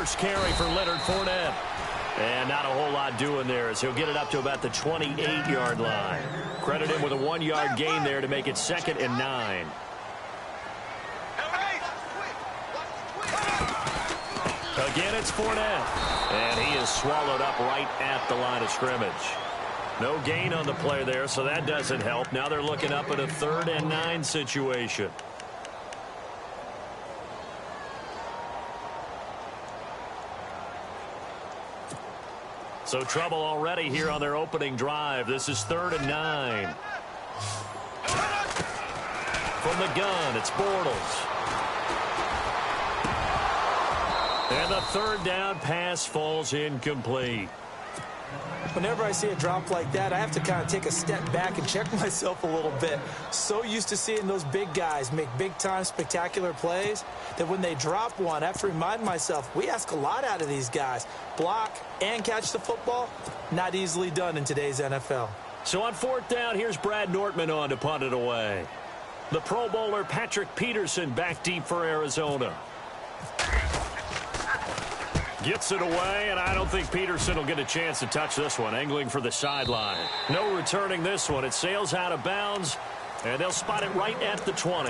first carry for Leonard Fournette. And not a whole lot doing there as he'll get it up to about the 28-yard line. Credit him with a 1-yard gain there to make it 2nd and 9. Again, it's Fournette. And he is swallowed up right at the line of scrimmage. No gain on the play there, so that doesn't help. Now they're looking up at a 3rd and 9 situation. So trouble already here on their opening drive. This is 3rd and 9. From the gun, it's Bortles. And the 3rd down pass falls incomplete. Whenever I see a drop like that, I have to kind of take a step back and check myself a little bit. So used to seeing those big guys make big-time spectacular plays that when they drop one, I have to remind myself, we ask a lot out of these guys. Block and catch the football, not easily done in today's NFL. So on 4th down, here's Brad Nortman on to punt it away. The Pro Bowler Patrick Peterson back deep for Arizona. Gets it away, and I don't think Peterson will get a chance to touch this one. Angling for the sideline. No returning this one. It sails out of bounds, and they'll spot it right at the 20.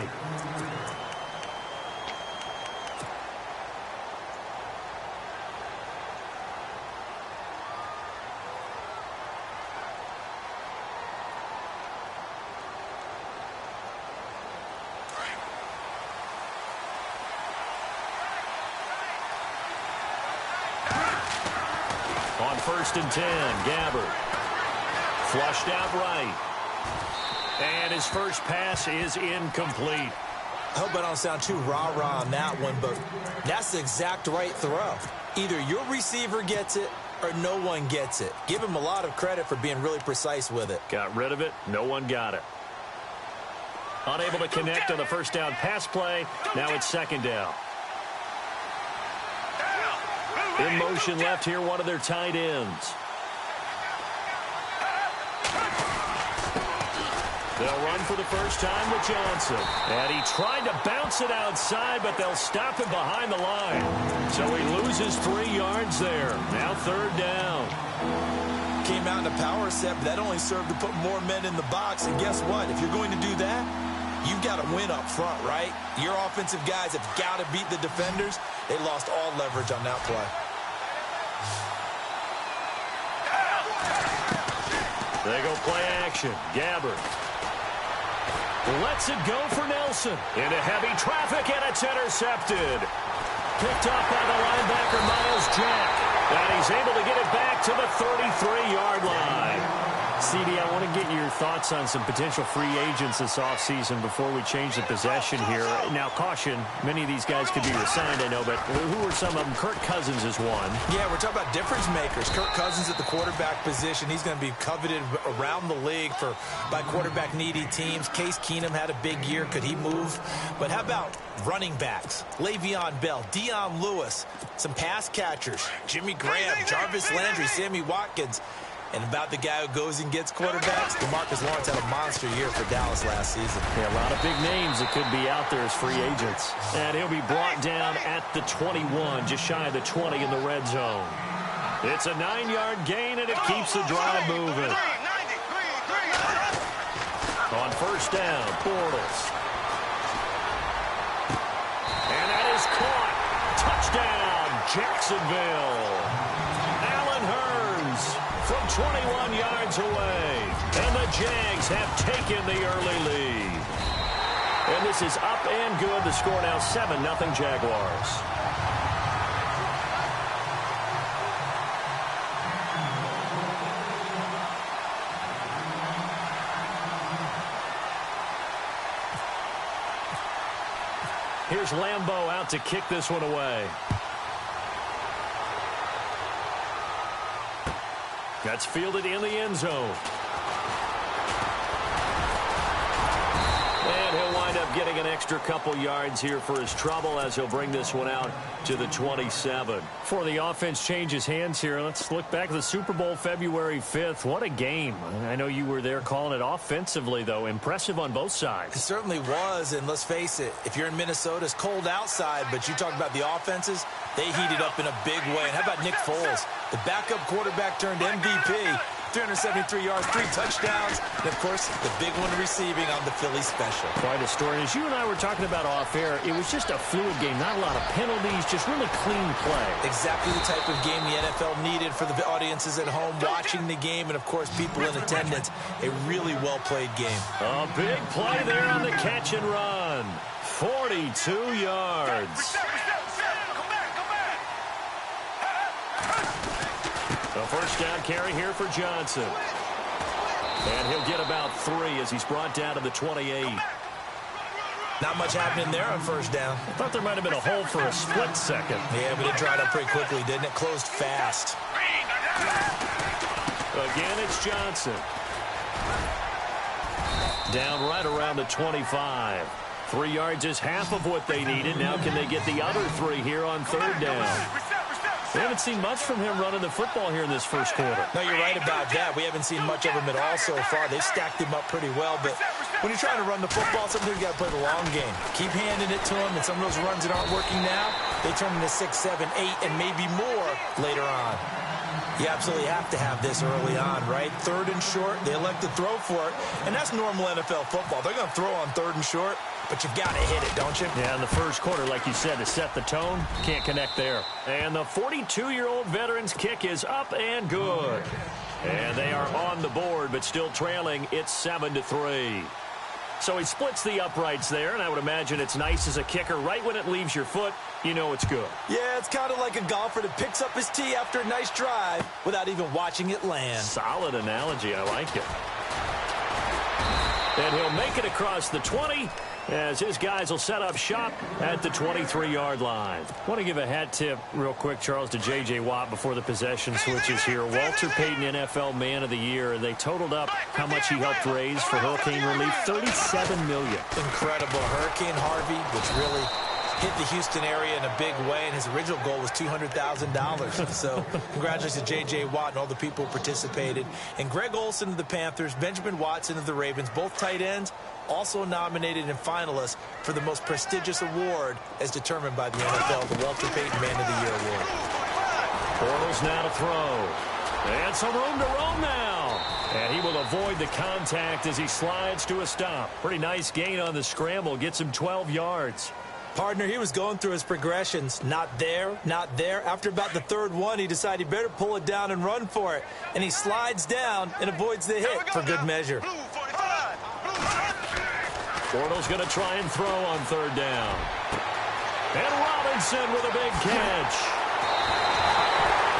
On 1st and 10, Gabbert. Flushed out right. And his first pass is incomplete. I hope I don't sound too rah-rah on that one, but that's the exact right throw. Either your receiver gets it or no one gets it. Give him a lot of credit for being really precise with it. Got rid of it. No one got it. Unable to connect on the 1st down pass play. Now it's 2nd down. In motion left here, one of their tight ends. They'll run for the first time with Johnson. And he tried to bounce it outside, but they'll stop him behind the line. So he loses 3 yards there. Now 3rd down. Came out in a power set, but that only served to put more men in the box. And guess what? If you're going to do that, you've got to win up front, right? Your offensive guys have got to beat the defenders. They lost all leverage on that play. They go play action. Gabbert lets it go for Nelson. Into heavy traffic, and it's intercepted. Picked up by the linebacker, Miles Jack. And he's able to get it back to the 33-yard line. CD, I want to get your thoughts on some potential free agents this offseason before we change the possession here. Now, caution, many of these guys could be resigned, I know, but who are some of them? Kirk Cousins is one. Yeah, we're talking about difference makers. Kirk Cousins at the quarterback position. He's going to be coveted around the league by quarterback-needy teams. Case Keenum had a big year. Could he move? But how about running backs? Le'Veon Bell, Dion Lewis, some pass catchers, Jimmy Graham, Jarvis Landry, Sammy Watkins. And about the guy who goes and gets quarterbacks, DeMarcus Lawrence had a monster year for Dallas last season. Yeah, a lot of big names that could be out there as free agents. And he'll be brought down at the 21, just shy of the 20 in the red zone. It's a 9-yard gain, and it keeps the drive moving. On 1st down, Bortles. And that is caught. Touchdown, Jacksonville. Allen Hurns from 21 yards away. And the Jags have taken the early lead. And this is up and good. The score now 7-0 Jaguars. Here's Lambeau out to kick this one away. That's fielded in the end zone. And he'll wind up up getting an extra couple yards here for his trouble as he'll bring this one out to the 27. Before the offense changes hands here, let's look back at the Super Bowl February 5th. What a game. I know you were there calling it offensively, though. Impressive on both sides. It certainly was, and let's face it, if you're in Minnesota, it's cold outside, but you talk about the offenses, they heated up in a big way. And how about Nick Foles, the backup quarterback turned MVP, 373 yards, 3 touchdowns, and, of course, the big one receiving on the Philly special. Quite a story. As you and I were talking about off air, it was just a fluid game, not a lot of penalties, just really clean play. Exactly the type of game the NFL needed for the audiences at home watching the game and, of course, people in attendance. A really well-played game. A big play there on the catch and run. 42 yards. A first down carry here for Johnson. And he'll get about 3 as he's brought down to the 28. Not much happening there on first down. I thought there might have been a hole for a split second. Yeah, but it dried up pretty quickly, didn't it? Closed fast. Again, it's Johnson. Down right around the 25. 3 yards is half of what they needed. Now can they get the other 3 here on third down? We haven't seen much from him running the football here in this first quarter. No, you're right about that. We haven't seen much of him at all so far. They've stacked him up pretty well, but when you're trying to run the football, sometimes you got to play the long game. Keep handing it to him, and some of those runs that aren't working now, they turn into 6, 7, 8, and maybe more later on. You absolutely have to have this early on, right? Third and short, they elect to throw for it, and that's normal NFL football. They're going to throw on third and short, but you've got to hit it, don't you? Yeah, in the first quarter, like you said, to set the tone, can't connect there. And the 42-year-old veteran's kick is up and good. And they are on the board, but still trailing. It's 7-3. So he splits the uprights there, and I would imagine it's nice as a kicker. Right when it leaves your foot, you know it's good. Yeah, it's kind of like a golfer that picks up his tee after a nice drive without even watching it land. Solid analogy. I like it. And he'll make it across the 20 as his guys will set up shop at the 23-yard line. I want to give a hat tip real quick, Charles, to J.J. Watt before the possession switches here. Walter Payton, NFL Man of the Year. They totaled up how much he helped raise for hurricane relief, $37 million. Incredible. Hurricane Harvey, which really hit the Houston area in a big way, and his original goal was $200,000. So congratulations to J.J. Watt and all the people who participated. And Greg Olsen of the Panthers, Benjamin Watson of the Ravens, both tight ends, also nominated and finalists for the most prestigious award as determined by the NFL, the Walter Payton Man of the Year Award. Bortles now to throw. And some room to roam now. And he will avoid the contact as he slides to a stop. Pretty nice gain on the scramble. Gets him 12 yards. Partner, he was going through his progressions. Not there, not there. After about the third one, he decided he better pull it down and run for it. And he slides down and avoids the hit for good measure. Bortles going to try and throw on third down. And Robinson with a big catch.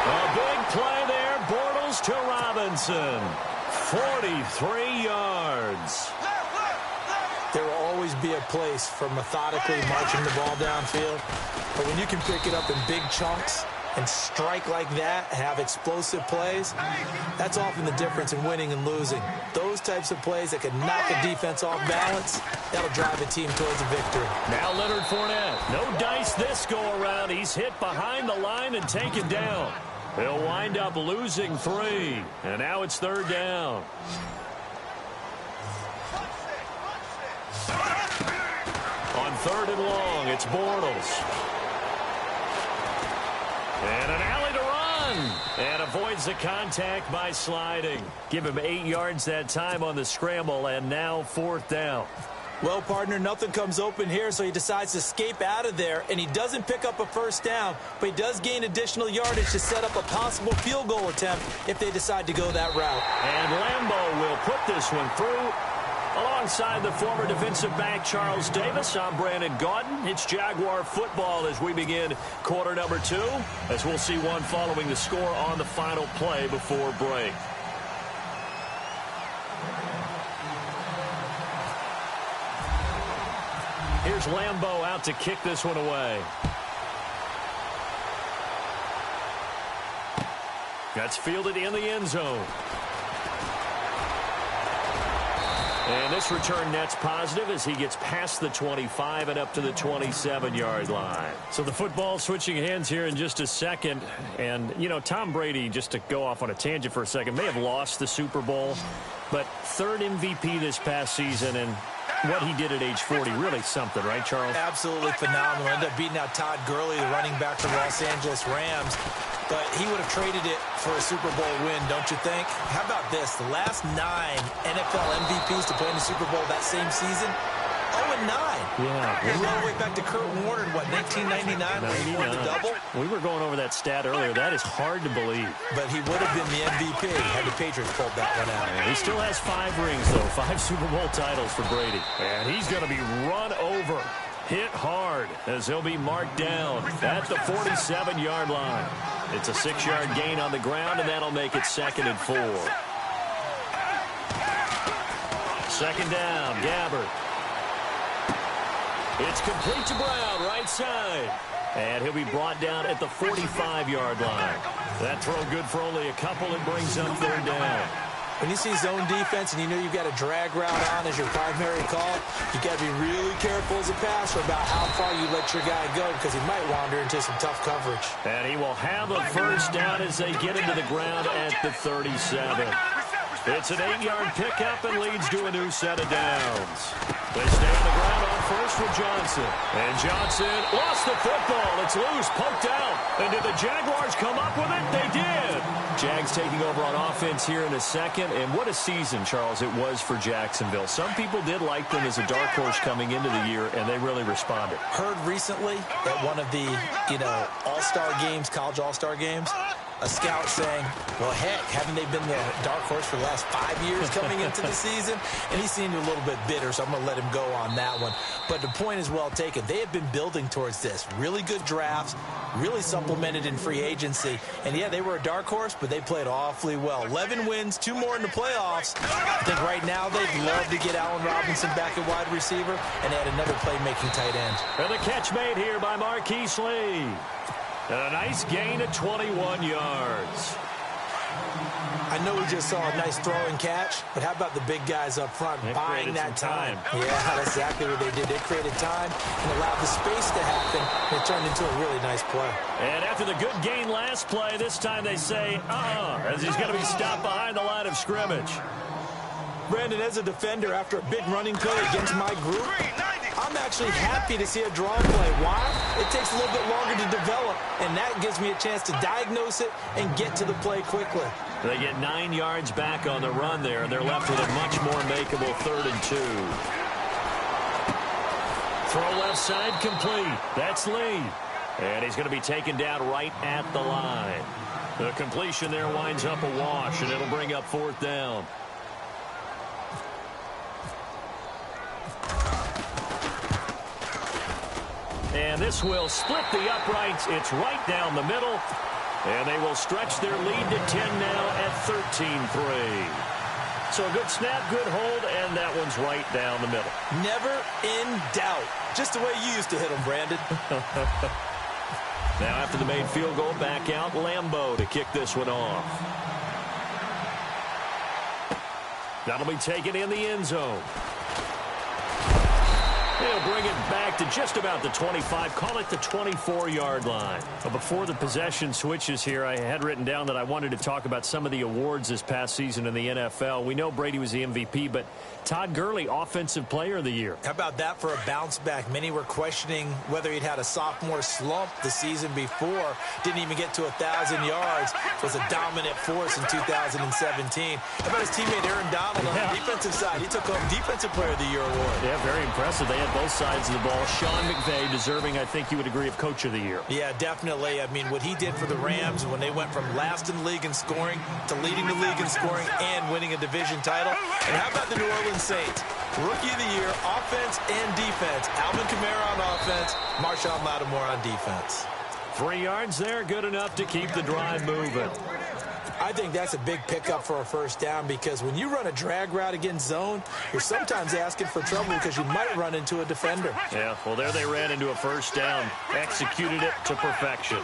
A big play there. Bortles to Robinson. 43 yards. There will always be a place for methodically marching the ball downfield. But when you can pick it up in big chunks and strike like that, have explosive plays, that's often the difference in winning and losing. Those types of plays that can knock a defense off balance, that'll drive a team towards a victory. Now Leonard Fournette. No dice this go-around. He's hit behind the line and taken down. He'll wind up losing 3. And now it's third down. On third and long, it's Bortles. And an alley to run. And avoids the contact by sliding. Give him 8 yards that time on the scramble, and now fourth down. Well, partner, nothing comes open here, so he decides to escape out of there, and he doesn't pick up a first down, but he does gain additional yardage to set up a possible field goal attempt if they decide to go that route. And Lambeau will put this one through. Alongside the former defensive back Charles Davis, I'm Brandon Gaudin. It's Jaguar football as we begin quarter number 2, as we'll see one following the score on the final play before break. Here's Lambeau out to kick this one away. That's fielded in the end zone. And this return net's positive as he gets past the 25 and up to the 27-yard line. So the football switching hands here in just a second. And, you know, Tom Brady, just to go off on a tangent for a second, may have lost the Super Bowl, but third MVP this past season, and what he did at age 40, really something, right, Charles? Absolutely phenomenal. Ended up beating out Todd Gurley, the running back for the Los Angeles Rams. But he would have traded it for a Super Bowl win, don't you think? How about this? The last 9 NFL MVPs to play in the Super Bowl that same season, 0-9. Yeah. We're all the way back to Kurt Warner in, what, 1999 when he won the double? We were going over that stat earlier. That is hard to believe. But he would have been the MVP had the Patriots pulled that one out. He still has 5 rings, though. 5 Super Bowl titles for Brady. And he's going to be run over. Hit hard as he'll be marked down at the 47-yard line. It's a 6-yard gain on the ground, and that'll make it 2nd and 4. Second down, Gabbert. It's complete to Brown, right side. And he'll be brought down at the 45-yard line. That throw good for only a couple. It brings up 3rd down. When you see zone defense and you know you've got a drag route on as your primary call, you got to be really careful as a passer about how far you let your guy go because he might wander into some tough coverage. And he will have a first down as they get into the ground at the 37. It's an 8-yard pickup and leads to a new set of downs. They stay on the ground on first with Johnson. And Johnson lost the football. It's loose, poked out. And did the Jaguars come up with it? They did. Jags taking over on offense here in a second. And what a season, Charles, it was for Jacksonville. Some people did like them as a dark horse coming into the year, and they really responded. Heard recently at one of the, all-star games, college all-star games, a scout saying, well, heck, haven't they been the dark horse for the last 5 years coming into the season? And he seemed a little bit bitter, so I'm going to let him go on that one. But the point is well taken. They have been building towards this. Really good drafts, really supplemented in free agency. And, yeah, they were a dark horse, but they played awfully well. 11 wins, 2 more in the playoffs. I think right now they'd love to get Allen Robinson back at wide receiver and add another playmaking tight end. And the catch made here by Marquise Lee. And a nice gain of 21 yards. I know we just saw a nice throw and catch, but how about the big guys up front buying that time? Yeah, that's exactly what they did. They created time and allowed the space to happen. It turned into a really nice play. And after the good gain last play, this time they say, as he's going to be stopped behind the line of scrimmage. Brandon, as a defender, after a big running play against my group, I'm actually happy to see a draw play. Why? It takes a little bit longer to develop, and that gives me a chance to diagnose it and get to the play quickly. They get 9 yards back on the run there, and they're left with a much more makeable 3rd and 2. Throw left side complete. That's Lee. And he's going to be taken down right at the line. The completion there winds up a wash, and it'll bring up 4th down. And this will split the uprights. It's right down the middle. And they will stretch their lead to 10 now at 13-3. So a good snap, good hold, and that one's right down the middle. Never in doubt. Just the way you used to hit them, Brandon. Now after the made field goal, back out Lambeau to kick this one off. That'll be taken in the end zone. He'll bring it back to just about the 25, call it the 24-yard line. But before the possession switches here, I had written down that I wanted to talk about some of the awards this past season in the NFL. We know Brady was the MVP, but Todd Gurley, Offensive Player of the Year. How about that for a bounce back? Many were questioning whether he'd had a sophomore slump the season before. Didn't even get to 1,000 yards. Was a dominant force in 2017. How about his teammate Aaron Donald on the defensive side? He took home Defensive Player of the Year award. Yeah, very impressive. They had both sides of the ball. Sean McVay deserving, I think you would agree, of Coach of the Year. Yeah, definitely. I mean, what he did for the Rams when they went from last in the league in scoring to leading the league in scoring and winning a division title. And how about the New Orleans Saints? Rookie of the Year, offense and defense. Alvin Kamara on offense, Marshawn Lattimore on defense. 3 yards there, good enough to keep the drive moving. I think that's a big pickup for a first down because when you run a drag route against zone, you're sometimes asking for trouble because you might run into a defender. Yeah, well, there they ran into a first down. Executed it to perfection.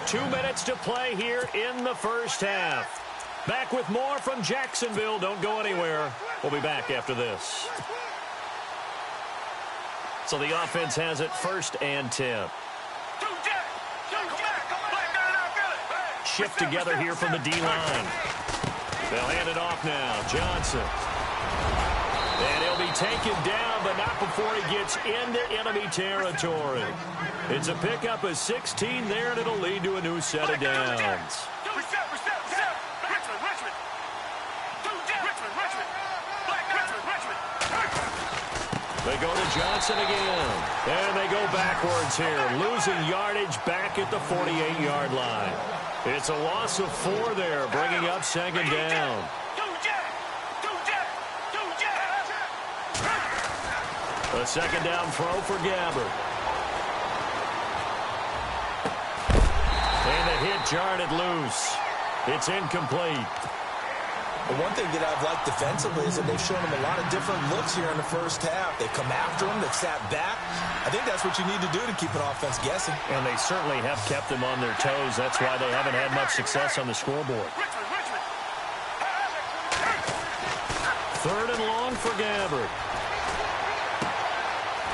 2 minutes to play here in the first half. Back with more from Jacksonville. Don't go anywhere. We'll be back after this. So the offense has it 1st and 10. Shift together here from the D-line. They'll hand it off now. Johnson. And he'll be taken down, but not before he gets into enemy territory. It's a pickup of 16 there, and it'll lead to a new set of downs. They go to Johnson again. And they go backwards here, losing yardage back at the 48-yard line. It's a loss of 4 there, bringing up 2nd down. A 2nd down throw for Gabbard. And the hit jarred it loose. It's incomplete. The one thing that I've liked defensively is that they've shown him a lot of different looks here in the first half. They've come after him. They've sat back. I think that's what you need to do to keep an offense guessing. And they certainly have kept them on their toes. That's why they haven't had much success on the scoreboard. 3rd and long for Gabbard.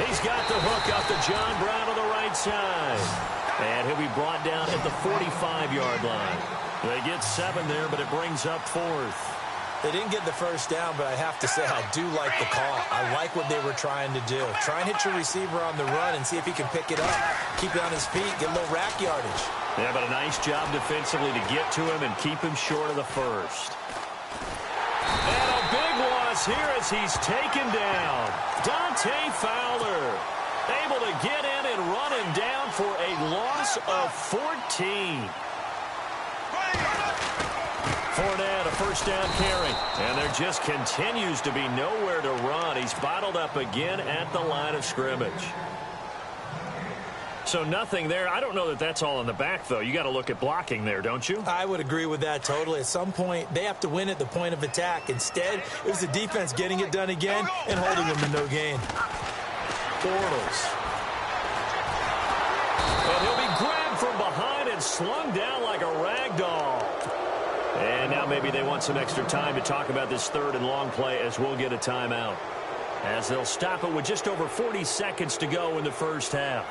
He's got the hook up to John Brown on the right side. And he'll be brought down at the 45-yard line. They get 7 there, but it brings up 4th. They didn't get the first down, but I have to say I do like the call. I like what they were trying to do. Try and hit your receiver on the run and see if he can pick it up. Keep it on his feet, get a little rack yardage. Yeah, but a nice job defensively to get to him and keep him short of the first. And a big loss here as he's taken down. Dante Fowler able to get in and run him down for a loss of 14. Fournette, a 1st down carry. And there just continues to be nowhere to run. He's bottled up again at the line of scrimmage. So nothing there. I don't know that that's all in the back, though. You got to look at blocking there, don't you? I would agree with that totally. At some point, they have to win at the point of attack. Instead, it was the defense getting it done again and holding them to no gain. Bortles. And he'll be grabbed from behind and slung down like a rag doll. And now maybe they want some extra time to talk about this 3rd and long play as we'll get a timeout. As they'll stop it with just over 40 seconds to go in the first half.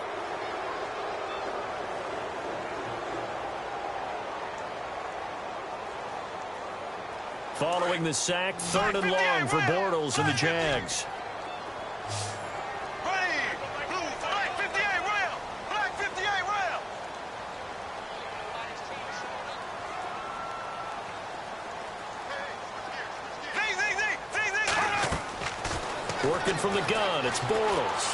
Following the sack, 3rd and long for Bortles and the Jags. Working from the gun, it's Bortles.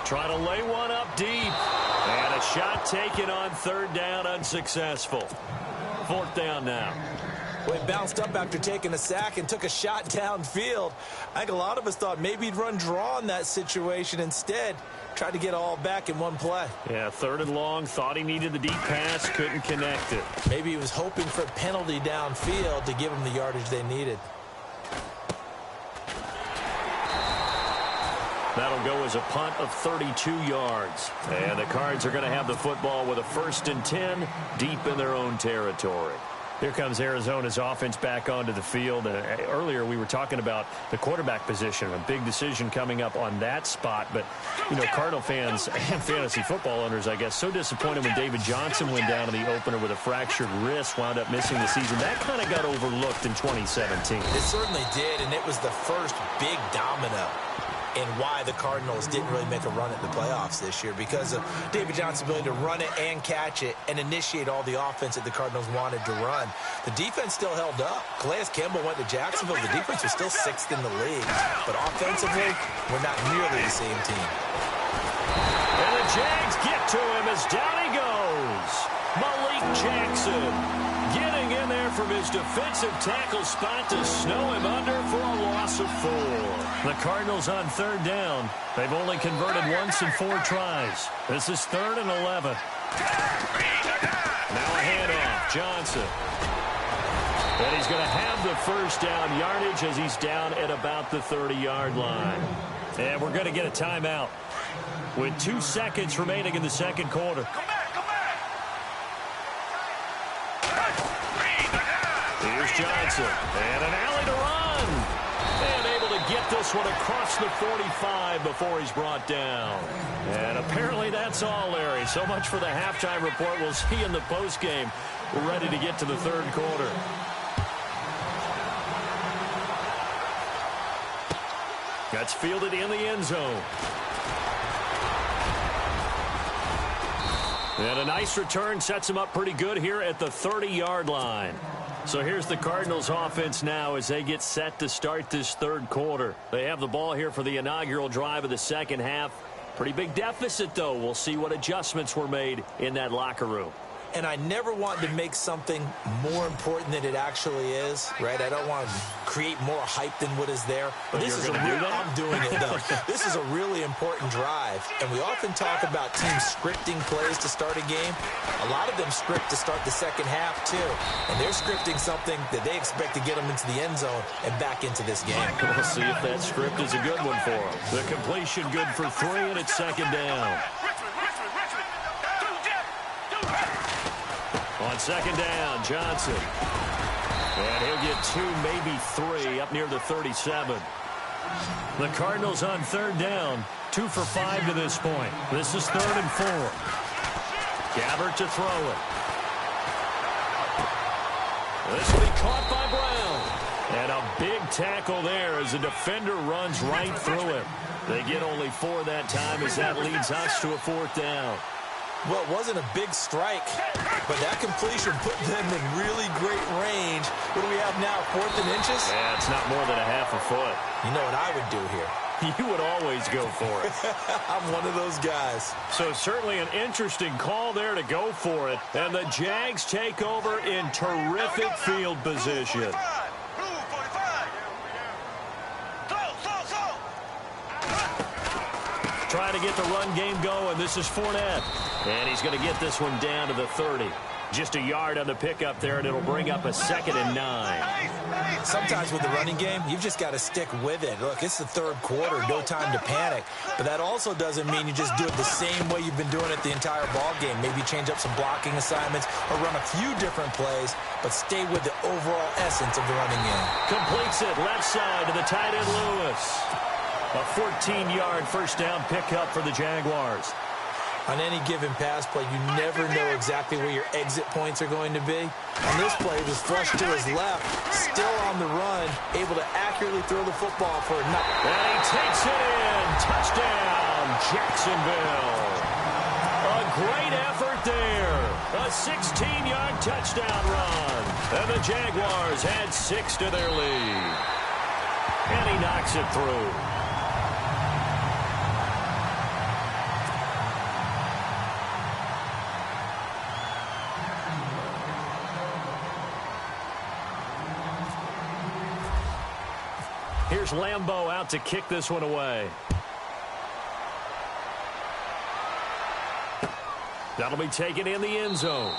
Trying to lay one up deep. And a shot taken on 3rd down, unsuccessful. 4th down now. Well, he bounced up after taking a sack and took a shot downfield. I think a lot of us thought maybe he'd run draw in that situation. Instead, tried to get all back in one play. Yeah, 3rd and long, thought he needed the deep pass, couldn't connect it. Maybe he was hoping for a penalty downfield to give him the yardage they needed. That'll go as a punt of 32 yards. And the Cards are going to have the football with a 1st and 10 deep in their own territory. Here comes Arizona's offense back onto the field. Earlier we were talking about the quarterback position, a big decision coming up on that spot. But, you know, Cardinal fans and fantasy football owners, I guess, so disappointed when David Johnson went down in the opener with a fractured wrist, wound up missing the season. That kind of got overlooked in 2017. It certainly did, and it was the first big domino in why the Cardinals didn't really make a run at the playoffs this year, because of David Johnson's ability to run it and catch it and initiate all the offense that the Cardinals wanted to run. The defense still held up. Calais Campbell went to Jacksonville. The defense was still 6th in the league. But offensively, we're not nearly the same team. And the Jags get to him as down he goes. Malik Jackson getting in there from his defensive tackle spot to snow him under for a loss of 4. The Cardinals on 3rd down. They've only converted once in 4 tries. This is 3rd and 11. Now a handoff. Johnson. And he's going to have the 1st down yardage as he's down at about the 30-yard line. And we're going to get a timeout with 2 seconds remaining in the 2nd quarter. Johnson. And an alley to run. And able to get this one across the 45 before he's brought down. And apparently that's all, Larry. So much for the halftime report. We'll see in the postgame. We're ready to get to the third quarter. That's fielded in the end zone. And a nice return sets him up pretty good here at the 30-yard line. So here's the Cardinals offense now as they get set to start this third quarter. They have the ball here for the inaugural drive of the second half. Pretty big deficit, though. We'll see what adjustments were made in that locker room. And I never want to make something more important than it actually is, right? I don't want to create more hype than what is there. But this is I'm doing it, though. This is a really important drive. And we often talk about teams scripting plays to start a game. A lot of them script to start the second half, too. And they're scripting something that they expect to get them into the end zone and back into this game. We'll see if that script is a good one for them. The completion good for 3, and it's second down. On second down, Johnson. And he'll get 2, maybe 3, up near the 37. The Cardinals on third down, 2 for 5 to this point. This is 3rd and 4. Gabbert to throw it. This will be caught by Brown. And a big tackle there as the defender runs right through it. They get only 4 that time as that leads us to a 4th down. Well, it wasn't a big strike, but that completion put them in really great range. What do we have now, 4th and inches? Yeah, it's not more than a half a foot. You know what I would do here? You would always go for it. I'm one of those guys. So certainly an interesting call there to go for it. And the Jags take over in terrific field position. Trying to get the run game going. This is Fournette. And he's going to get this one down to the 30. Just a yard on the pickup there, and it'll bring up a 2nd and 9. Sometimes with the running game, you've just got to stick with it. Look, it's the third quarter, no time to panic. But that also doesn't mean you just do it the same way you've been doing it the entire ball game. Maybe change up some blocking assignments or run a few different plays, but stay with the overall essence of the running game. Completes it left side to the tight end Lewis. A 14-yard first down pickup for the Jaguars. On any given pass play, you never know exactly where your exit points are going to be. On this play, it was flushed to his left, still on the run, able to accurately throw the football for a knock. And he takes it in. Touchdown, Jacksonville. A great effort there. A 16-yard touchdown run. And the Jaguars add 6 to their lead. And he knocks it through. Here's Lambeau out to kick this one away. That'll be taken in the end zone.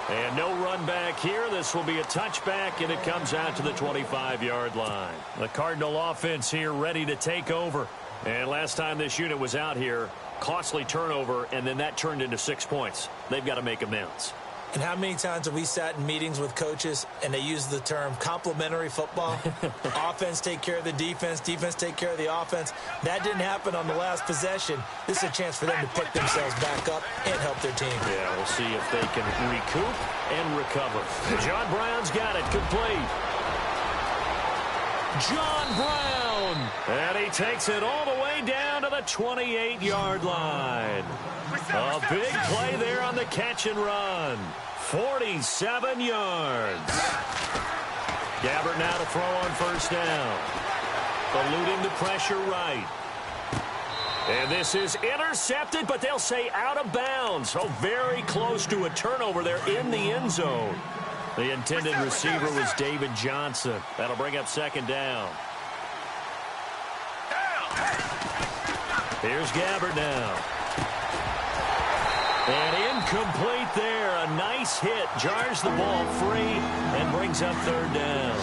And no run back here. This will be a touchback, and it comes out to the 25-yard line. The Cardinal offense here ready to take over. And last time this unit was out here, costly turnover, and then that turned into 6 points. They've got to make amends. And how many times have we sat in meetings with coaches and they use the term complementary football? Offense take care of the defense, defense take care of the offense. That didn't happen on the last possession. This is a chance for them to pick themselves back up and help their team. Yeah, we'll see if they can recoup and recover. John Brown's got it complete. John Brown. And he takes it all the way down to the 28-yard line. A big play there on the catch and run. 47 yards. Gabbert now to throw on first down. Eluding the pressure right. And this is intercepted, but they'll say out of bounds. So very close to a turnover there in the end zone. The intended receiver was David Johnson. That'll bring up second down. Here's Gabbert now. And incomplete there. A nice hit. Jars the ball free and brings up third down.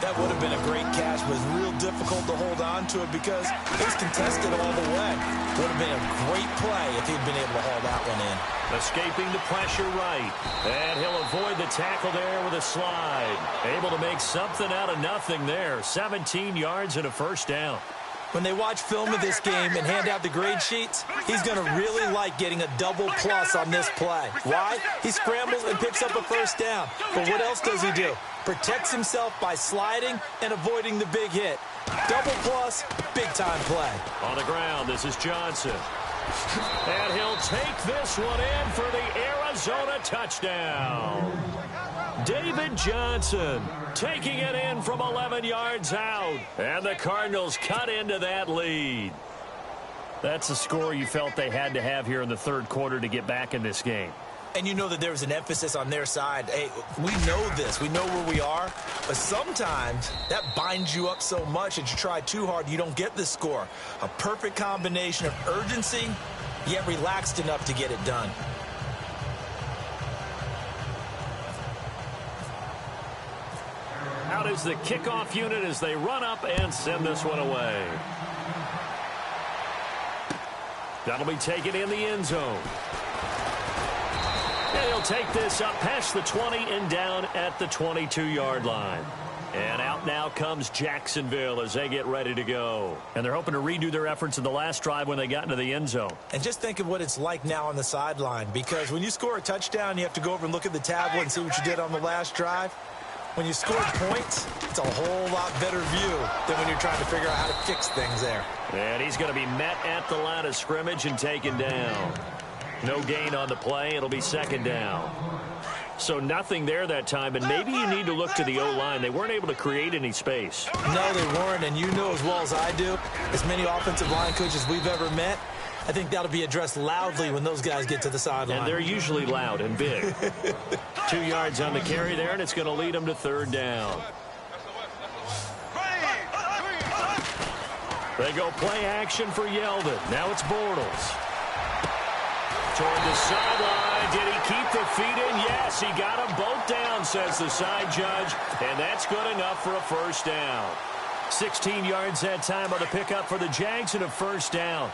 That would have been a great catch, but it's real difficult to hold on to it because it was contested all the way. Would have been a great play if he'd been able to haul that one in. Escaping the pressure right. And he'll avoid the tackle there with a slide. Able to make something out of nothing there. 17 yards and a first down. When they watch film of this game and hand out the grade sheets, he's going to really like getting a double plus on this play. Why? He scrambles and picks up a first down. But what else does he do? Protects himself by sliding and avoiding the big hit. Double plus, big-time play. On the ground, this is Johnson. And he'll take this one in for the Arizona touchdown. David Johnson taking it in from 11 yards out. And the Cardinals cut into that lead. That's a score you felt they had to have here in the third quarter to get back in this game. And you know that there's an emphasis on their side. Hey, we know this. We know where we are. But sometimes that binds you up so much that you try too hard, you don't get the score. A perfect combination of urgency, yet relaxed enough to get it done. Out is the kickoff unit as they run up and send this one away. That'll be taken in the end zone. And he'll take this up past the 20 and down at the 22-yard line. And out now comes Jacksonville as they get ready to go. And they're hoping to redo their efforts in the last drive when they got into the end zone. And just think of what it's like now on the sideline, because when you score a touchdown, you have to go over and look at the tablet and see what you did on the last drive. When you score points, it's a whole lot better view than when you're trying to figure out how to fix things there. And he's going to be met at the line of scrimmage and taken down. No gain on the play. It'll be second down. So nothing there that time, and maybe you need to look to the O-line. They weren't able to create any space. No, they weren't, and you know as well as I do, as many offensive line coaches we've ever met, I think that'll be addressed loudly when those guys get to the sideline. And they're usually loud and big. 2 yards on the carry there, and it's going to lead them to third down. They go play action for Yeldon. Now it's Bortles. Toward the sideline. Did he keep the feet in? Yes, he got them both down, says the side judge. And that's good enough for a first down. 16 yards that time on the pickup for the Jags and a first down.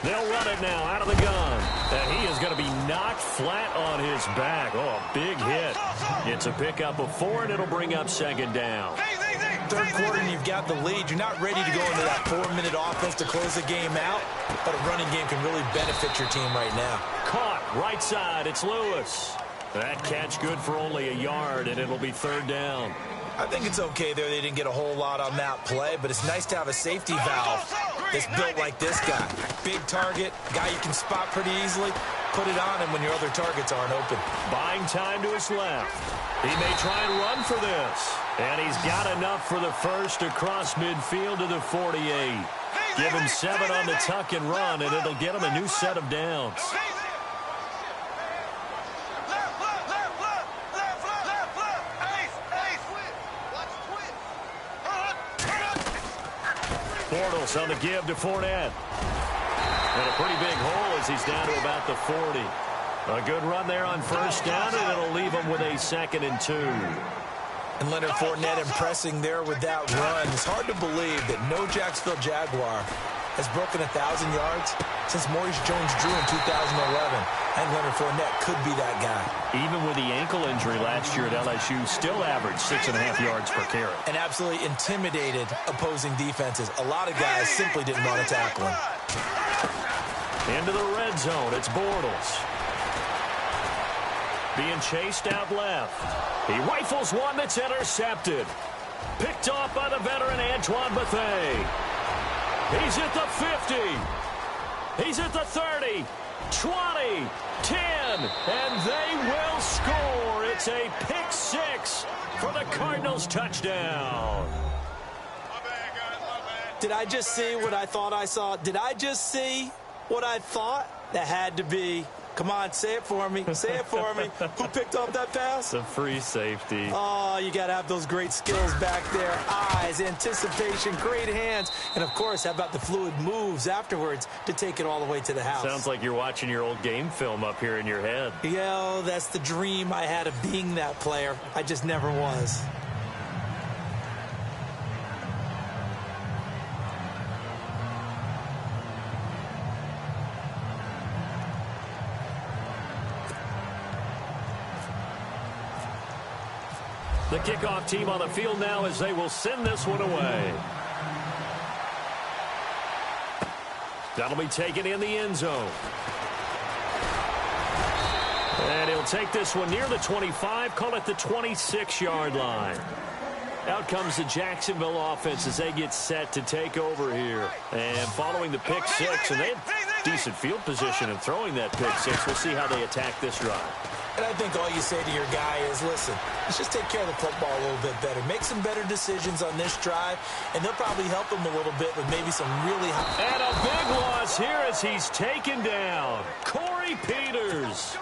They'll run it now out of the gun. And he is going to be knocked flat on his back. Oh, a big hit. It's a pickup of 4, and it'll bring up second down. Third quarter, and you've got the lead. You're not ready to go into that 4-minute offense to close the game out, but a running game can really benefit your team right now. Caught, right side, it's Lewis. That catch good for only a yard, and it'll be third down. I think it's okay there. They didn't get a whole lot on that play, but it's nice to have a safety valve that's built like this guy. Big target, guy you can spot pretty easily. Put it on him when your other targets aren't open. Buying time to his left. He may try and run for this. And he's got enough for the first across midfield to the 48. Give him 7 on the tuck and run, and it'll get him a new set of downs. Bortles on the give to Fournette. And a pretty big hole as he's down to about the 40. A good run there on first down, and it'll leave him with a 2nd and 2. And Leonard Fournette impressing there with that run. It's hard to believe that no Jacksonville Jaguar has broken 1,000 yards since Maurice Jones-Drew in 2011. And Leonard Fournette could be that guy. Even with the ankle injury last year at LSU, still averaged 6.5 yards per carry. And absolutely intimidated opposing defenses. A lot of guys simply didn't want to tackle him. Into the red zone, it's Bortles. Being chased out left. He rifles one that's intercepted. Picked off by the veteran Antoine Bethea. He's at the 50. He's at the 30. 20. 10. And they will score. It's a pick 6 for the Cardinals touchdown. Did I just see what I thought I saw? Did I just see what I thought? That had to be Come on, say it for me. Say it for me. Who picked up that pass? The free safety. Oh, you got to have those great skills back there. Eyes, anticipation, great hands. And, of course, how about the fluid moves afterwards to take it all the way to the house? Sounds like you're watching your old game film up here in your head. Yo, that's the dream I had of being that player. I just never was. The kickoff team on the field now as they will send this one away. That'll be taken in the end zone. And he'll take this one near the 25, call it the 26-yard line. Out comes the Jacksonville offense as they get set to take over here. And following the pick six, and they had decent field position in throwing that pick six. We'll see how they attack this drive. And I think all you say to your guy is, listen, let's just take care of the football a little bit better. Make some better decisions on this drive, and they'll probably help him a little bit with maybe some really high. And a big loss here as he's taken down. Corey Peters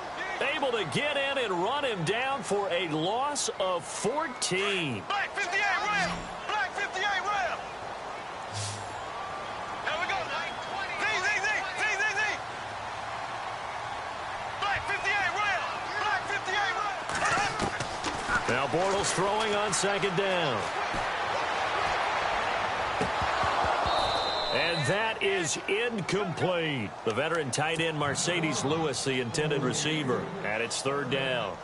able to get in and run him down for a loss of 14. Black 58 rail! Black 58 rail! There we go. Z. Black 58 rail! Black 58 rail! Now Bortles throwing on second down. And that is incomplete. The veteran tight end Mercedes Lewis, the intended receiver, and it's third down.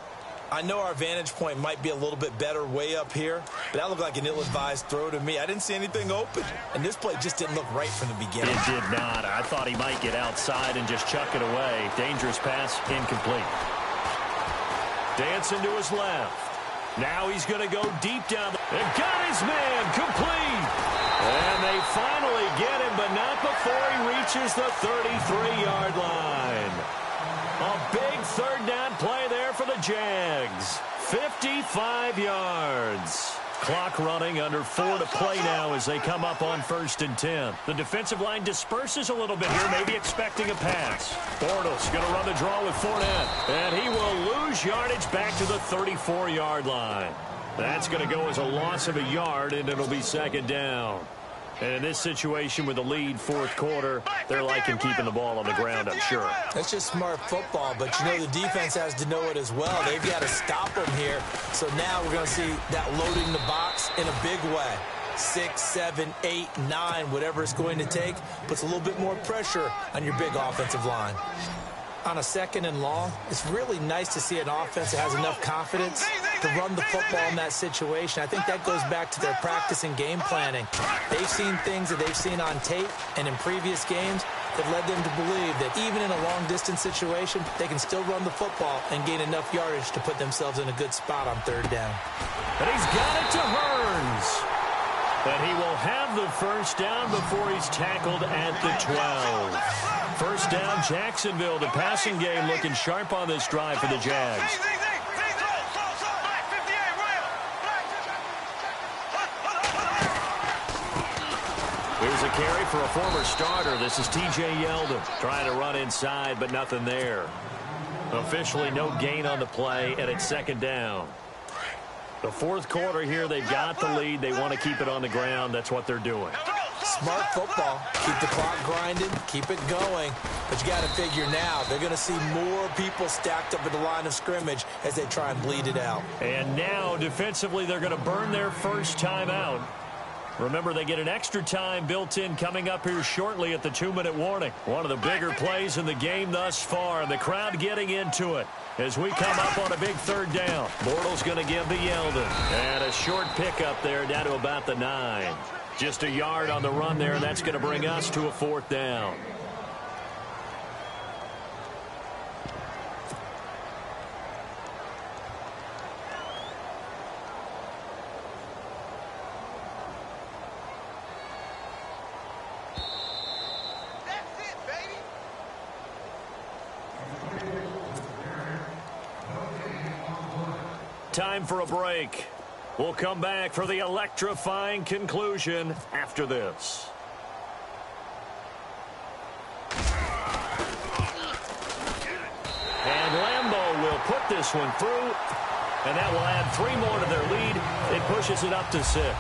I know our vantage point might be a little bit better way up here, but that looked like an ill-advised throw to me. I didn't see anything open, and this play just didn't look right from the beginning. It did not. I thought he might get outside and just chuck it away. Dangerous pass, incomplete. Dancing to his left. Now he's going to go deep down. And got his man, complete. And they finally get him, but not before he reaches the 33-yard line. A big third down play there for the Jags. 55 yards. Clock running, under 4 to play now as they come up on 1st and 10. The defensive line disperses a little bit here, maybe expecting a pass. Bortles going to run the draw with Fournette. And he will lose yardage back to the 34-yard line. That's going to go as a loss of a yard, and it'll be second down. And in this situation with the lead fourth quarter, they're liking keeping the ball on the ground, I'm sure. That's just smart football, but you know the defense has to know it as well. They've got to stop them here. So now we're going to see that loading the box in a big way. 6, 7, 8, 9, whatever it's going to take, puts a little bit more pressure on your big offensive line. On a second and long, it's really nice to see an offense that has enough confidence to run the football in that situation. I think that goes back to their practice and game planning. They've seen things that they've seen on tape and in previous games that led them to believe that even in a long-distance situation, they can still run the football and gain enough yardage to put themselves in a good spot on third down. And he's got it to Hearns. But he will have the first down before he's tackled at the 12. First down, Jacksonville. The passing game looking sharp on this drive for the Jags. Here's a carry for a former starter. This is T.J. Yeldon trying to run inside, but nothing there. Officially no gain on the play, and it's second down. The fourth quarter here, they've got the lead. They want to keep it on the ground. That's what they're doing. Smart football. Keep the clock grinding. Keep it going. But you got to figure now, they're going to see more people stacked up at the line of scrimmage as they try and bleed it out. And now, defensively, they're going to burn their first time out. Remember, they get an extra time built in coming up here shortly at the 2-minute warning. One of the bigger plays in the game thus far, and the crowd getting into it as we come up on a big third down. Bortles going to give the Yeldon. And a short pickup there down to about the 9. Just a yard on the run there, and that's going to bring us to a fourth down. Time for a break. We'll come back for the electrifying conclusion after this. get this one through, and that will add 3 more to their lead. It pushes it up to 6.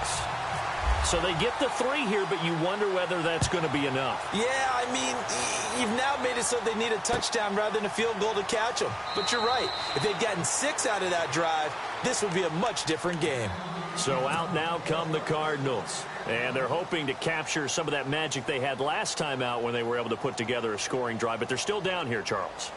So they get the 3 here, but you wonder whether that's going to be enough. Yeah, I mean, you've now made it so they need a touchdown rather than a field goal to catch them. But you're right. If they'd gotten 6 out of that drive, this would be a much different game. So out now come the Cardinals. And they're hoping to capture some of that magic they had last time out when they were able to put together a scoring drive. But they're still down here, Charles.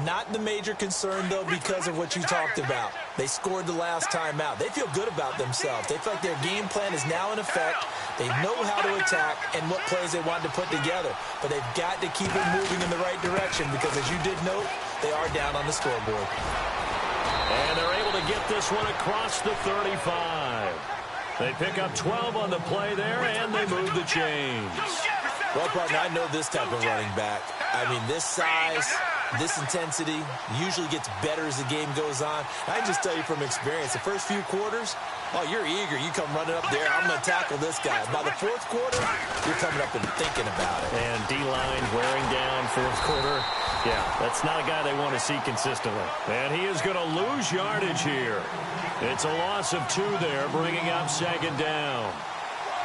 Not the major concern, though, because of what you talked about. They scored the last time out. They feel good about themselves. They feel like their game plan is now in effect. They know how to attack and what plays they want to put together. But they've got to keep it moving in the right direction because, as you did note, they are down on the scoreboard. And they're able to get this one across the 35. They pick up 12 on the play there, and they move the chains. Well, partner, I know this type of running back. I mean, this size, this intensity usually gets better as the game goes on. I can just tell you from experience, the first few quarters, oh, you're eager. You come running up there. I'm going to tackle this guy. By the fourth quarter, you're coming up and thinking about it. And D-line wearing down fourth quarter. Yeah, that's not a guy they want to see consistently. And he is going to lose yardage here. It's a loss of 2 there, bringing up second down.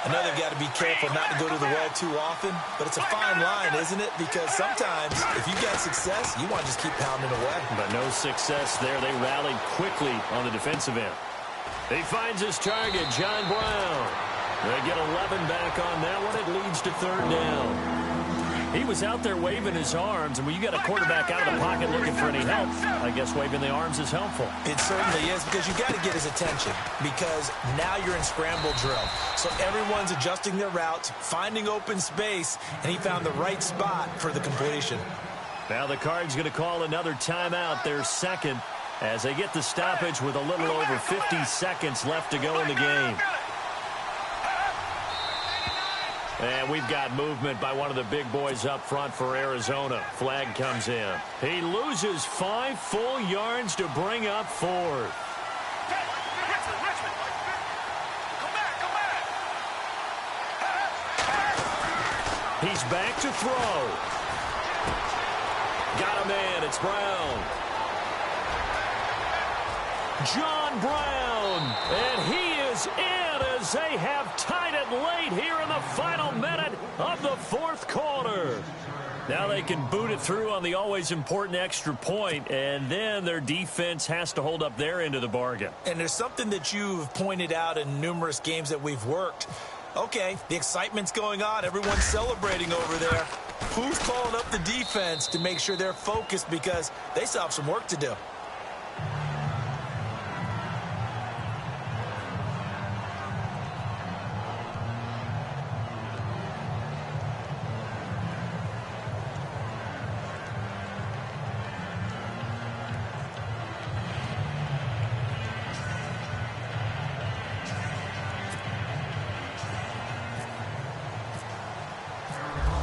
I know they've got to be careful not to go to the well too often, but it's a fine line, isn't it? Because sometimes, if you get success, you want to just keep pounding away. But no success there. They rallied quickly on the defensive end. He finds his target, John Brown. They get 11 back on that one. It leads to third down. He was out there waving his arms, and when you got a quarterback out of the pocket looking for any help, I guess waving the arms is helpful. It certainly is, because you got to get his attention, because now you're in scramble drill. So everyone's adjusting their routes, finding open space, and he found the right spot for the completion. Now the Cards going to call another timeout, their second, as they get the stoppage with a little over 50 seconds left to go in the game. And we've got movement by one of the big boys up front for Arizona. Flag comes in. He loses 5 full yards to bring up 4th. He's back to throw. Got a man. It's Brown. John Brown. And he is in as they have tied it late here in the final minute of the fourth quarter. Now they can boot it through on the always important extra point, and then their defense has to hold up their end of the bargain. And there's something that you've pointed out in numerous games that we've worked. Okay, the excitement's going on. Everyone's celebrating over there. Who's calling up the defense to make sure they're focused, because they still have some work to do?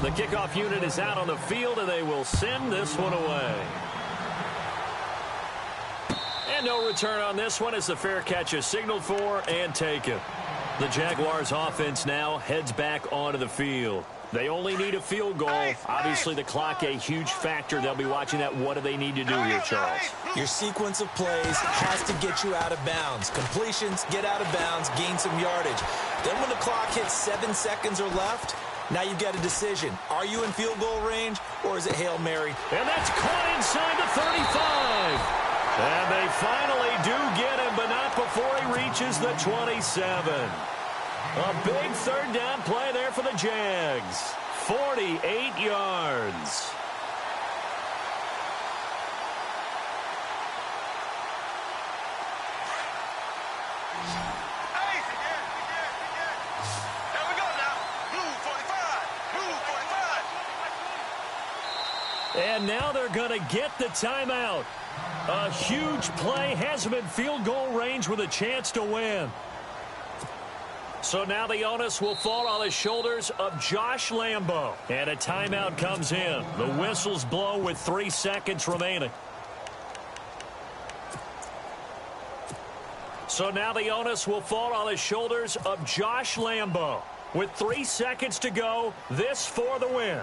The kickoff unit is out on the field, and they will send this one away. And no return on this one as the fair catch is signaled for and taken. The Jaguars offense now heads back onto the field. They only need a field goal. Obviously, the clock a huge factor. They'll be watching that. What do they need to do here, Charles? Your sequence of plays has to get you out of bounds. Completions, get out of bounds, gain some yardage. Then when the clock hits 7 seconds or left, now you've got a decision. Are you in field goal range, or is it Hail Mary? And that's caught inside the 35. And they finally do get him, but not before he reaches the 27. A big third down play there for the Jags. 48 yards. And now they're going to get the timeout. A huge play has him in field goal range with a chance to win. So now the onus will fall on the shoulders of Josh Lambo. And a timeout comes in. The whistles blow with 3 seconds remaining. So now the onus will fall on the shoulders of Josh Lambo. With 3 seconds to go, this for the win.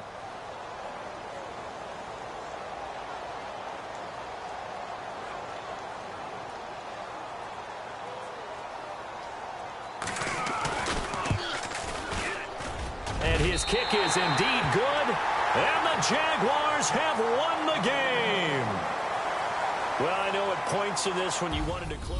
his kick is indeed good, and the Jaguars have won the game. Well, I know at points in this when you wanted to close.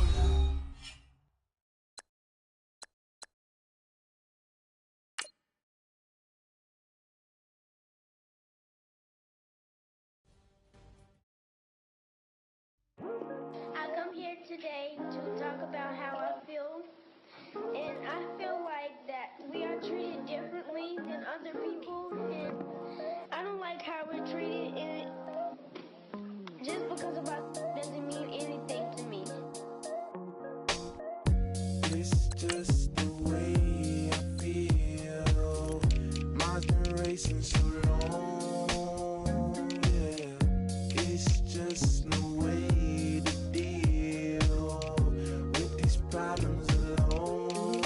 I come here today to talk about how I feel, and I feel like that we are treated differently than other people, and I don't like how we're treated, and just because of us doesn't mean anything to me. It's just the way I feel. Mine's been racing so long, yeah. It's just no way to deal with these problems alone.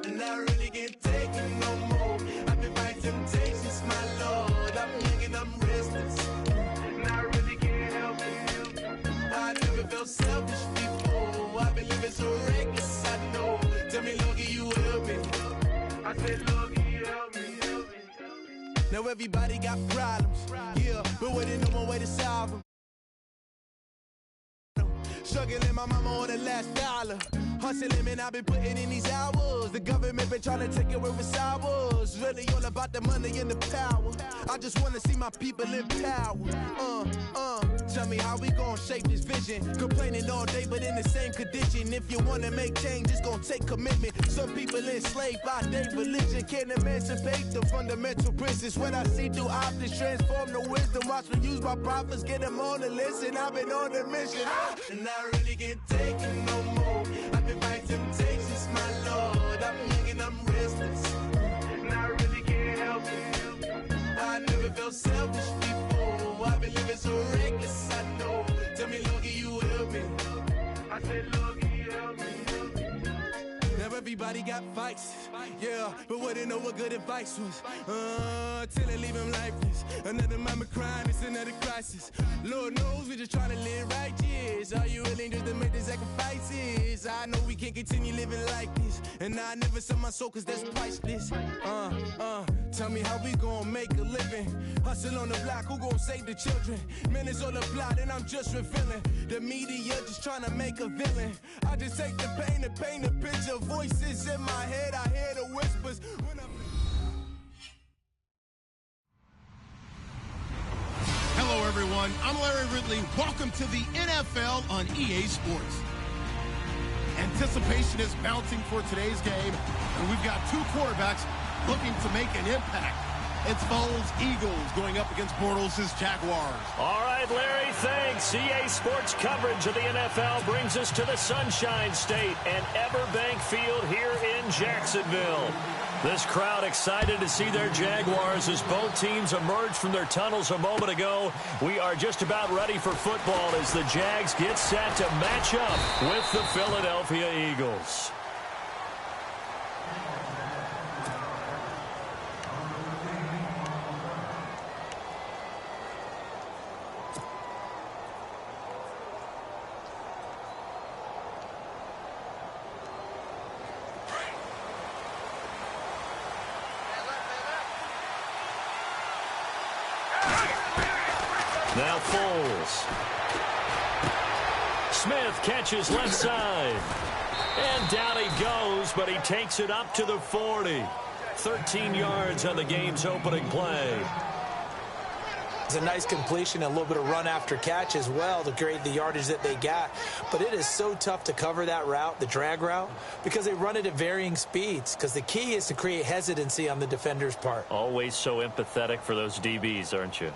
And I really can't take it no more. I've been fighting temptations, my Lord. I'm young and I'm restless, and I really can't help it. I never felt selfish before. I've been living so reckless, I know. Tell me, Logie, you help me. I said, Logie, you help me. Now everybody got problems, yeah, but waiting on one way to solve them. Struggling, my mama on the last dollar. Hustling, man, I've been putting in these hours. The government been trying to take away with ours. Really all about the money and the power. I just want to see my people in power. Tell me how we gon' shape this vision. Complaining all day, but in the same condition. If you want to make change, it's gon' take commitment. Some people enslaved by their religion. Can't emancipate the fundamental principles. What I see through optics transform the wisdom. Watch me use my prophets, get them on the list, and I've been on a mission. And I really can't take it no more. I've been fighting temptations, my Lord. I'm young and I'm restless, and I really can't help it. I never felt selfish before. I've been living so reckless, I know. Tell me, Logie, you help me. I said, Logie, you help me. Now everybody got fights, yeah, but wouldn't know what good advice was. Till they leave him lifeless. Another mama crying, it's another crisis. Lord knows we just trying to live righteous. Are you willing just to make the sacrifices? I know we can't continue living like this, and I never sell my soul cause that's priceless. Tell me how we gon' make a living. Hustle on the block, who gon' save the children? Man, it's all a plot and I'm just revealing. The media just trying to make a villain. I just take the pain and paint a picture. Voices in my head, I hear the whispers. Hello, everyone. I'm Larry Ridley. Welcome to the NFL on EA Sports. Anticipation is mounting for today's game, and we've got two quarterbacks looking to make an impact. It's Foles Eagles going up against Bortles' Jaguars. All right, Larry, thanks. EA Sports coverage of the NFL brings us to the Sunshine State and Everbank Field here in Jacksonville. This crowd excited to see their Jaguars as both teams emerged from their tunnels a moment ago. We are just about ready for football as the Jags get set to match up with the Philadelphia Eagles. Now Foles. Smith catches left side. And down he goes, but he takes it up to the 40. 13 yards on the game's opening play. It's a nice completion, a little bit of run after catch as well to create the yardage that they got. But it is so tough to cover that route, the drag route, because they run it at varying speeds. Because the key is to create hesitancy on the defender's part. Always so empathetic for those DBs, aren't you?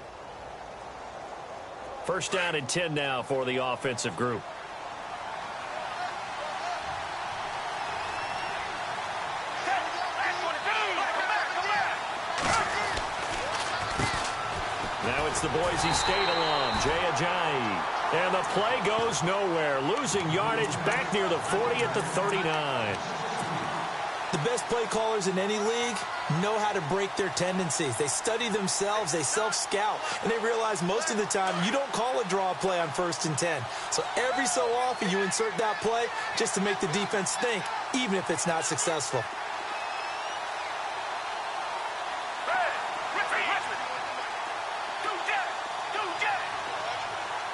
First down and 10 now for the offensive group. Now it's the Boise State alum, Jay Ajayi. And the play goes nowhere, losing yardage back near the 40 at the 39. The best play callers in any league know how to break their tendencies. They study themselves, they self-scout, and they realize most of the time you don't call a draw play on 1st and 10. So every so often you insert that play just to make the defense think, even if it's not successful.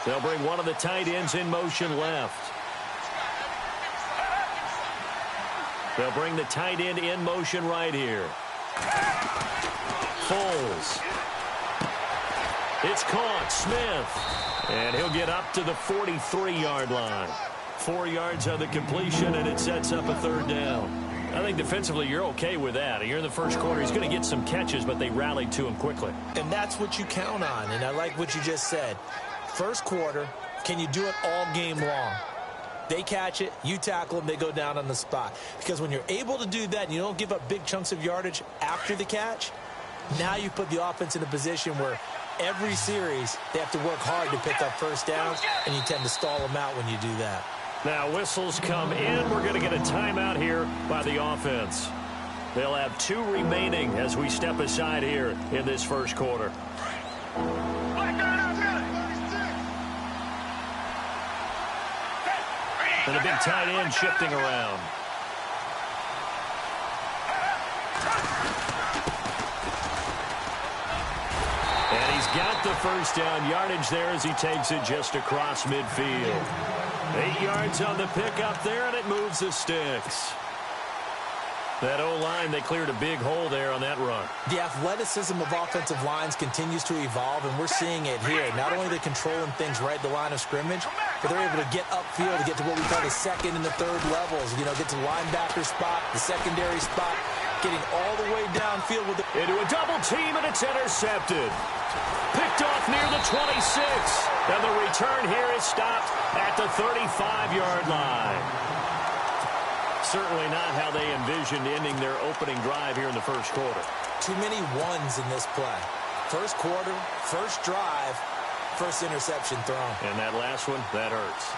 They'll bring one of the tight ends in motion left. They'll bring the tight end in motion right here. Foles. It's caught. Smith. And he'll get up to the 43-yard line. 4 yards on the completion, and it sets up a third down. I think defensively you're okay with that. You're in the first quarter. He's going to get some catches, but they rallied to him quickly. And that's what you count on, and I like what you just said. First quarter, can you do it all game long? They catch it, you tackle them, they go down on the spot. Because when you're able to do that and you don't give up big chunks of yardage after the catch, now you put the offense in a position where every series they have to work hard to pick up first downs, and you tend to stall them out when you do that. Now whistles come in. We're going to get a timeout here by the offense. They'll have 2 remaining as we step aside here in this first quarter. And a big tight end shifting around. And he's got the first down yardage there as he takes it just across midfield. 8 yards on the pickup there, and it moves the sticks. That O-line, they cleared a big hole there on that run. The athleticism of offensive lines continues to evolve, and we're seeing it here. Not only are they controlling things right at the line of scrimmage, but they're able to get upfield to get to what we call the second and the third levels. You know, get to the linebacker spot, the secondary spot, getting all the way downfield with it. Into a double team, and it's intercepted. Picked off near the 26. And the return here is stopped at the 35-yard line. Certainly not how they envisioned ending their opening drive here in the first quarter. Too many ones in this play. First quarter, first drive, first interception thrown. And that last one, that hurts.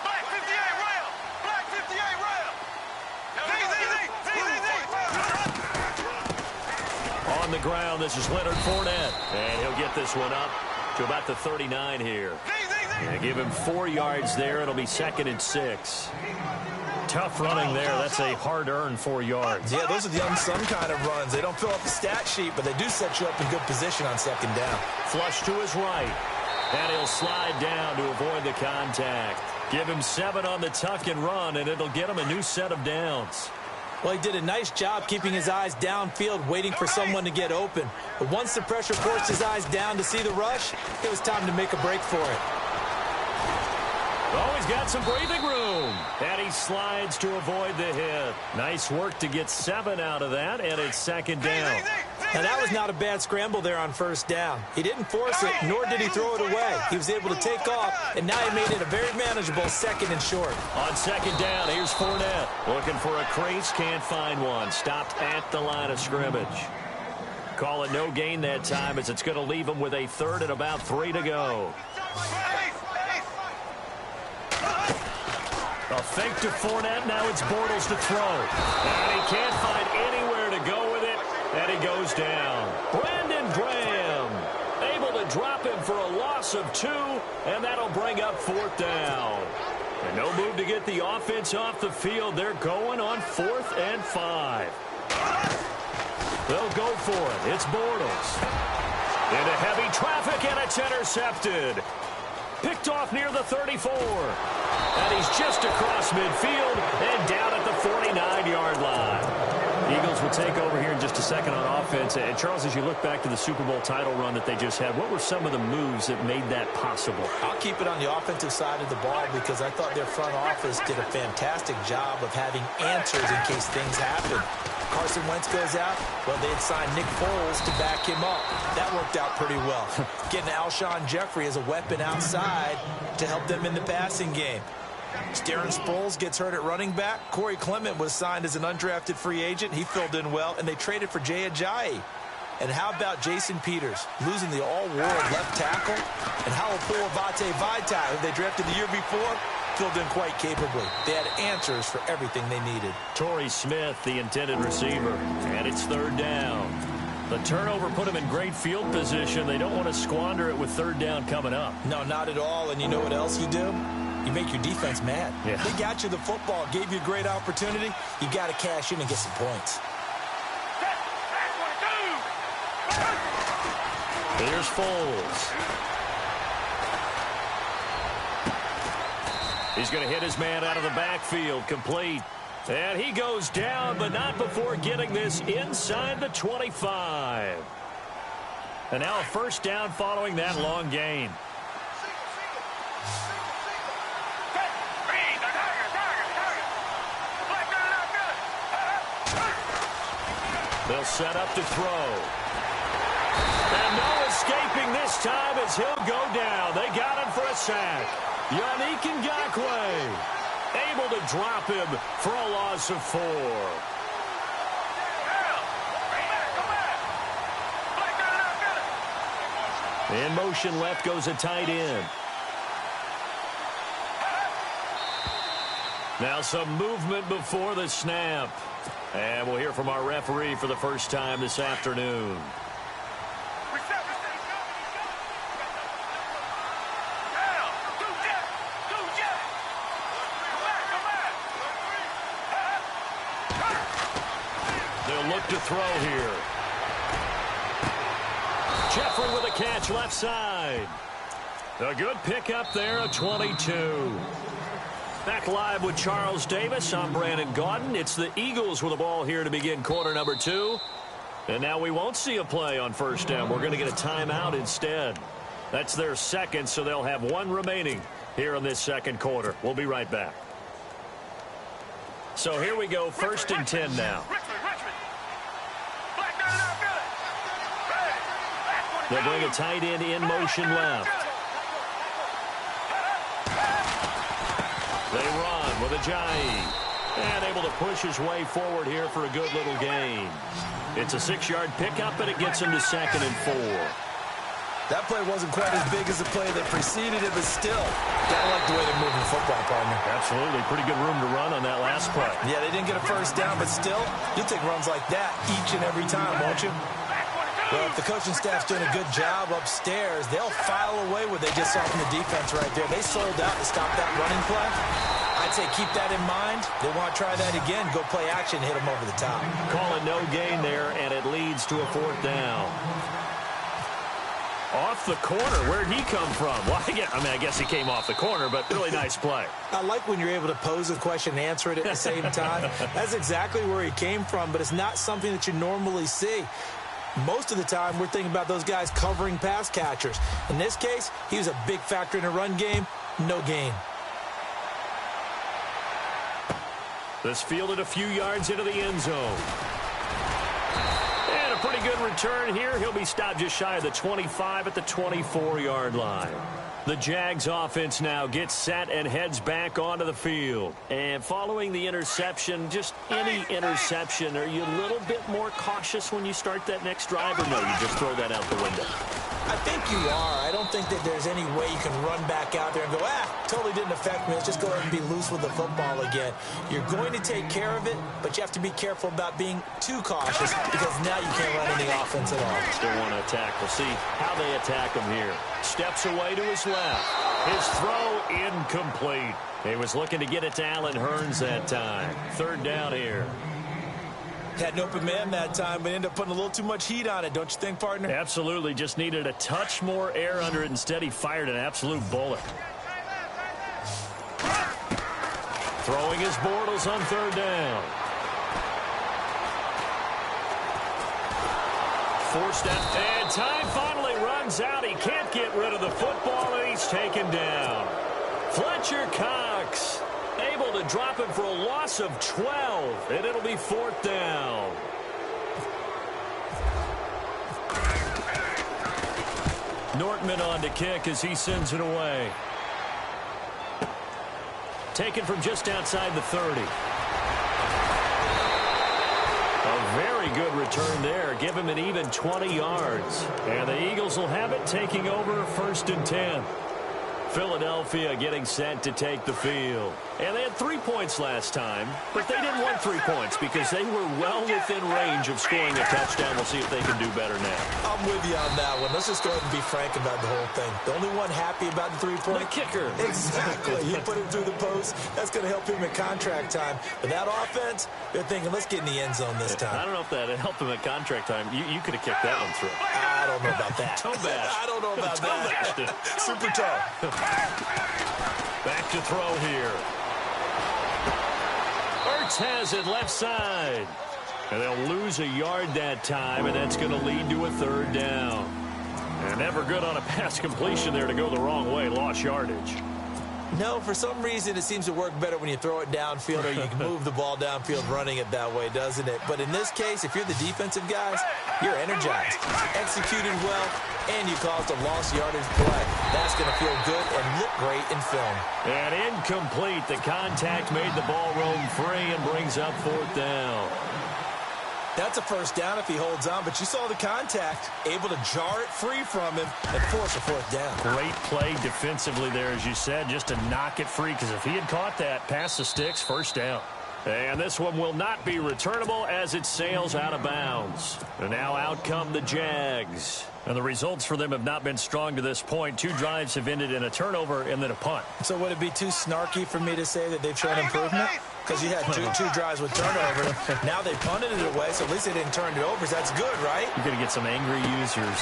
Black 58 rail! Black 58 rail! On the ground, this is Leonard Fournette. And he'll get this one up to about the 39 here. And give him 4 yards there. It'll be 2nd and 6. Tough running there. That's a hard-earned 4 yards. Yeah, those are the unsung kind of runs. They don't fill up the stat sheet, but they do set you up in good position on 2nd down. Flush to his right. And he'll slide down to avoid the contact. Give him 7 on the tuck and run, and it'll get him a new set of downs. Well, he did a nice job keeping his eyes downfield, waiting for someone to get open. But once the pressure forced his eyes down to see the rush, it was time to make a break for it. Oh, he's got some breathing room. And he slides to avoid the hit. Nice work to get 7 out of that, and it's 2nd down. Now, that was not a bad scramble there on 1st down. He didn't force it, nor did he throw it away. He was able to take off, and now he made it a very manageable 2nd and short. On 2nd down, here's Fournette. Looking for a crease, can't find one. Stopped at the line of scrimmage. Call it no gain that time, as it's going to leave him with a 3rd and about 3 to go. A fake to Fournette. Now it's Bortles to throw. And he can't find anywhere to go with it. And he goes down. Brandon Graham able to drop him for a loss of 2. And that'll bring up 4th down. And no move to get the offense off the field. They're going on 4th and 5. They'll go for it. It's Bortles. Into heavy traffic, and it's intercepted. Picked off near the 34. And he's just across midfield and down at the 49-yard line. Eagles will take over here in just a second on offense. And, Charles, as you look back to the Super Bowl title run that they just had, what were some of the moves that made that possible? I'll keep it on the offensive side of the ball because I thought their front office did a fantastic job of having answers in case things happen. Carson Wentz goes out, well, they had signed Nick Foles to back him up. That worked out pretty well. Getting Alshon Jeffrey as a weapon outside to help them in the passing game. Darren Sproles gets hurt at running back. Corey Clement was signed as an undrafted free agent. He filled in well, and they traded for Jay Ajayi. And how about Jason Peters, losing the all-world left tackle? And Halapua Vitae, who they drafted the year before, filled in quite capably. They had answers for everything they needed. Torrey Smith, the intended receiver, and it's 3rd down. The turnover put him in great field position. They don't want to squander it with 3rd down coming up. No, not at all. And you know what else you do? You make your defense mad. Yeah. They got you the football, gave you a great opportunity. You got to cash in and get some points. Here's Foles. He's going to hit his man out of the backfield, complete. And he goes down, but not before getting this inside the 25. And now a first down following that long gain. They'll set up to throw. And no escaping this time as he'll go down. They got him for a sack. Yannick Ngakoue able to drop him for a loss of 4. In motion left goes a tight end. Now some movement before the snap. And we'll hear from our referee for the first time this afternoon. They'll look to throw here. Jeffrey with a catch left side. A good pickup there, a 22. Back live with Charles Davis. I'm Brandon Gaudin. It's the Eagles with the ball here to begin quarter number 2. And now we won't see a play on first down. We're going to get a timeout instead. That's their second, so they'll have one remaining here in this second quarter. We'll be right back. So here we go, first and 10 now. They'll bring a tight end in motion left. They run with Ajayi. And able to push his way forward here for a good little gain. It's a 6-yard pickup, and it gets him to 2nd and 4. That play wasn't quite as big as the play that preceded it, but still, gotta like the way they're moving the football, partner. Absolutely. Pretty good room to run on that last play. Yeah, they didn't get a first down, but still, you'll take runs like that each and every time, won't you? Well, if the coaching staff's doing a good job upstairs, they'll file away what they just saw from the defense right there. They sold out to stop that running play. I'd say keep that in mind. They want to try that again. Go play action, hit them over the top. Call it no gain there, and it leads to a 4th down. Off the corner. Where'd he come from? Well, I guess he came off the corner, but really nice play. I like when you're able to pose a question and answer it at the same time. That's exactly where he came from, but it's not something that you normally see. Most of the time, we're thinking about those guys covering pass catchers. In this case, he was a big factor in the run game. No gain. This fielded a few yards into the end zone. And a pretty good return here. He'll be stopped just shy of the 25 at the 24-yard line. The Jags offense now gets set and heads back onto the field. And following the interception, just any interception, are you a little bit more cautious when you start that next drive, or no, you just throw that out the window? I think you are. I don't think that there's any way you can run back out there and go, totally didn't affect me. Let's just go ahead and be loose with the football again. You're going to take care of it, but you have to be careful about being too cautious because now you can't run any offense at all. Still want to attack. We'll see how they attack him here. Steps away to his left. His throw incomplete. He was looking to get it to Allen Hurns that time. 3rd down here. Had an open man that time, but ended up putting a little too much heat on it, don't you think, partner? Absolutely. Just needed a touch more air under it. Instead, he fired an absolute bullet. Throwing his Bortles on 3rd down. Forced out, and time finally runs out. He can't get rid of the football, and he's taken down. Fletcher Cox able to drop him for a loss of 12, and it'll be 4th down. Nortman on to kick as he sends it away. Taken from just outside the 30. A very good return there. Give him an even 20 yards. And the Eagles will have it, taking over 1st and 10. Philadelphia getting set to take the field. And they had 3 points last time, but they didn't want 3 points because they were well within range of scoring a touchdown. We'll see if they can do better now. I'm with you on that one. Let's just go ahead and be frank about the whole thing. The only one happy about the 3-point? The kicker. Exactly. He put him through the post. That's going to help him at contract time. But that offense, they're thinking, let's get in the end zone this time. I don't know if that helped him at contract time. You could have kicked that one through. I don't know about that. Toe bash. I don't know about that. Super toe. Back to throw here. Ertz has it left side. And they'll lose a yard that time, and that's going to lead to a third down. And never good on a pass completion there to go the wrong way. Lost yardage. No, for some reason, it seems to work better when you throw it downfield or you can move the ball downfield running it that way, doesn't it? But in this case, if you're the defensive guys, you're energized, executed well, and you caused a lost yardage play. That's going to feel good and look great in film. And incomplete. The contact made the ball roam free and brings up fourth down. That's a first down if he holds on, but you saw the contact, able to jar it free from him and force a fourth down. Great play defensively there, as you said, just to knock it free, because if he had caught that, past the sticks, first down. And this one will not be returnable as it sails out of bounds. And now out come the Jags. And the results for them have not been strong to this point. 2 drives have ended in a turnover and then a punt. So would it be too snarky for me to say that they've shown improvement? Because you had two drives with turnover. Now they punted it away, so at least they didn't turn it over. So that's good, right? You're going to get some angry users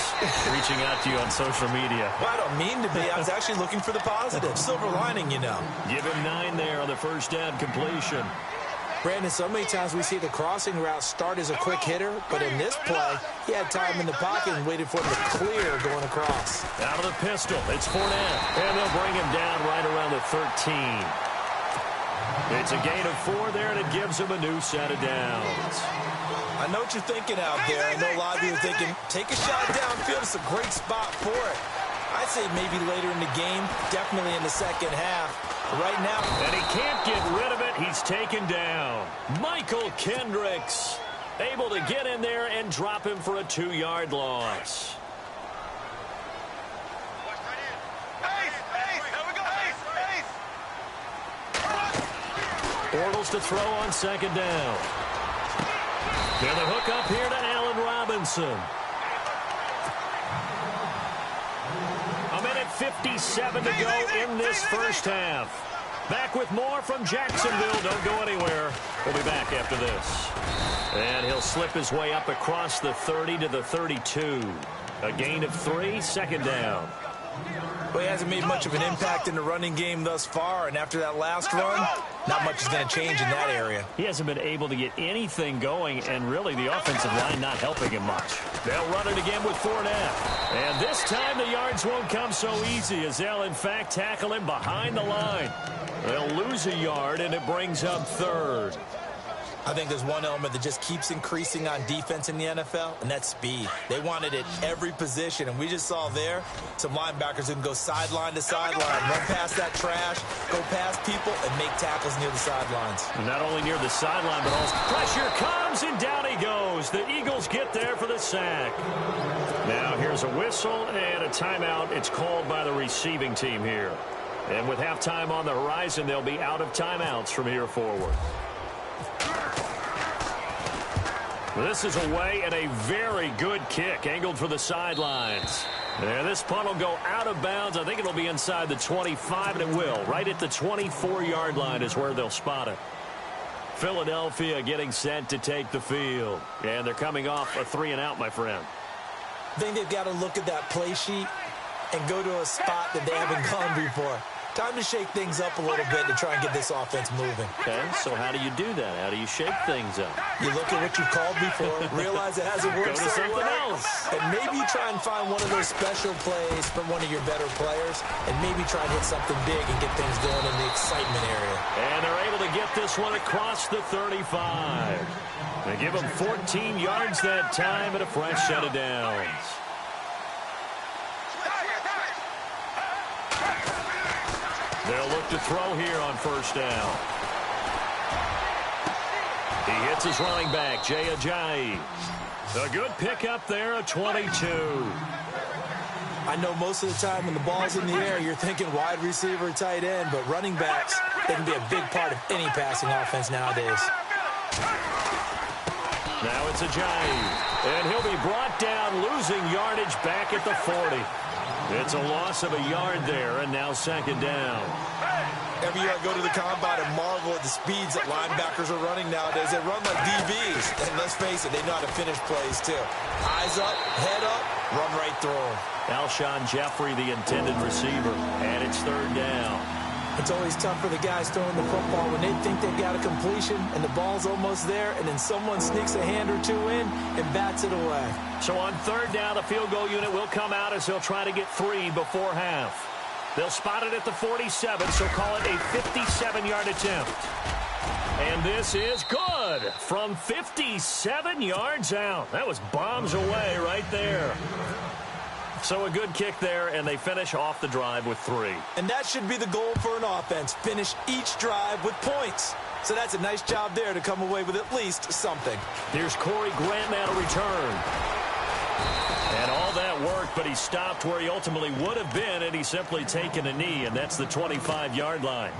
reaching out to you on social media. Well, I don't mean to be. I was actually looking for the positive. Silver lining, you know. Give him 9 there on the first down completion. Brandon, so many times we see the crossing route start as a quick hitter, but in this play, he had time in the pocket and waited for him to clear going across. Out of the pistol, it's Fournette, and they'll bring him down right around the 13. It's a gain of 4 there, and it gives him a new set of downs. I know what you're thinking out there. I know a lot of you are thinking, take a shot downfield. It's a great spot for it. I'd say maybe later in the game, definitely in the second half. Right now. And he can't get rid of it. He's taken down. Michael Kendricks able to get in there and drop him for a 2-yard loss. Bortles to throw on second down. And the hook up here to Allen Robinson. A minute 57 to go in this first half. Back with more from Jacksonville. Don't go anywhere. We'll be back after this. And he'll slip his way up across the 30 to the 32. A gain of 3, second down. Well, he hasn't made much of an impact in the running game thus far, and after that last run, not much is going to change in that area. He hasn't been able to get anything going, and really the offensive line not helping him much. They'll run it again with Fournette. And this time the yards won't come so easy, as they'll in fact tackle him behind the line. They'll lose a yard, and it brings up third. I think there's one element that just keeps increasing on defense in the NFL, and that's speed. They want it at every position, and we just saw there some linebackers who can go sideline to sideline, run past that trash, go past people, and make tackles near the sidelines. And not only near the sideline, but also pressure comes, and down he goes. The Eagles get there for the sack. Now here's a whistle and a timeout. It's called by the receiving team here. And with halftime on the horizon, they'll be out of timeouts from here forward. This is away and a very good kick, angled for the sidelines. And this punt will go out of bounds. I think it'll be inside the 25, and it will. Right at the 24-yard line is where they'll spot it. Philadelphia getting set to take the field. And they're coming off a 3-and-out, my friend. I think they've got to look at that play sheet and go to a spot that they haven't gone before. Time to shake things up a little bit to try and get this offense moving. Okay, so how do you do that? How do you shake things up? You look at what you've called before, realize it hasn't worked Go to so something well, else. and maybe you try and find one of those special plays from one of your better players, and maybe try and hit something big and get things going in the excitement area. And they're able to get this one across the 35. They give them 14 yards that time and a fresh set of downs. They'll look to throw here on first down. He hits his running back, Jay Ajayi. A good pickup there, a 22. I know most of the time when the ball's in the air, you're thinking wide receiver, tight end, but running backs, they can be a big part of any passing offense nowadays. Now it's Ajayi, and he'll be brought down, losing yardage back at the 40. It's a loss of a yard there, and now second down. Every year I go to the combine and marvel at the speeds that linebackers are running nowadays. They run like DBs. And let's face it, they know how to finish plays, too. Eyes up, head up, run right through them. Alshon Jeffrey, the intended receiver, and it's third down. It's always tough for the guys throwing the football when they think they've got a completion and the ball's almost there, and then someone sneaks a hand or two in and bats it away. So on third down, the field goal unit will come out as they'll try to get 3 before half. They'll spot it at the 47, so call it a 57-yard attempt. And this is good from 57 yards out. That was bombs away right there. So a good kick there, and they finish off the drive with 3. And that should be the goal for an offense, finish each drive with points. So that's a nice job there to come away with at least something. Here's Corey Grant now to return. And all that worked, but he stopped where he ultimately would have been, and he's simply taken a knee, and that's the 25-yard line.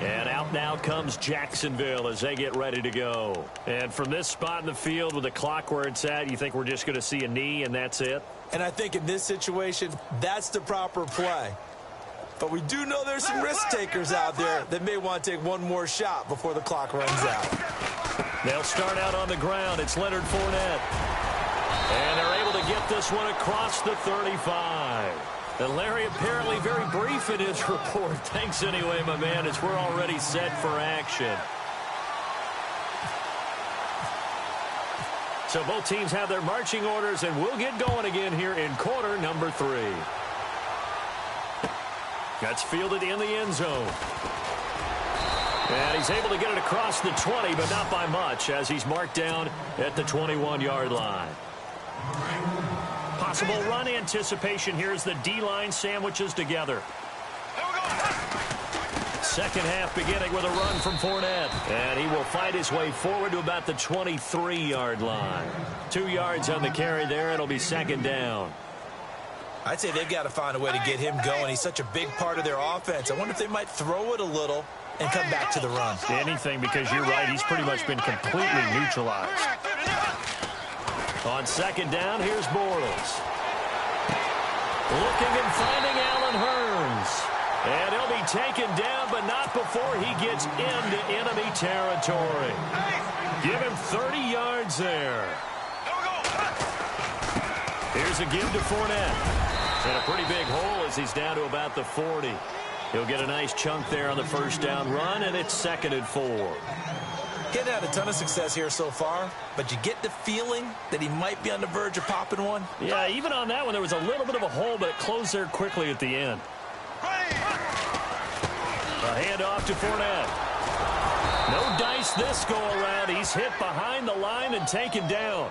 And out now comes Jacksonville as they get ready to go. And from this spot in the field with the clock where it's at, you think we're just going to see a knee and that's it? And I think in this situation, that's the proper play. But we do know there's some risk takers out there that may want to take one more shot before the clock runs out. They'll start out on the ground. It's Leonard Fournette. And they're able to get this one across the 35. And Larry apparently very brief in his report. Thanks anyway, my man, as we're already set for action. So both teams have their marching orders, and we'll get going again here in quarter number 3. That's fielded in the end zone. And he's able to get it across the 20, but not by much, as he's marked down at the 21-yard line. Possible run anticipation here as the D-line sandwiches together. Second half beginning with a run from Fournette. And he will fight his way forward to about the 23-yard line. 2 yards on the carry there. It'll be second down. I'd say they've got to find a way to get him going. He's such a big part of their offense. I wonder if they might throw it a little and come back to the run. Anything, because you're right. He's pretty much been completely neutralized. On second down, here's Bortles. Looking and finding Allen Hurns. And he'll be taken down, but not before he gets into enemy territory. Give him 30 yards there. Here's a give to Fournette. In a pretty big hole as he's down to about the 40. He'll get a nice chunk there on the first down run, and it's 2nd and 4. Getting had a ton of success here so far, but you get the feeling that he might be on the verge of popping one. Yeah, even on that one, there was a little bit of a hole, but it closed there quickly at the end. A handoff to Fournette. No dice this go-around. He's hit behind the line and taken down.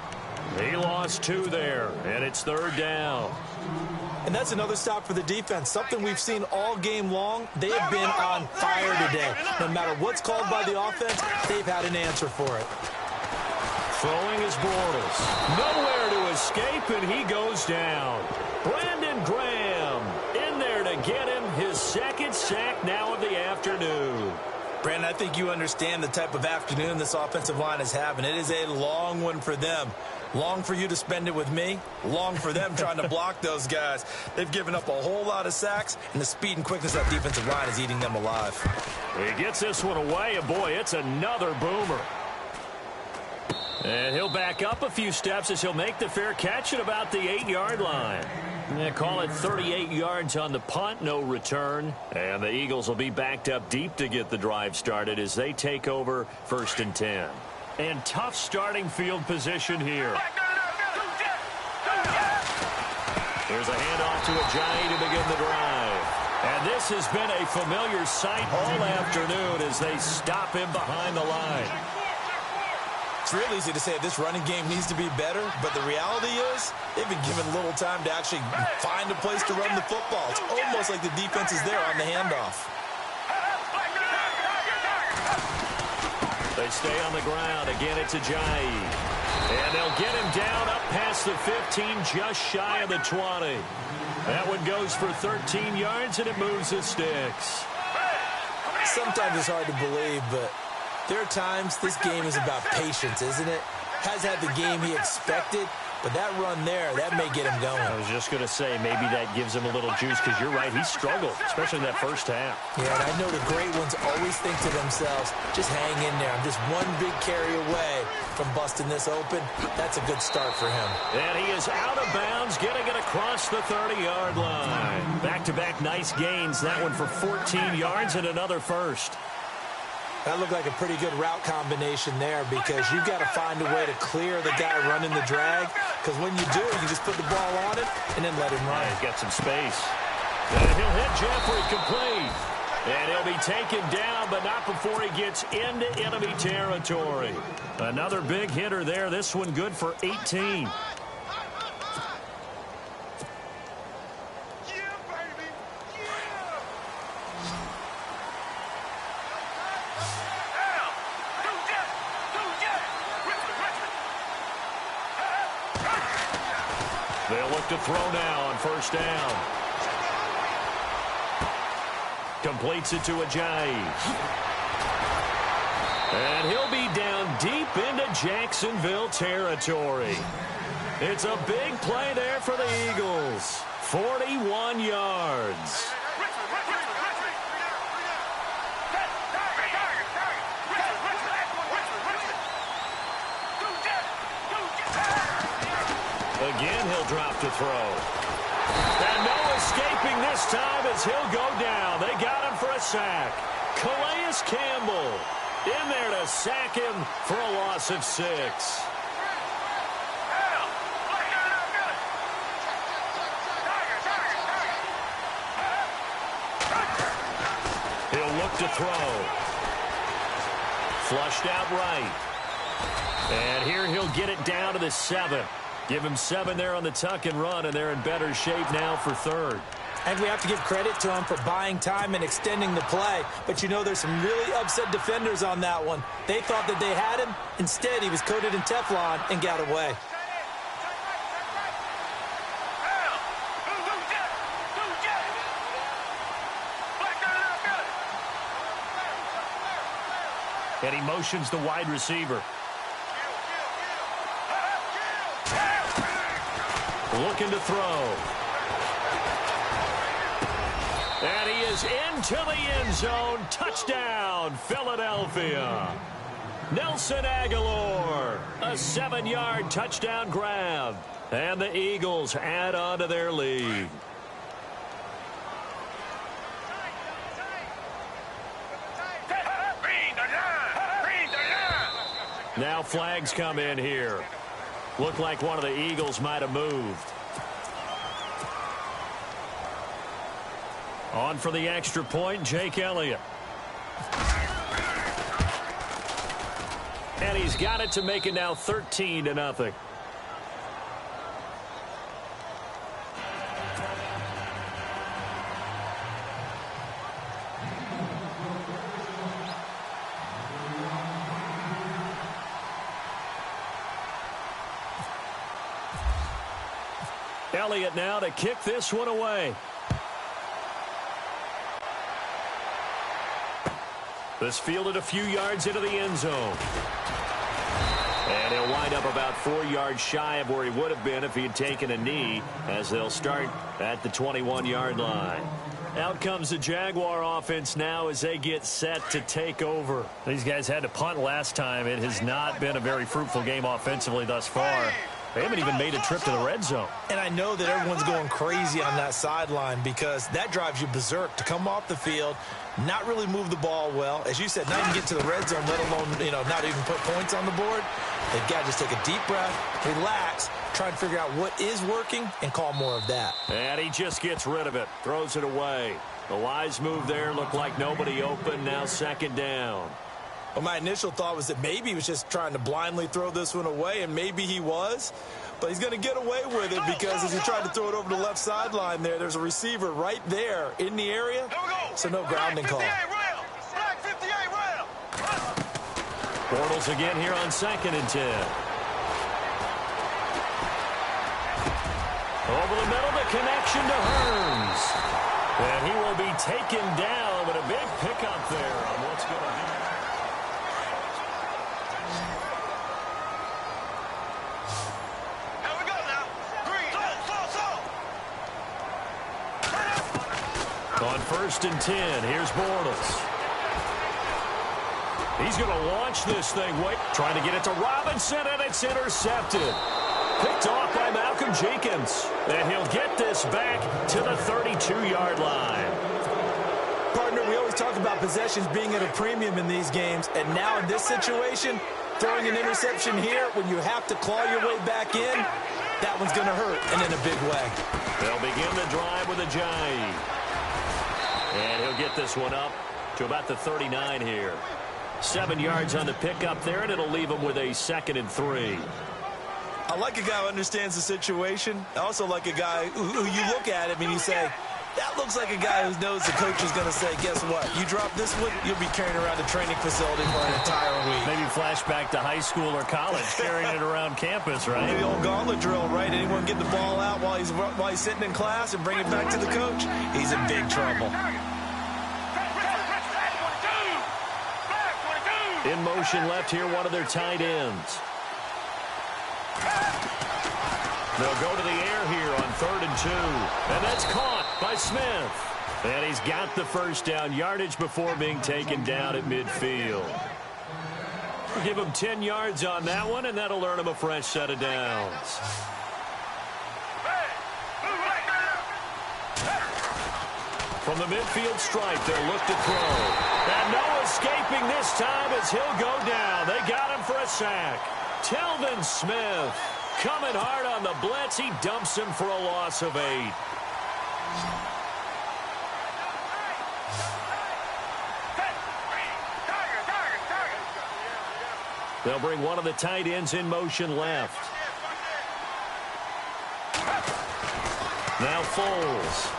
He lost 2 there, and it's 3rd down. And that's another stop for the defense. Something we've seen all game long. They have been on fire today. No matter what's called by the offense, they've had an answer for it. Throwing is Bortles. Nowhere to escape, and he goes down. Brandon Graham in there to get him his 2nd sack now of the afternoon. Brandon, I think you understand the type of afternoon this offensive line is having. It is a long one for them. Long for you to spend it with me. Long for them trying to block those guys. They've given up a whole lot of sacks, and the speed and quickness of that defensive line is eating them alive. He gets this one away, and boy, it's another boomer. And he'll back up a few steps as he'll make the fair catch at about the 8-yard line. They call it 38 yards on the punt, no return. And the Eagles will be backed up deep to get the drive started as they take over 1st and 10. And tough starting field position here. Here's a handoff to Ajayi to begin the drive. And this has been a familiar sight all afternoon as they stop him behind the line. It's real easy to say this running game needs to be better, but the reality is they've been given little time to actually find a place to run the football. It's almost like the defense is there on the handoff. They stay on the ground. Again, it's Ajayi. And they'll get him down up past the 15, just shy of the 20. That one goes for 13 yards, and it moves the sticks. Sometimes it's hard to believe, but there are times this game is about patience, isn't it? Has had the game he expected, but that run there, that may get him going. I was just going to say, maybe that gives him a little juice, because you're right, he struggled, especially in that first half. Yeah, and I know the great ones always think to themselves, just hang in there. I'm just one big carry away from busting this open. That's a good start for him. And he is out of bounds, getting it across the 30-yard line. Back-to-back nice gains, that one for 14 yards and another first. That looked like a pretty good route combination there, because you've got to find a way to clear the guy running the drag, because when you do, you just put the ball on it and then let him run. Yeah, he's got some space. And he'll hit Jeffrey complete. And he'll be taken down, but not before he gets into enemy territory. Another big hitter there. This one good for 18. They'll look to throw now on first down. Completes it to Ajayi. And he'll be down deep into Jacksonville territory. It's a big play there for the Eagles. 41 yards. Again, he'll drop to throw. And no escaping this time as he'll go down. They got him for a sack. Calais Campbell in there to sack him for a loss of 6. He'll look to throw. Flushed out right. And here he'll get it down to the 7. Give him 7 there on the tuck and run, and they're in better shape now for third. And we have to give credit to him for buying time and extending the play. But, you know, there's some really upset defenders on that one. They thought that they had him. Instead, he was coated in Teflon and got away. And he motions the wide receiver. Looking to throw. And he is into the end zone. Touchdown, Philadelphia. Nelson Aguilar, a 7-yard touchdown grab. And the Eagles add on to their lead. Now flags come in here. Looked like one of the Eagles might have moved. On for the extra point, Jake Elliott. And he's got it to make it now 13-0. Elliott now to kick this one away. This fielded a few yards into the end zone. And he'll wind up about 4 yards shy of where he would have been if he had taken a knee, as they'll start at the 21-yard line. Out comes the Jaguar offense now as they get set to take over. These guys had to punt last time. It has not been a very fruitful game offensively thus far. They haven't even made a trip to the red zone. And I know that everyone's going crazy on that sideline, because that drives you berserk to come off the field, not really move the ball well. As you said, not even get to the red zone, let alone, not even put points on the board. They've got to just take a deep breath, relax, try and figure out what is working, and call more of that. And he just gets rid of it, throws it away. The wise move there, looked like nobody open, now second down. Well, my initial thought was that maybe he was just trying to blindly throw this one away, and maybe he was. But he's going to get away with it, because as he tried to throw it over the left sideline there's a receiver right there in the area, so no grounding call. Bortles again here on 2nd and 10. Over the middle, the connection to Hearns. And he will be taken down, but a big pickup there on what's going to be. Here we go. 1st and 10. Here's Bortles. He's going to launch this thing. Trying to get it to Robinson, and it's intercepted. Picked off by Malcolm Jenkins. And he'll get this back to the 32-yard line. Partner, we always talk about possessions being at a premium in these games. And now in this situation, throwing an interception here when you have to claw your way back in, that one's going to hurt, and in a big way. They'll begin the drive with a Ajayi. And he'll get this one up to about the 39 here. 7 yards on the pickup there, and it'll leave him with a 2nd and 3. I like a guy who understands the situation. I also like a guy who you look at him and you say, that looks like a guy who knows the coach is going to say, guess what? You drop this one, you'll be carrying around a training facility for an entire week. Maybe flashback to high school or college, carrying it around campus, right? The old gauntlet drill, right? Anyone get the ball out while he's sitting in class and bring it back to the coach? He's in big trouble. In motion left here, one of their tight ends. They'll go to the air here on 3rd and 2. And that's caught by Smith. And he's got the first down, yardage before being taken down at midfield. We'll give him 10 yards on that one, and that'll earn him a fresh set of downs. From the midfield stripe, they'll look to throw. And no escaping this time as he'll go down. They got him for a sack. Telvin Smith coming hard on the blitz. He dumps him for a loss of 8. They'll bring one of the tight ends in motion left. Now Foles.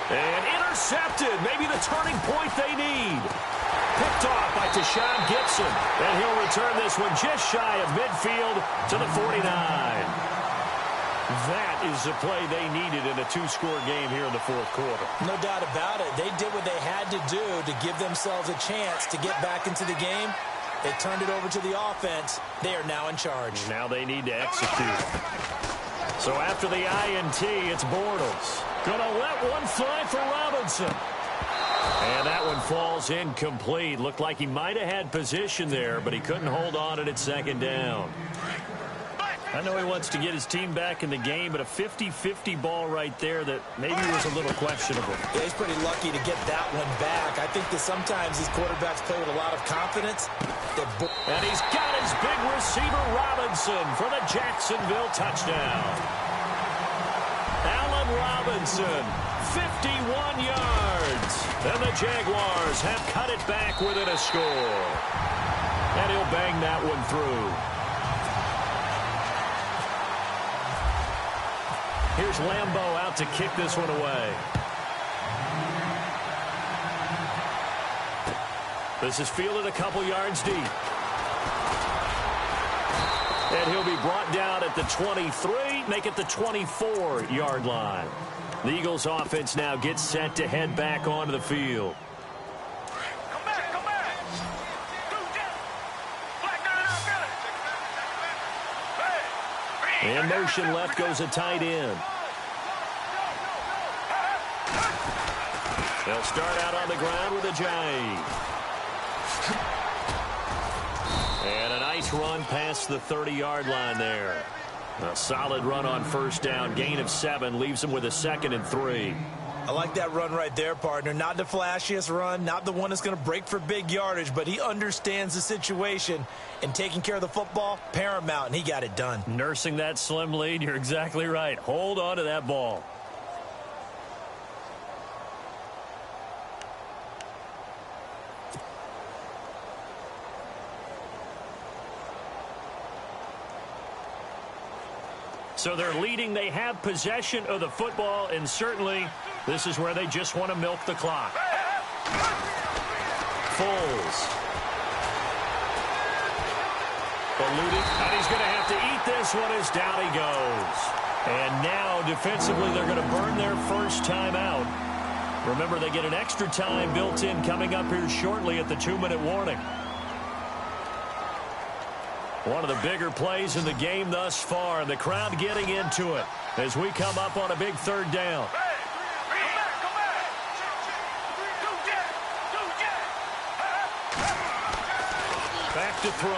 And intercepted. Maybe the turning point they need. Picked off by Tashawn Gibson. And he'll return this one just shy of midfield to the 49. That is the play they needed in a 2-score game here in the 4th quarter. No doubt about it. They did what they had to do to give themselves a chance to get back into the game. They turned it over to the offense. They are now in charge. Now they need to execute. So after the INT, it's Bortles. Gonna let one fly for Robinson. And that one falls incomplete. Looked like he might have had position there, but he couldn't hold on it at 2nd down. I know he wants to get his team back in the game, but a 50-50 ball right there that maybe was a little questionable. Yeah, he's pretty lucky to get that one back. I think that sometimes these quarterbacks play with a lot of confidence. And he's got his big receiver Robinson for the Jacksonville touchdown. Allen Robinson, 51 yards. And the Jaguars have cut it back within a score. And he'll bang that one through. Here's Lambeau out to kick this one away. This is fielded a couple yards deep. And he'll be brought down at the 23, make it the 24-yard line. The Eagles offense now gets set to head back onto the field. Come back, come back. Black nine out, In motion left goes a tight end. They'll start out on the ground with Ajayi. And a nice run past the 30-yard line there. A solid run on 1st down. Gain of 7 leaves them with a 2nd and 3. I like that run right there, partner. Not the flashiest run, not the one that's going to break for big yardage, but he understands the situation, and taking care of the football, paramount, and he got it done. Nursing that slim lead, you're exactly right. Hold on to that ball. So they're leading. They have possession of the football, and certainly this is where they just want to milk the clock. Foles. Eluded, and he's going to have to eat this one as down he goes. And now, defensively, they're going to burn their first time out. Remember, they get an extra time built in coming up here shortly at the 2-minute warning. One of the bigger plays in the game thus far, and the crowd getting into it as we come up on a big 3rd down. back to throw.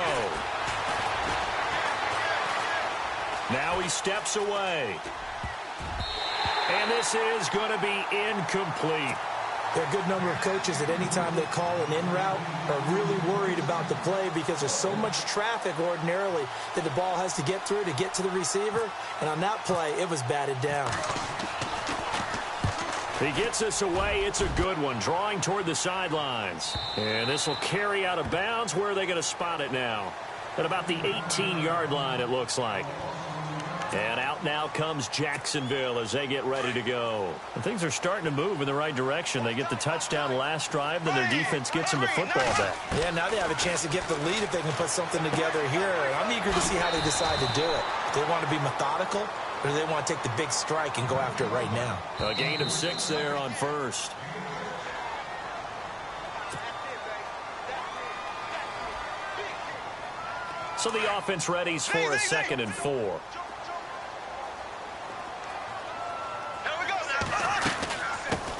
Now he steps away. And this is going to be incomplete. There are a good number of coaches that any time they call an in route are really worried about the play because there's so much traffic ordinarily that the ball has to get through to get to the receiver. And on that play, it was batted down. He gets this away. It's a good one, drawing toward the sidelines. And this will carry out of bounds. Where are they going to spot it now? At about the 18-yard line, it looks like. And out now comes Jacksonville as they get ready to go. And things are starting to move in the right direction. They get the touchdown last drive, then their defense gets them the football back. Yeah, now they have a chance to get the lead if they can put something together here. And I'm eager to see how they decide to do it. Do they want to be methodical, or do they want to take the big strike and go after it right now? A gain of 6 there on first. So the offense readies for a 2nd and 4.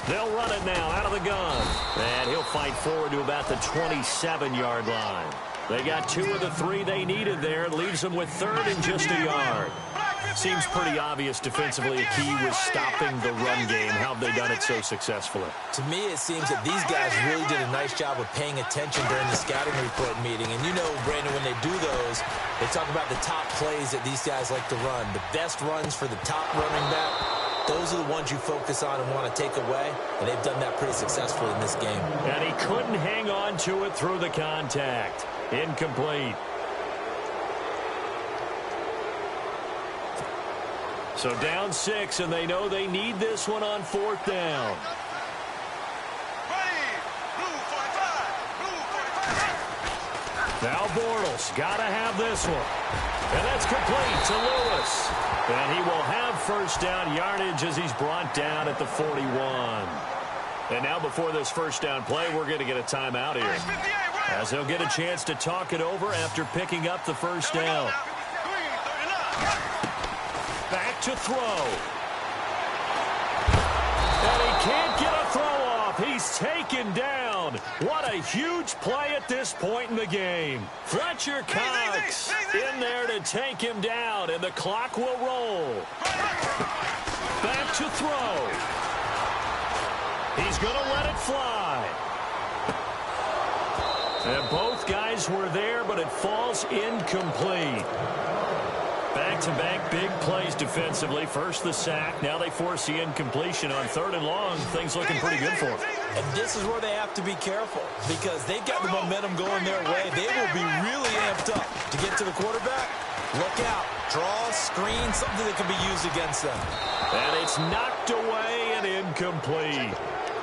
They'll run it now out of the gun. And he'll fight forward to about the 27-yard line. They got 2 of the 3 they needed there. Leaves them with 3rd and just a yard. Seems pretty obvious defensively a key was stopping the run game. How have they done it so successfully? To me, it seems that these guys really did a nice job of paying attention during the scouting report meeting. And you know, Brandon, when they do those, they talk about the top plays that these guys like to run. The best runs for the top running back. Those are the ones you focus on and want to take away, and they've done that pretty successfully in this game. And he couldn't hang on to it through the contact. Incomplete. So down 6, and they know they need this one on 4th down. Now Bortles got to have this one. And that's complete to Lewis. And he will have 1st down yardage as he's brought down at the 41. And now before this 1st down play, we're going to get a timeout here, as they'll get a chance to talk it over after picking up the 1st down. Back to throw. And he can't get a throw off. He's taken down. What a huge play at this point in the game. Fletcher Cox in there to take him down, and the clock will roll. Back to throw. He's going to let it fly. And both guys were there, but it falls incomplete. Back-to-back big plays defensively. First the sack. Now they force the incompletion on 3rd and long. Things looking pretty good for them. And this is where they have to be careful, because they've got the momentum going their way. They will be really amped up to get to the quarterback. Look out. Draw, screen, something that can be used against them. And it's knocked away and incomplete.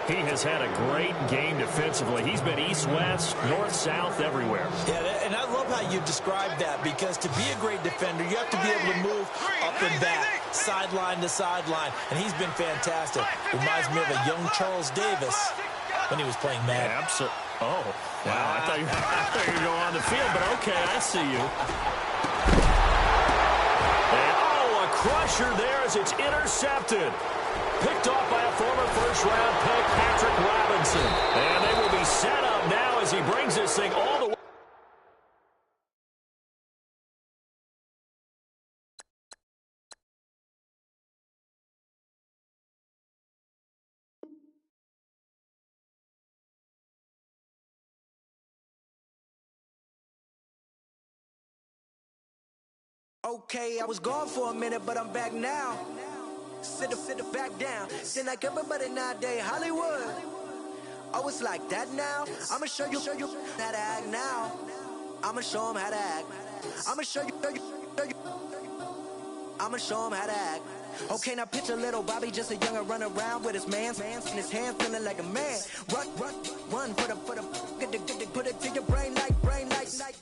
He has had a great game defensively. He's been east-west, north-south, everywhere. Yeah, and I love how you described that, because to be a great defender, you have to be able to move up and back, sideline to sideline, and he's been fantastic. Reminds me of a young Charles Davis when he was playing Madden. Absolutely. Oh, wow. I thought you were going on the field, but okay, I see you. And, a crusher there as it's intercepted. Picked off by a former first-round pick, Patrick Robinson. And they will be set up now as he brings this thing all the way. Okay, I was gone for a minute, but I'm back now. Sit back down. Then like everybody nowadays, Hollywood. Oh, it's like that now. I'ma show you how to act now. I'ma show them how to act. I'ma show you. I'ma show them how to act. Okay, now picture little Bobby, just a younger run around with his man's in his hand, feeling like a man. Run for the put it to your brain like.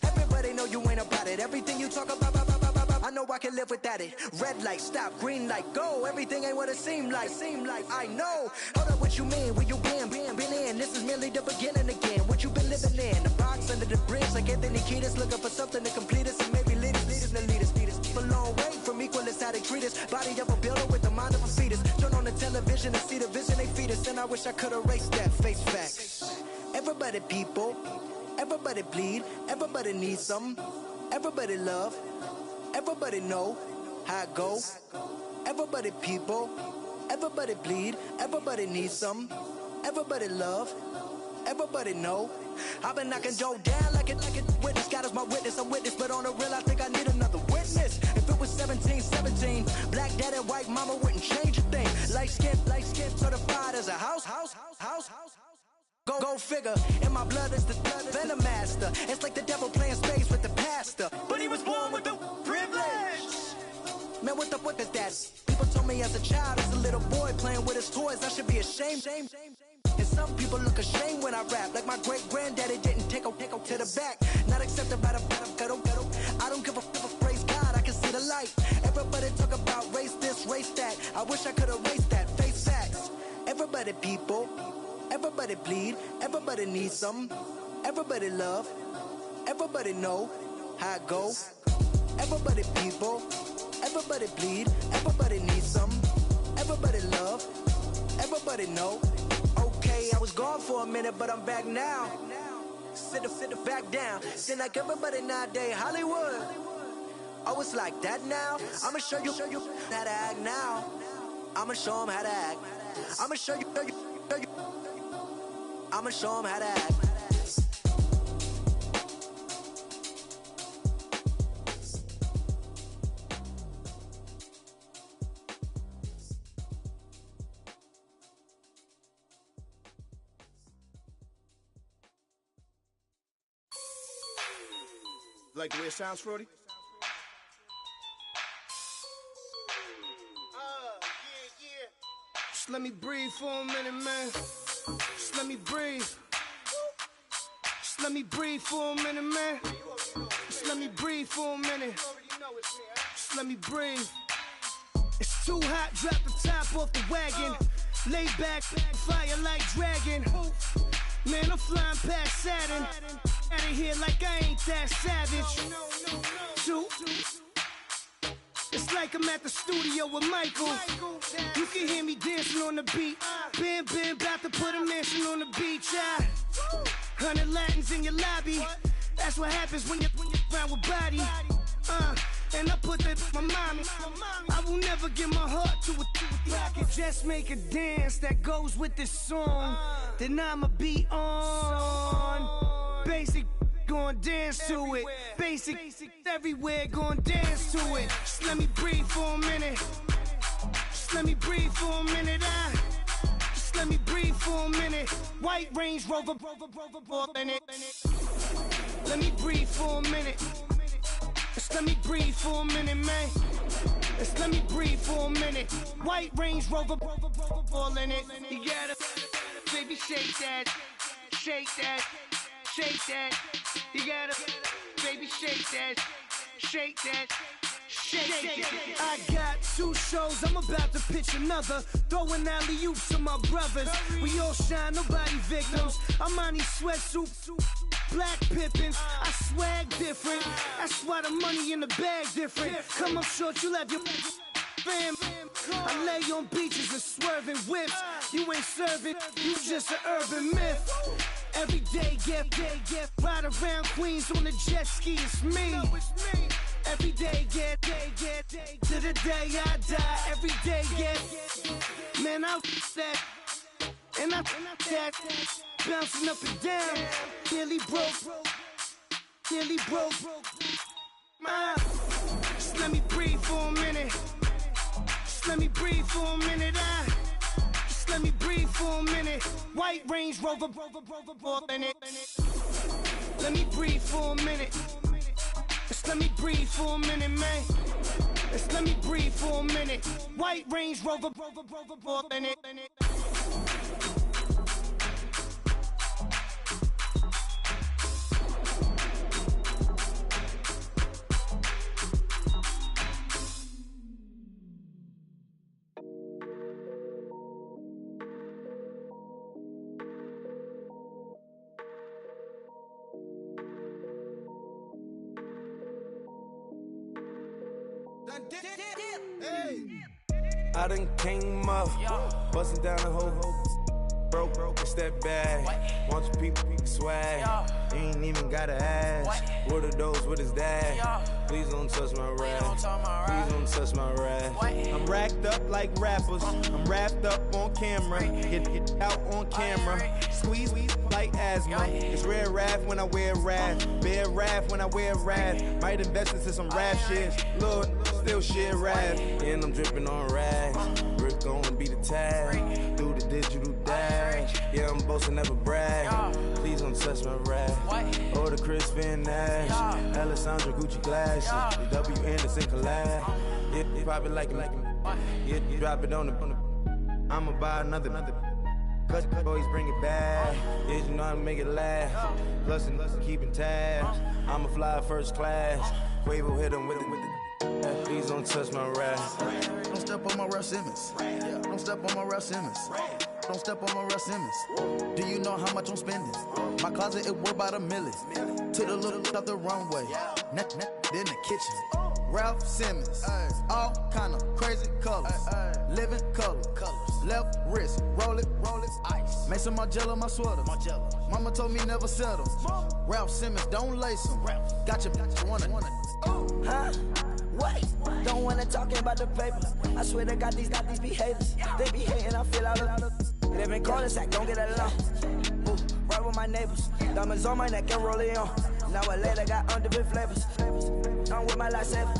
Everybody know you ain't about it. Everything you talk about. I know I can live without it. Red light, stop, green light, go. Everything ain't what it seem like. I know. Hold up, what you mean? Where you been in? This is merely the beginning again. What you been living in? The box under the bridge, like Anthony Kiedis, looking for something to complete us and maybe lead us. A long way from equal is how they treat us. Body of a builder with the mind of a fetus. Turn on the television and see the vision they feed us. And I wish I could erase that face fact. Everybody, people. Everybody bleed, everybody needs some. Everybody love, everybody know how it go. Everybody people, everybody bleed, everybody needs some. Everybody love, everybody know. I've been knocking Joe down like it witness. God is my witness, I'm witness, but on the real I think I need another witness. If it was 17, black dad and white mama wouldn't change a thing. Light skin, certified as a house. Go figure, in my blood is the venom master. It's like the devil playing space with the pastor. But he was born with the privilege. Man, what is that? People told me as a child, as a little boy playing with his toys, I should be ashamed. And some people look ashamed when I rap, like my great-granddaddy didn't take a to the back. Not accepted by the ghetto. I don't give a praise God, I can see the light. Everybody talk about race this, race that. I wish I could erase that, face facts. Everybody people, everybody bleed, everybody needs some. Everybody love, everybody know how it go. Everybody people, everybody bleed, everybody needs some. Everybody love, everybody know. Okay, I was gone for a minute, but I'm back now. Sit back down. Seem like everybody nowadays Hollywood. Oh, it's like that now. I'ma show you how to act now. I'ma show them how to act. I'ma show you. I'ma show them how to act. Like the way it sounds, Frody? Yeah. Just let me breathe for a minute, man. Just let me breathe. Just let me breathe for a minute, man. Just let me breathe for a minute. Just let me breathe. It's too hot, drop the top off the wagon. Lay back, fire like dragon. Man, I'm flying past Saturn. Out of here like I ain't that savage. Two. It's like I'm at the studio with Michael. You can hear me dancing on the beat. Bam, about to put a mansion on the beach. 100 Latins in your lobby. That's what happens when you're around with body. And I put that my mommy. I will never give my heart to it. I can just make a dance that goes with this song. Then I'ma be on. Basic, gon' dance to it. Basic, everywhere, gon' dance to it. Just let me breathe for a minute. Just let me breathe for a minute. Just let me breathe for a minute. White Range Rover, in it. Let me breathe for a minute. Just let me breathe for a minute, man. Just let me breathe for a minute. White Range Rover, all in it. You gotta, baby, shake that, shake that, shake that. You gotta, baby, shake that, shake that. Shake it. I got 2 shows, I'm about to pitch another. Throwing alley-oops to my brothers. We all shine, nobody victims. I'm on these sweatsuits, black pippins. I swag different. That's why the money in the bag different. Come up short, you left your fam. I lay on beaches and swerving whips. You ain't serving, you just an urban myth. Every day, get ride around Queens on the jet ski, it's me. Every day, get to the day I die. Every day, get man, I that and I that bouncing up and down. Nearly broke. Just let me breathe for a minute. Just let me breathe for a minute. Just let me breathe for a minute. White Range Rover, in it. Let me breathe for a minute. Just let me breathe for a minute, man. Just let me breathe for a minute. White Range Rover, in it. I done came up, bustin' down the whole. broke, step back. Want your people swag. You ain't even gotta ask. What are those with his dad? Please don't touch my rap. Please don't touch my rap. I'm racked up like rappers. I'm wrapped up on camera. Get out on camera. Squeeze like asthma. It's rare wrath when I wear wrath. Bear wrath when I wear wrath. Might invest into some rap shit. Lord, still shit wrath. And I'm dripping on rags. Rick gonna be the tag. Do the digital dash. Yeah, I'm boasting, never brag. Please don't touch my rap. Or the Chris Finn Nash. Alessandra Gucci glasses. The W Anderson collab. Yeah, you probably like it. Yeah, you drop it on the. I'ma buy another. Cause boys bring it back. Yeah, you know how to make it laugh. Plus and keeping tabs. I'ma fly first class. Quavo hit him with it. Please don't touch my rap. Don't step on my Ralph Simmons. Don't step on my Ralph Simmons. Don't step on my Ralph Simmons. Do you know how much I'm spending? My closet, it worth about $1 million. To the little out the runway. Then the kitchen. Ralph Simmons. All kind of crazy colors. Living color. Left wrist. Roll it. Ice. Make some Margiela my sweater. Mama told me never settle. Ralph Simmons, don't lace him. Got your wanna. Huh? Wait, don't wanna talk about the paper. I swear they got these behaviors. They be hating, I feel out of. They been calling sack, don't get along. Ooh, right with my neighbors. Diamonds on my neck and roll it on. Now I later got underbit flavors. I'm with my lifesaver.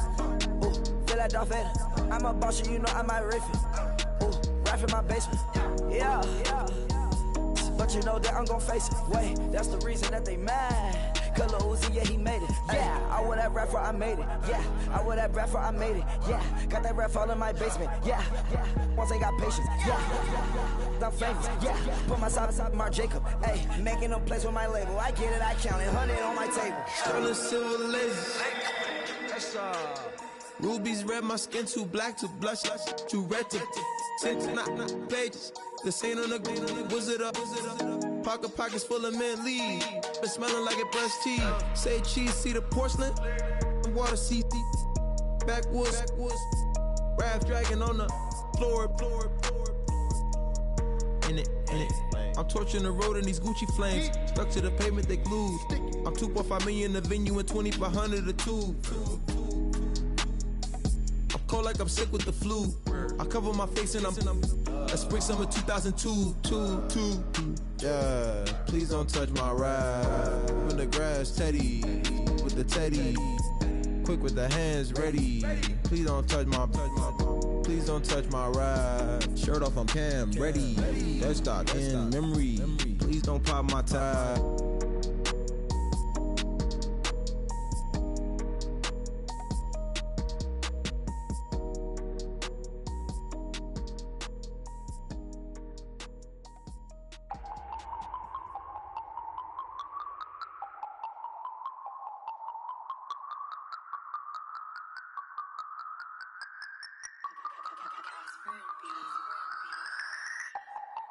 Ooh, feel like Darth Vader. I'm a boss, you know I might riff it. Ooh, rap in my basement. Yeah. But you know that I'm gon' face it. Wait, that's the reason that they mad. Color Uzi, yeah, he made it. Yeah, I wear that rap for I made it. Yeah, I wear that rap for I made it. Yeah, got that rap all in my basement. Yeah, once they got patience. Yeah, I'm famous. Yeah, put my side beside Mark Jacob. Hey, making no place with my label. I get it, I count it. 100 on my table. Sterling silver laser. Rubies red, my skin too black to blush. Too red to six, not pages. This ain't on the wizard up. Pockets full of mint leaves. Been smelling like it brushed teeth. Say cheese, see the porcelain. Water, see backwoods. Raft dragging on the floor. In it. I'm torching the road in these Gucci flames. Stuck to the pavement, they glued. I'm 2.5 million in the venue and 2,500 a tube. I'm cold like I'm sick with the flu. I cover my face and I'm spring summer 2002. Yeah, please don't touch my ride. In the grass, Teddy, with the Teddy. Quick with the hands ready. Please don't touch my ride. Shirt off, I'm Cam, ready. Dead stock in memory. Please don't pop my tie.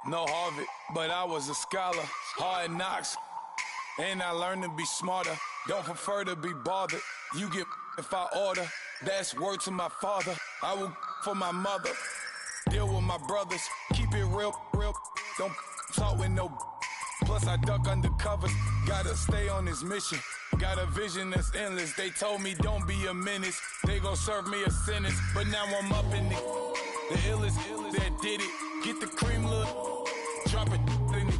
No Harvard, but I was a scholar. Hard knocks, and I learned to be smarter. Don't prefer to be bothered. You get if I order. That's word to my father. I will for my mother. Deal with my brothers. Keep it real. Don't talk with no. Plus I duck undercovers. Gotta stay on this mission. Got a vision that's endless. They told me don't be a menace. They gon' serve me a sentence. But now I'm up in the illest that did it. Get the cream look. Drop it in it.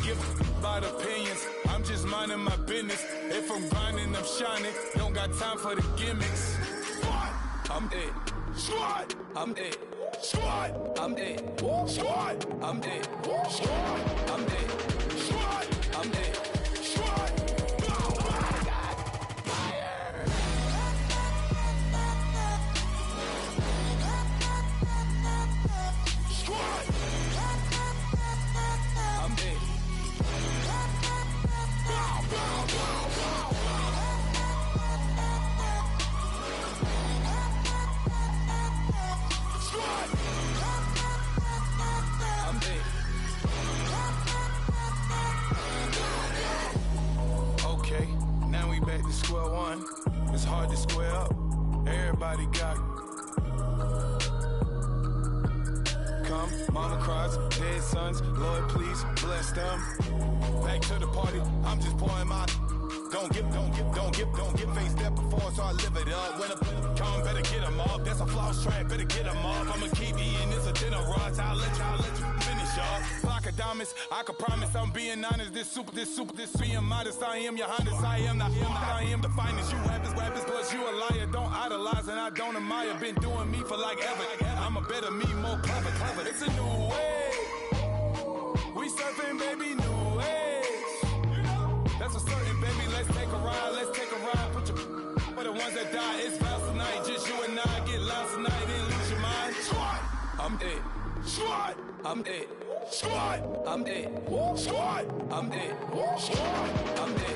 Give about opinions. I'm just minding my business. If I'm grinding, I'm shining. Don't got time for the gimmicks. Squad, I'm dead. Squad, I'm dead. Squad, I'm dead. Squad, I'm dead. Squad, I'm dead. Squad, I'm dead. Squad. Square one, it's hard to square up. Everybody got come. Mama cries, dead sons, Lord please bless them. Back to the party, I'm just pouring my. Don't get face that before, so I live it up. When a come, better get them up. That's a floss track, better get them up. I'ma keep eating this a dinner rush. I'll let you finish up. Block of diamonds, I can promise I'm being honest. This being modest. I am your highness. I am the finest. You weapons, plus you a liar. Don't idolize and I don't admire. Been doing me for like ever. I'm a better me, more clever. It's a new way. We surfing, baby, new age. That's a certain, baby. Let's take a ride. Put your for the ones that die. It's vows tonight. Just you and I get lost tonight. Then lose your mind. I'm it. I'm it. I'm it. I'm it. I'm it.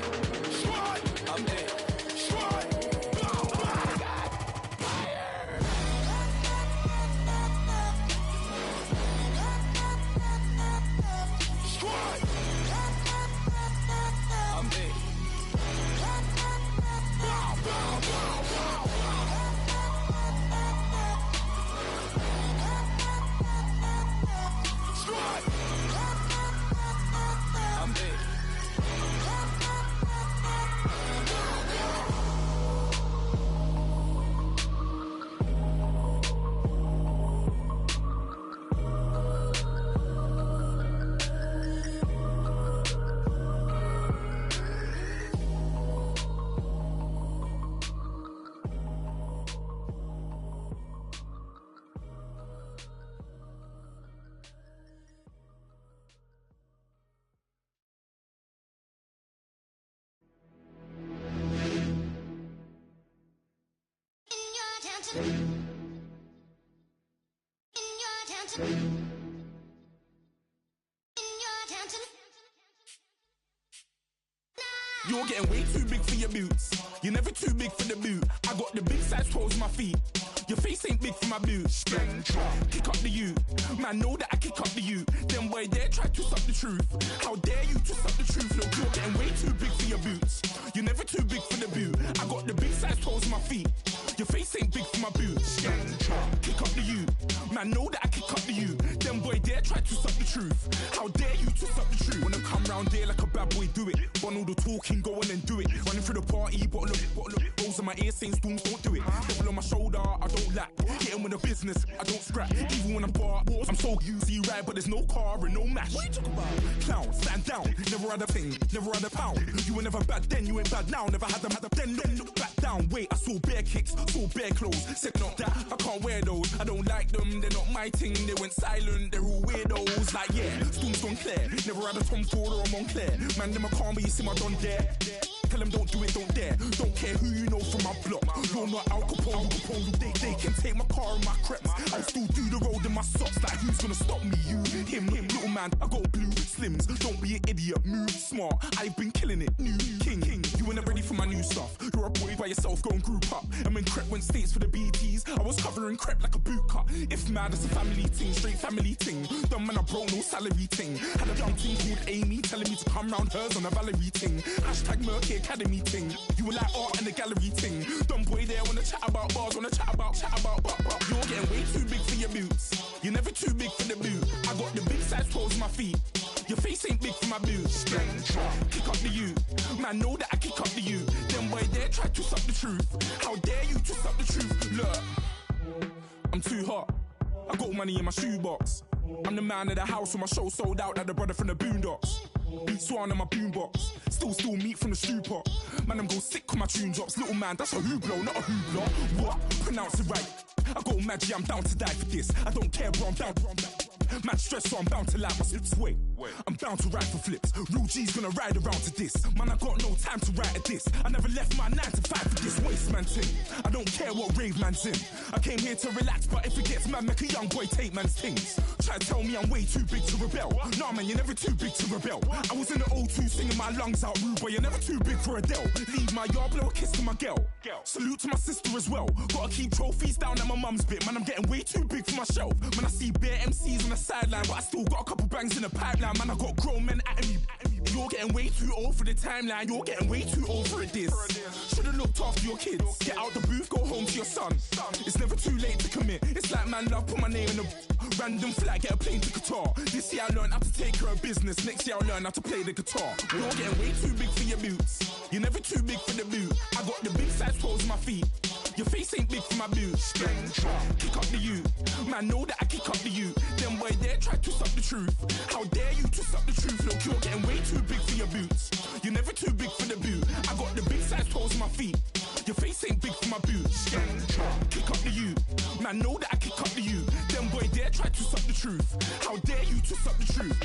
I'm it. You're getting way too big for your boots. You're never too big for the boot. I got the big size toes on my feet. Your face ain't big for my boots. Kick up the you. Man, know that I kick up the you. Then boy dare try to twist up the truth. How dare you twist up the truth? Look, you're getting way too big for your boots. You're never too big for the boot. I got the big size toes on my feet. Your face ain't big for my boots. Kick up the you. Man, know that I kick up the you. Then boy dare try to twist up the truth. How dare you twist up the truth? When I come round there like a bad boy, do it. Want all the talking, go on and do it. Running through the party, bottle up. Rolls in my ear saying storms, don't do it. Double on my shoulder, I don't lack. Getting with the business, I don't scrap. Even when I'm bar, I'm so easy ride, but there's no car and no mash. What you talking about? Clown, stand down. Never had a thing, never had a pound. You were never bad then, you ain't bad now. Never had them, then look back down. Wait, I saw bare kicks, saw bare clothes. Said not that, I can't wear those. I don't like them, they're not my thing. They went silent, they're all weirdos. Like yeah, storms gone clear. Never had a Tom Ford or a Montclair. Man, them a calm, but you see my don dare. Tell them don't do it, don't dare. Don't care who you know from my block. You're not Al Capone. They can take my car and my creps. I'll still do the road in my socks. Like who's gonna stop me? You, him, little man. I got blue slims. Don't be an idiot. Move smart. I've been killing it. New king. You ain't ready for my new stuff. You're a boy by yourself. Go and group up. And when Crep went states for the BTs, I was covering Crep like a boot cut. If mad, it's a family thing. Straight family thing. Dumb man, I broke no salary thing. Had a young thing called Amy telling me to come round hers on a Valerie thing. Hashtag Murky Academy thing. You were like art and the gallery thing. Dumb boy there wanna chat about bars, wanna chat about. You're getting way too big for your boots. You're never too big for the boot. I got the big size toes on my feet. Your face ain't big for my boots. Kick up the you. Man, know that I kick up the you. Then boy dare try to twist up the truth. How dare you twist up the truth? Look, I'm too hot. I got money in my shoebox. I'm the man of the house when my show sold out like the brother from the Boondocks. Beat Swan in my boombox. Still meat from the stew pot. Man, I'm go sick when my tune drops. Little man, that's a hooplo, not a hoopla. What? Pronounce it right. I got magic, I'm down to die for this. I don't care, bro, I'm down. Man stressed, so I'm bound to like my slips. Wait, I'm bound to ride for flips. Real G's gonna ride around to this. Man, I got no time to write at this. I never left my 9 to 5 for this waste man thing. I don't care what rave man's in. I came here to relax, but if it gets mad, make a young boy take man's things. Try to tell me I'm way too big to rebel. Nah, man, you're never too big to rebel. I was in the O2 singing my lungs out, rude boy, you're never too big for Adele. Leave my yard, blow a kiss to my girl. Salute to my sister as well. Gotta keep trophies down at my mum's bit. Man, I'm getting way too big for my shelf. Man, I see bare MCs on the sideline, but I still got a couple bangs in the pipeline. Man, I got grown men at me. You're getting way too old for the timeline. You're getting way too old for a diss. Should've looked after your kids. Get out the booth, go home to your son. It's never too late to commit. It's like man love, put my name in the Random flag, get a plane to Qatar. This year I learned how to take care of business. Next year I'll learn how to play the guitar. You're getting way too big for your boots. You're never too big for the boot. I got the big size toes on my feet. Your face ain't big for my boots. Kick up the you. Man, know that I kick up the you. Them boy there try to twist up the truth. How dare you twist up the truth? Look, you're getting way too big for your boots. You're never too big for the boot. I got the big size toes on my feet. Your face ain't big for my boots. Kick up the you. Man, know that I kick up the you. Them boy there try to twist up the truth. How dare you twist up the truth?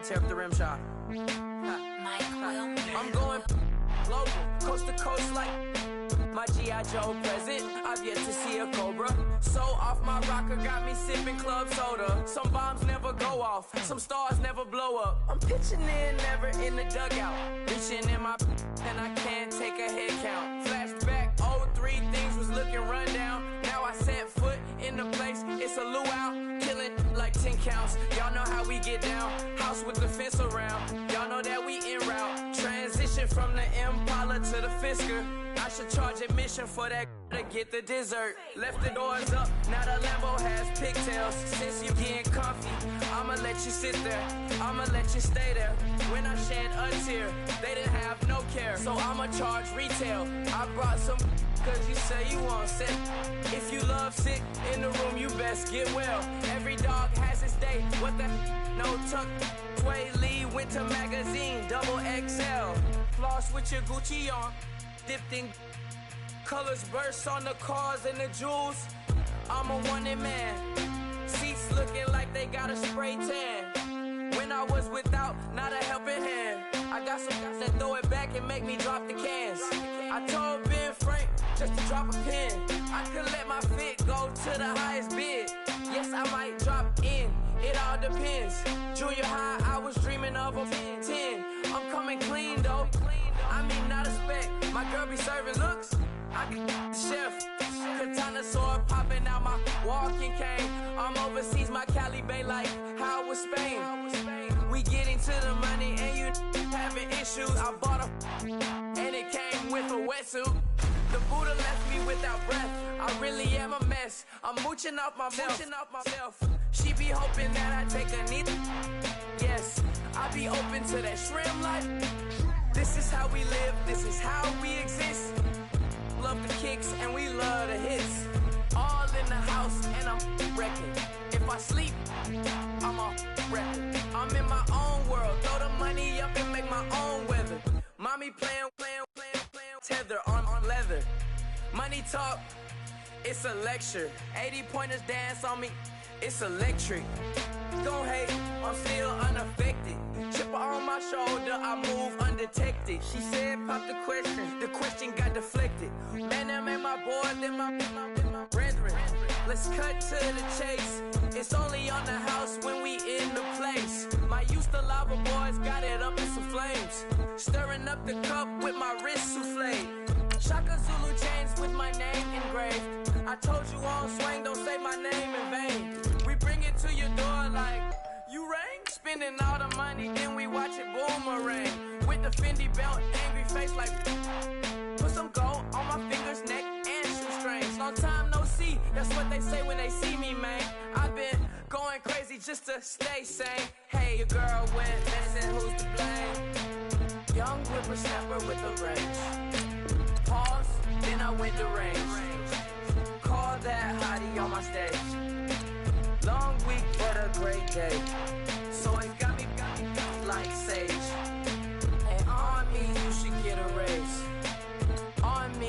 Tear up the rim shot. I'm going global, coast to coast like my G.I. Joe present. I've yet to see a Cobra. So off my rocker got me sipping club soda. Some bombs never go off, some stars never blow up. I'm pitching in, never in the dugout. Reaching in my and I can't take a head count. Flashback, 03, things was looking run down. Now I set foot in the place, it's a luau. Killing like 10 counts, y'all know how we get down. House with the fence around, y'all know that we en route. Transition from the Impala to the Fisker. I should charge admission for that to get the dessert. Left the doors up, now the Lambo has pigtails. Since you getting comfy, I'ma let you sit there, I'ma let you stay there. When I shed a tear, they didn't have no care. So I'ma charge retail. I brought some cause you say you want sick. If you love sick in the room, you best get well. Every dog has its day, what the no tuck. Sway Lee, Winter Magazine, double XL. Floss with your Gucci on, dipped in colors burst on the cars and the jewels. I'm a wanted man. Seats looking like they got a spray tan. When I was without, not a helping hand. I got some guys that throw it back and make me drop the cans. I told Ben Frank just to drop a pin. I could let my fit go to the highest bid. Yes, I might drop in, it all depends. Junior high, I was dreaming of a 10. I'm coming clean though. I mean, not a spec. My girl be serving looks. I can the chef. Katana sword popping out my walking cane. I'm overseas, my Cali Bay like how was Spain. We getting to the money and you having issues. I bought a and it came with a wetsuit. The Buddha left me without breath. I really am a mess. I'm mooching off myself. She be hoping that I take a knee. Yes, I be open to that shrimp life. This is how we live. This is how we exist. Love the kicks and we love the hits. All in the house and I'm wrecking. If I sleep, I'm a wrecking. I'm in my own world. Throw the money up and make my own weather. Mommy playing, tether on leather. Money talk, it's a lecture. 80 pointers dance on me, it's electric. Don't hate, I'm still unaffected. Chipper on my shoulder, I move undetected. She said pop the question got deflected. Man, that made my boy, then my brethren. Let's cut to the chase. It's only on the house when we in the place. My used to lava boys got it up in some flames. Stirring up the cup with my wrist souffle. Shaka Zulu chains with my name engraved. I told you on swing, don't say my name in vain. We bring it to your door like, you rang? Spending all the money, then we watch it boomerang. With the Fendi belt, angry face like, put some gold on my fingers, neck, and shoestrings. Long time no see, that's what they say when they see me, man. I've been going crazy just to stay sane. Hey, your girl went missing, who's to blame? Young whippersnapper with a range. Pause, then I went to range. Call that hottie on my stage. Long week, but a great day. So it got me like sage. And on me, you should get a raise. On me,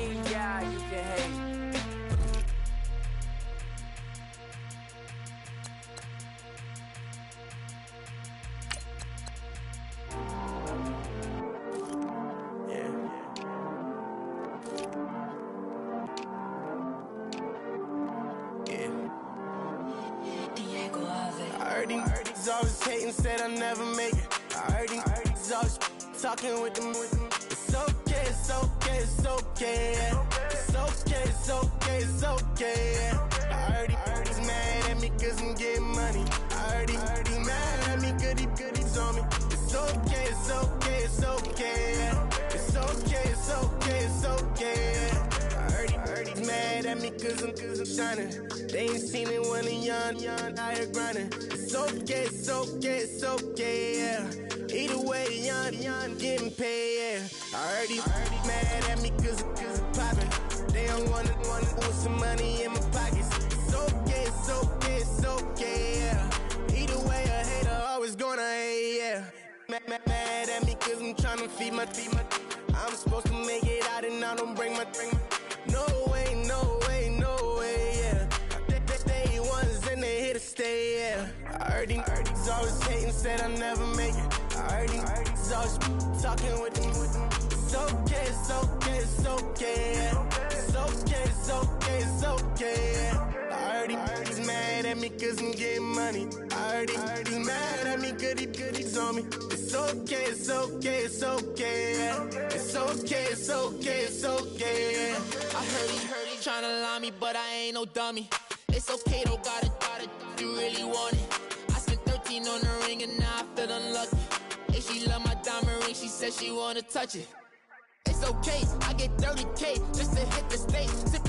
heard he's always hating, said I'll never make it. I heard he's always talking with them. It's okay, it's okay, it's okay, yeah. It's okay, it's okay, it's okay, yeah. I heard he's mad at me cause I'm getting money. I heard he's mad at me cause he's on me. It's okay, it's okay, it's okay, yeah. It's okay, it's okay, it's okay, yeah. I heard he's mad at me cause I'm shining. They ain't seen it when I'm young, out here grinding. It's okay, it's okay, it's okay, yeah. Either way, young, getting paid, yeah. I heard he's mad at me cause I'm poppin'. They don't wanna put some money in my pockets. It's okay, it's okay, it's okay, yeah. Either way, a hater always gonna hate, yeah. Mad at me cause I'm tryna feed my I'm supposed to make it out and I don't bring my No way, no way, no way, yeah. They ones and they here to stay, yeah. I heard he's always hating, said I'll never make it. I heard he's always talking with them. It's okay, it's okay, it's okay, yeah. It's okay, it's okay, it's okay, yeah. I heard he's mad at me cause I'm getting money. I heard he's mad at me cause he's on me. It's okay, it's okay, it's okay, yeah. It's okay, it's okay, it's okay, yeah. I heard he tryna lie me, but I ain't no dummy. It's okay though, got it, you really want it. I spent 13 on the ring and now I feel unlucky. Hey, she love my diamond ring, she said she wanna touch it. It's okay, I get 30K just to hit the stage. Sip,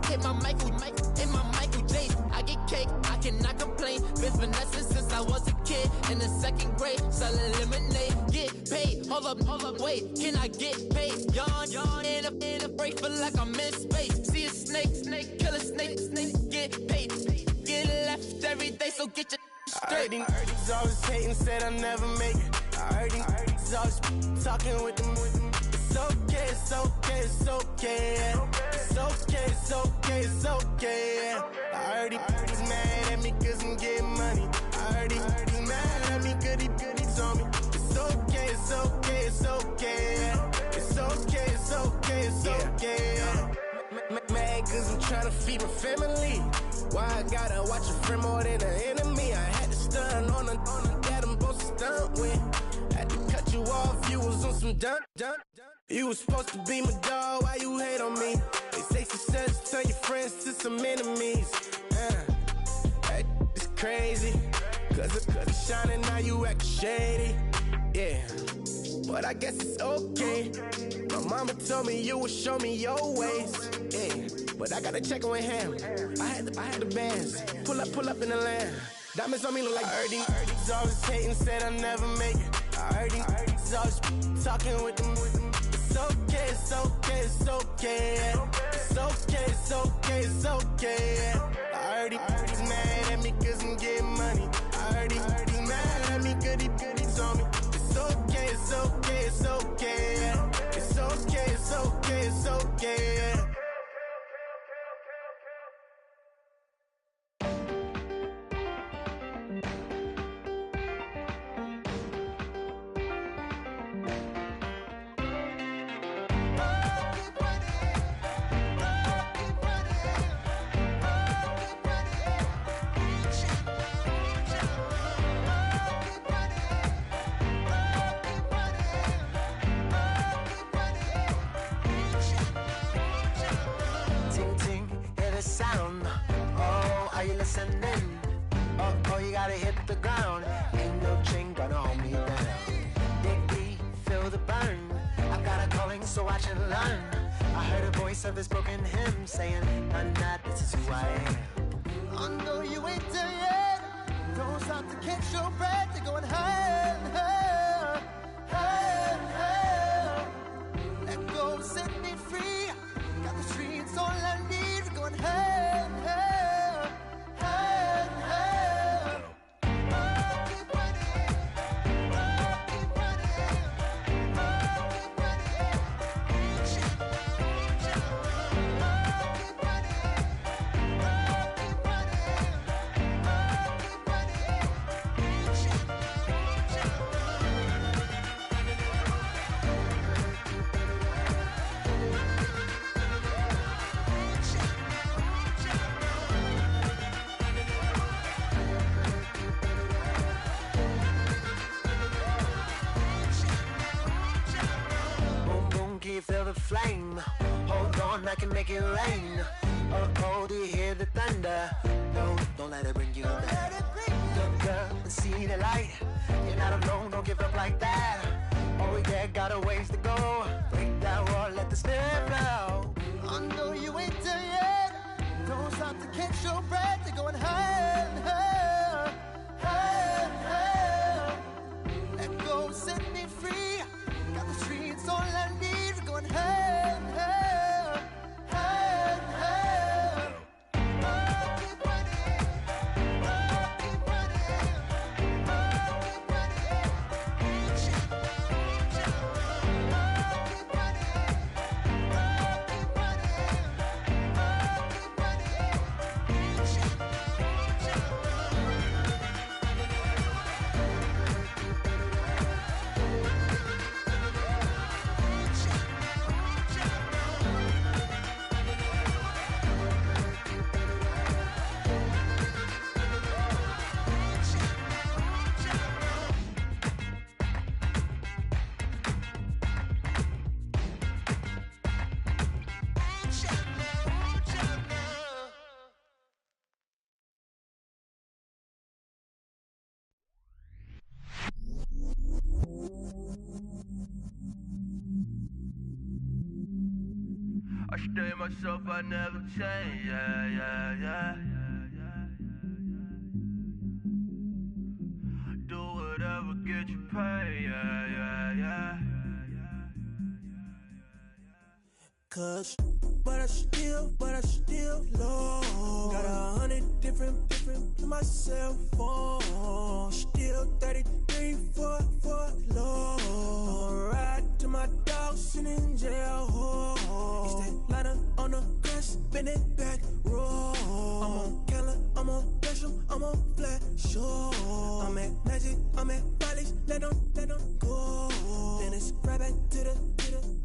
hit my Michael, in my Michael J. I get cake, I cannot complain. Been finessing since I was a kid in the 2nd grade. Selling lemonade, get paid. Hold up, wait, can I get paid? Yawn, in a break, feel like I'm in space. See a snake, kill a snake, get paid. Get left every day, so get your straight. I heard he's always hating, said I'll never make it. I heard he's always talking with them. It's okay, it's okay, it's okay, yeah. It's okay, it's okay, it's okay, yeah. I heard he's mad at me cause I'm getting money. I heard he's mad at me cause he's on me. It's okay, it's okay, it's okay, yeah. It's okay, it's okay, it's okay, yeah. Mad cause I'm tryna feed my family. Why I gotta watch a friend more than an enemy? I had to stun on a that I'm supposed to stunt with. Had to cut you off, you was on some dun. You was supposed to be my dog, why you hate on me? They say success turn your friends to some enemies. Hey, it's crazy, cause it's shining, now you act shady. Yeah, but I guess it's okay. My mama told me you would show me your ways. Yeah, but I gotta check on him. I had the bands. Pull up in the land. Diamonds on me look like Erdy. He's always hating, said I'll never make it. I heard he's always talking with them. It's okay, it's okay, it's okay, yeah. It's okay, it's okay, it's okay, yeah. I heard he's mad at me cause I'm getting money. I heard he's mad at me cause he's on me. It's okay, it's okay, it's okay, yeah. It's okay, it's okay, it's okay, yeah. Oh, you gotta hit the ground. Ain't no chain gonna hold me down. Dig deep, feel the burn. I've got a calling, so I should learn. I heard a voice of this broken hymn saying, "I'm not, this is who I am." I know you ain't there yet. Don't stop to catch your breath. You're going higher, higher, higher, higher. Let go, set me free. Got the streets all I need. Going higher, higher, higher, higher. Keep running, keep running, keep running. Reach it, reach it. Keep running, keep running, keep running. Reach it, reach it. flame. Hold on, I can make it rain. Oh, do you hear the thunder? No, don't let it bring you down. Look up and see the light. You're not alone, don't give up like that. Oh yeah, got a ways to go. Break that wall, let the spirit flow. I know you ain't there yet. Don't stop to catch your breath. You're going higher and higher, higher and higher. Let go, set me free. Got the streets all I need. We're going higher and higher, higher and higher. Oh, keep running. Oh, keep running. Oh, keep running. Reach out, reach out. Oh, keep running. Oh, keep running. Oh, keep running. Reach out, reach out. I stay myself, I never change, yeah. Do whatever, get you paid, yeah. Cause, but I still low. Got 100 different to my cell phone. Still 33 for low. I'ma ride to my dog sitting in jail. It's that ladder on the grass, spin it back, roll. I'm on Keller, I'm on Gresham, I'm on Flat Shore. I'm at Magic, I'm at Follies, let them go. Then it's right back to the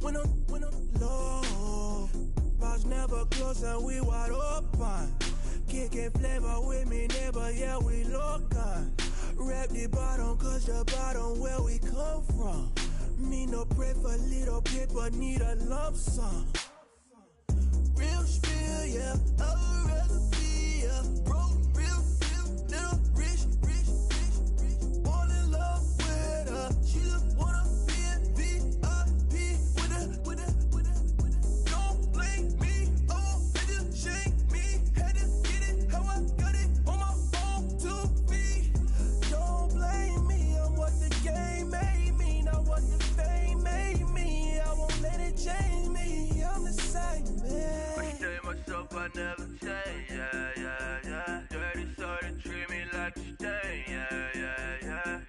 when I'm low. Bars never close and we wide open. Kicking flavor with me, neighbor, yeah, we local. Rap the bottom, cause the bottom where we come from. Me no pray for little paper, need a lump sum. Real spill, yeah, I'd rather be, yeah. Broke, real, little rich. Fall in love with her, she just wanna be in VIP with her. Don't blame me, oh, they just shake me. Had to get it, how I got it, on my phone to me. Don't blame me, I'm what the game made me, not what the fame made me. I won't let it change me, I'm the same man. I stay myself, I never change, yeah. Dirty so they treat me like a stain, yeah.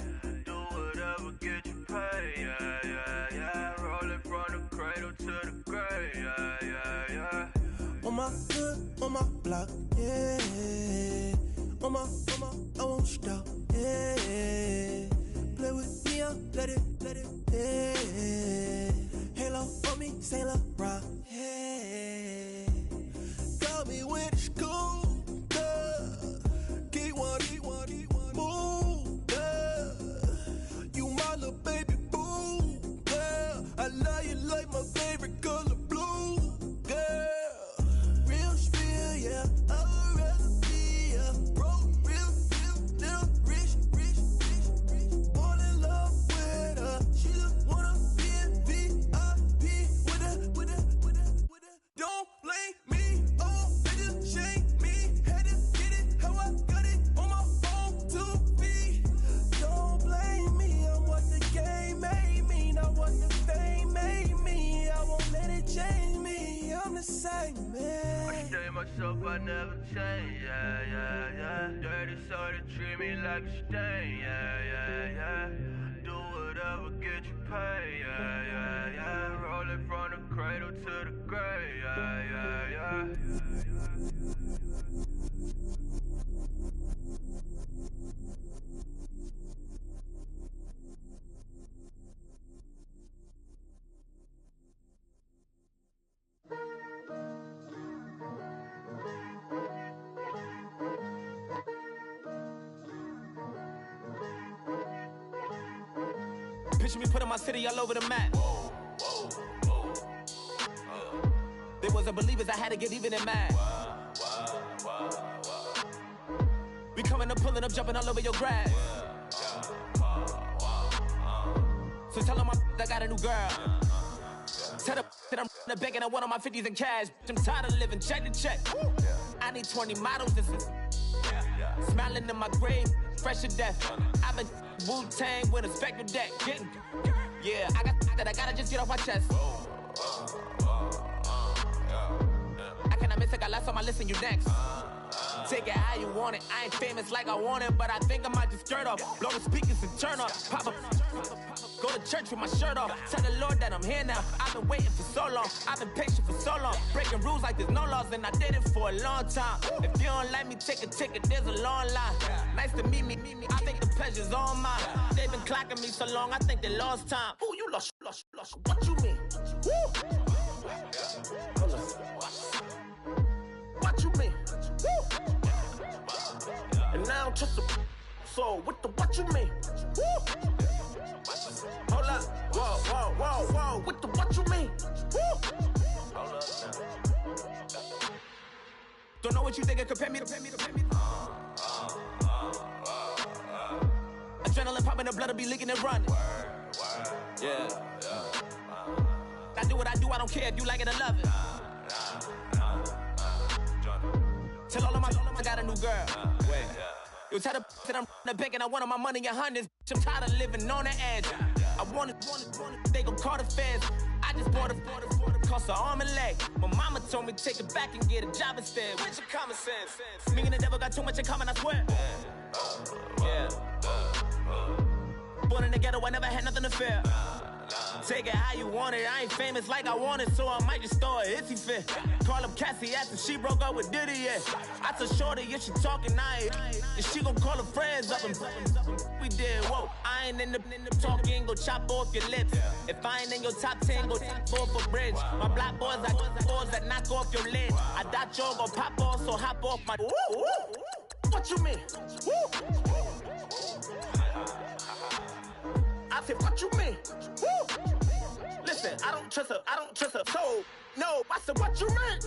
Do whatever, get you paid, yeah. Rolling from the cradle to the grave, yeah. On my hood, on my block, yeah. On my, I won't stop, yeah. Play with me, I'll let it, yeah. Halo on me, Saint Laurent, yeah. Got me with the school, keep one, move, you my little baby boo, girl. I love you like my favorite color blue, girl. Real spill, yeah, I'd rather be, yeah. Broke, real, little rich. Fall in love with her, she just wanna be in VIP with her. Don't blame me, oh, they just shake me. Had to get it, how I got it, on my phone to me. Don't blame me, I'm what the game made me, not what the fame made me. I won't let it change me, I'm the same man. I stay myself, I never change, yeah. Dirty so they treat me like a stain, yeah. Do whatever, get you paid, yeah. Rolling from the cradle to the grave, yeah. Picture me putting my city all over the map. was a believer, I had to get even in mad. We coming up, pulling up, jumping all over your grass. So tell them I got a new girl. Tell them that I'm in the bank and I want all my 50s in cash. I'm tired of living check to check. I need 20 models. This is smiling in my grave, fresh to death. I've been Wu-Tang with a spectre deck. Yeah, I gotta just get off my chest. I cannot miss it, got last on my list and you next. Take it how you want it. I ain't famous like I want it, but I think I might just skirt off. Blow the speakers and turn up. Pop up. Go to church with my shirt off. Tell the Lord that I'm here now. I've been waiting for so long. I've been patient for so long. Breaking rules like there's no laws, and I did it for a long time. If you don't like me, take a ticket. There's a long line. Nice to meet me. I think the pleasure's all mine. They've been clocking me so long, I think they lost time. Ooh, you lost. What you mean? Woo. What you mean? Woo. And now just a so what you mean? Woo. Hold up, whoa, what you mean? Woo. Hold up now. Don't know what you think, compare me to. Adrenaline popping, the blood will be leaking and running. Yeah. I do what I do, I don't care if you like it or love it. Tell all of my I got a new girl. Wait. You tell the that I'm in the bank and I want all my money in hundreds. I'm tired of living on the edge. I want it, they gon' call the feds. I just bought a cost an arm and leg. My mama told me take it back and get a job instead. Where's your common sense? Me and the devil got too much in common, I swear. Yeah. Born in the ghetto, I never had nothing to fear. Take it how you want it. I ain't famous like I want it, so I might just throw a hissy fit. Call up Cassie after she broke up with Diddy, yeah. I told Shorty, if she talking, and she gon' call her friends up and we did, whoa. I ain't in the talking, go chop off your lips. If I ain't in your top 10, go top off a bridge. My black boys, I got boys that knock off your lid. I thought y'all gon' pop off, so hop off my. What you mean? I said, what you mean? Woo! Listen, I don't trust her soul. No, I said, what you mean?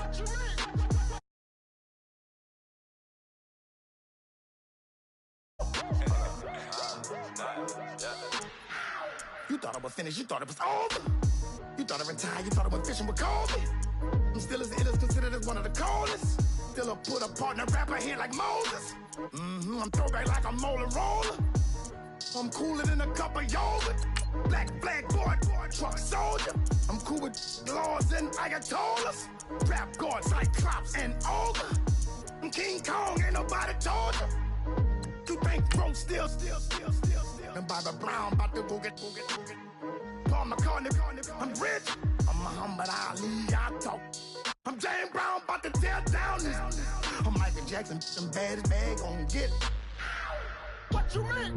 You thought I was finished, you thought it was over. You thought I retired, you thought I went fishing with Kobe. I'm still as ill as considered as one of the coldest. Still a put a partner rapper here like Moses. I'm throwback like a molar roller. I'm cooler than a cup of yogurt. Black flag boy, truck soldier. I'm cool with laws and ayatollahs. Rap god, Cyclops and ogre. I'm King Kong, ain't nobody told you. You think bro still. And Bobby Brown about to go get. Paul McCartney, I'm rich. I'm Muhammad Ali, I talk. I'm James Brown, about to tear down this. I'm Michael Jackson, some baddest bag gon' get. What you mean?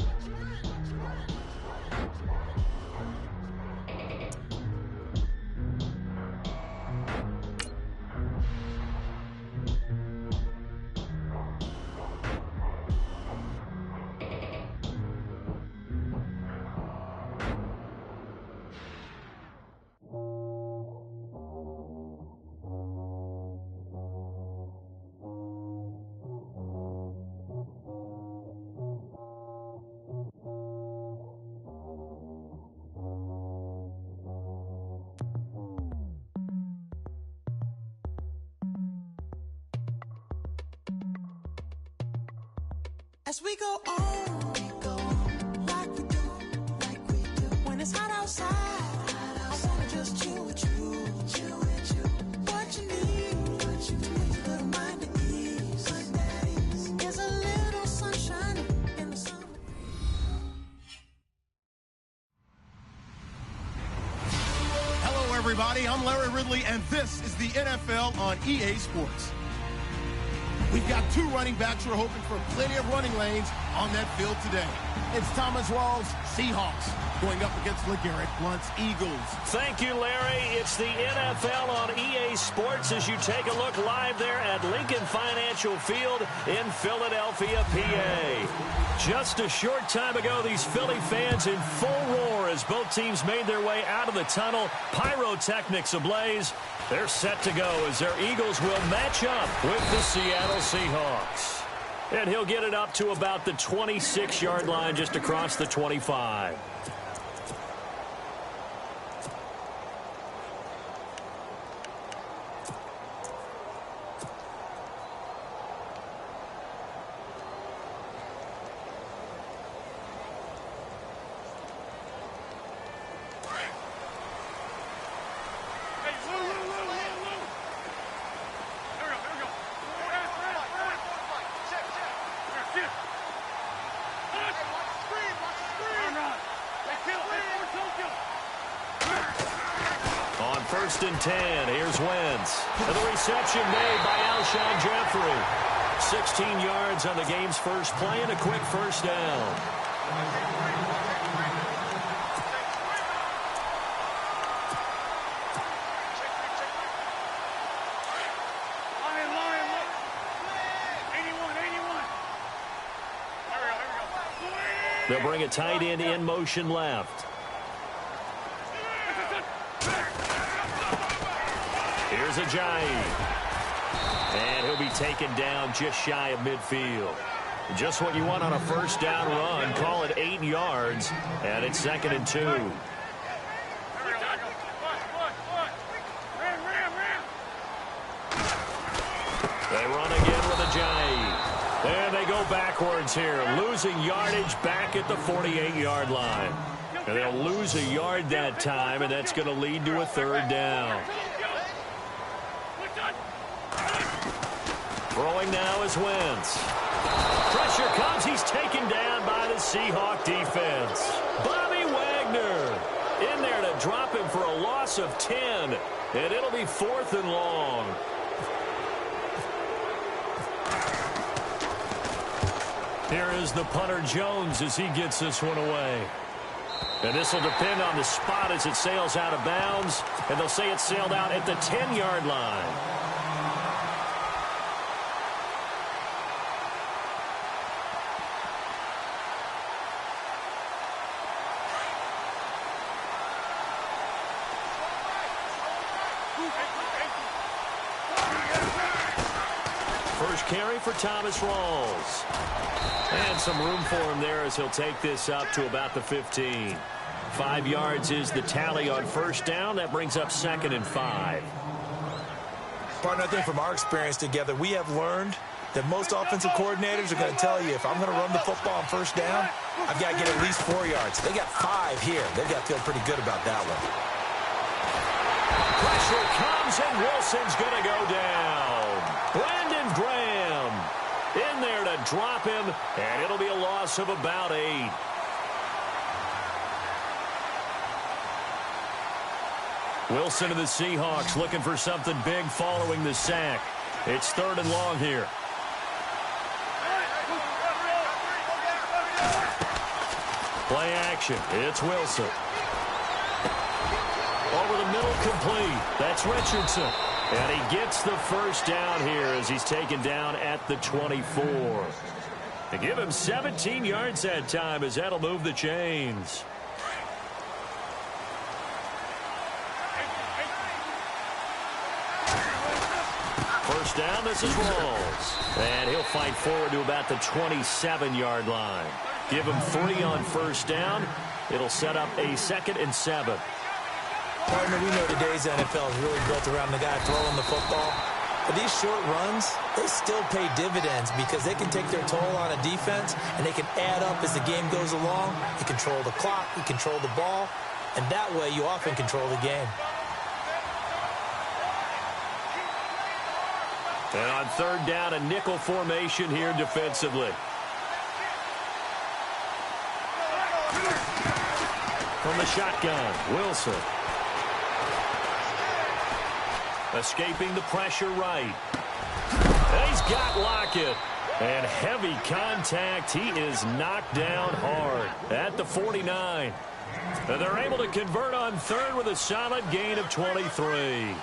As we go on, like we do. When it's hot outside, I wanna just chill with you. What you need, little mind at ease. There's a little sunshine in the summer. Hello, everybody. I'm Larry Ridley, and this is the NFL on EA Sports. We've got two running backs who are hoping for plenty of running lanes on that field today. It's Thomas Rawls, Seahawks, going up against LeGarrette Blount's Eagles. Thank you, Larry. It's the NFL on EA Sports as you take a look live there at Lincoln Financial Field in Philadelphia, PA. Just a short time ago, these Philly fans in full roar as both teams made their way out of the tunnel. Pyrotechnics ablaze. They're set to go as their Eagles will match up with the Seattle Seahawks. And he'll get it up to about the 26-yard line, just across the 25. First and 10. Here's Wentz. And the reception made by Alshon Jeffrey. 16 yards on the game's first play and a quick first down. They'll bring a tight end in motion left. Here's Ajayi. And he'll be taken down just shy of midfield. Just what you want on a first down run. Call it 8 yards. And it's 2nd and 2. They run again with Ajayi. And they go backwards here. Losing yardage back at the 48-yard line. And they'll lose a yard that time, and that's going to lead to a 3rd down. Throwing now is Wentz. Pressure comes. He's taken down by the Seahawk defense. Bobby Wagner in there to drop him for a loss of 10. And it'll be 4th and long. Here is the punter Jones as he gets this one away. And this will depend on the spot as it sails out of bounds. And they'll say it sailed out at the 10-yard line. First carry for Thomas Rawls. And some room for him there as he'll take this up to about the 15. 5 yards is the tally on first down. That brings up 2nd and 5. Partner, I think from our experience together, we have learned that most offensive coordinators are going to tell you, if I'm going to run the football on first down, I've got to get at least 4 yards. They got 5 here. They've got to feel pretty good about that one. Pressure comes, and Wilson's going to go down. Brandon Graham in there to drop him, and it'll be a loss of about 8. Wilson and the Seahawks looking for something big following the sack. It's 3rd and long here. Play action. It's Wilson. Over the middle, complete. That's Richardson. And he gets the first down here as he's taken down at the 24. They give him 17 yards that time as that'll move the chains. First down, this is Rawls. And he'll fight forward to about the 27-yard line. Give him 3 on first down. It'll set up a 2nd and 7. Partner, we know today's NFL is really built around the guy throwing the football. But these short runs, they still pay dividends because they can take their toll on a defense and they can add up as the game goes along. You control the clock, you control the ball, and that way you often control the game. And on 3rd down, a nickel formation here defensively. From the shotgun, Wilson. Escaping the pressure right. And he's got Lockett. And heavy contact. He is knocked down hard at the 49. And they're able to convert on 3rd with a solid gain of 23.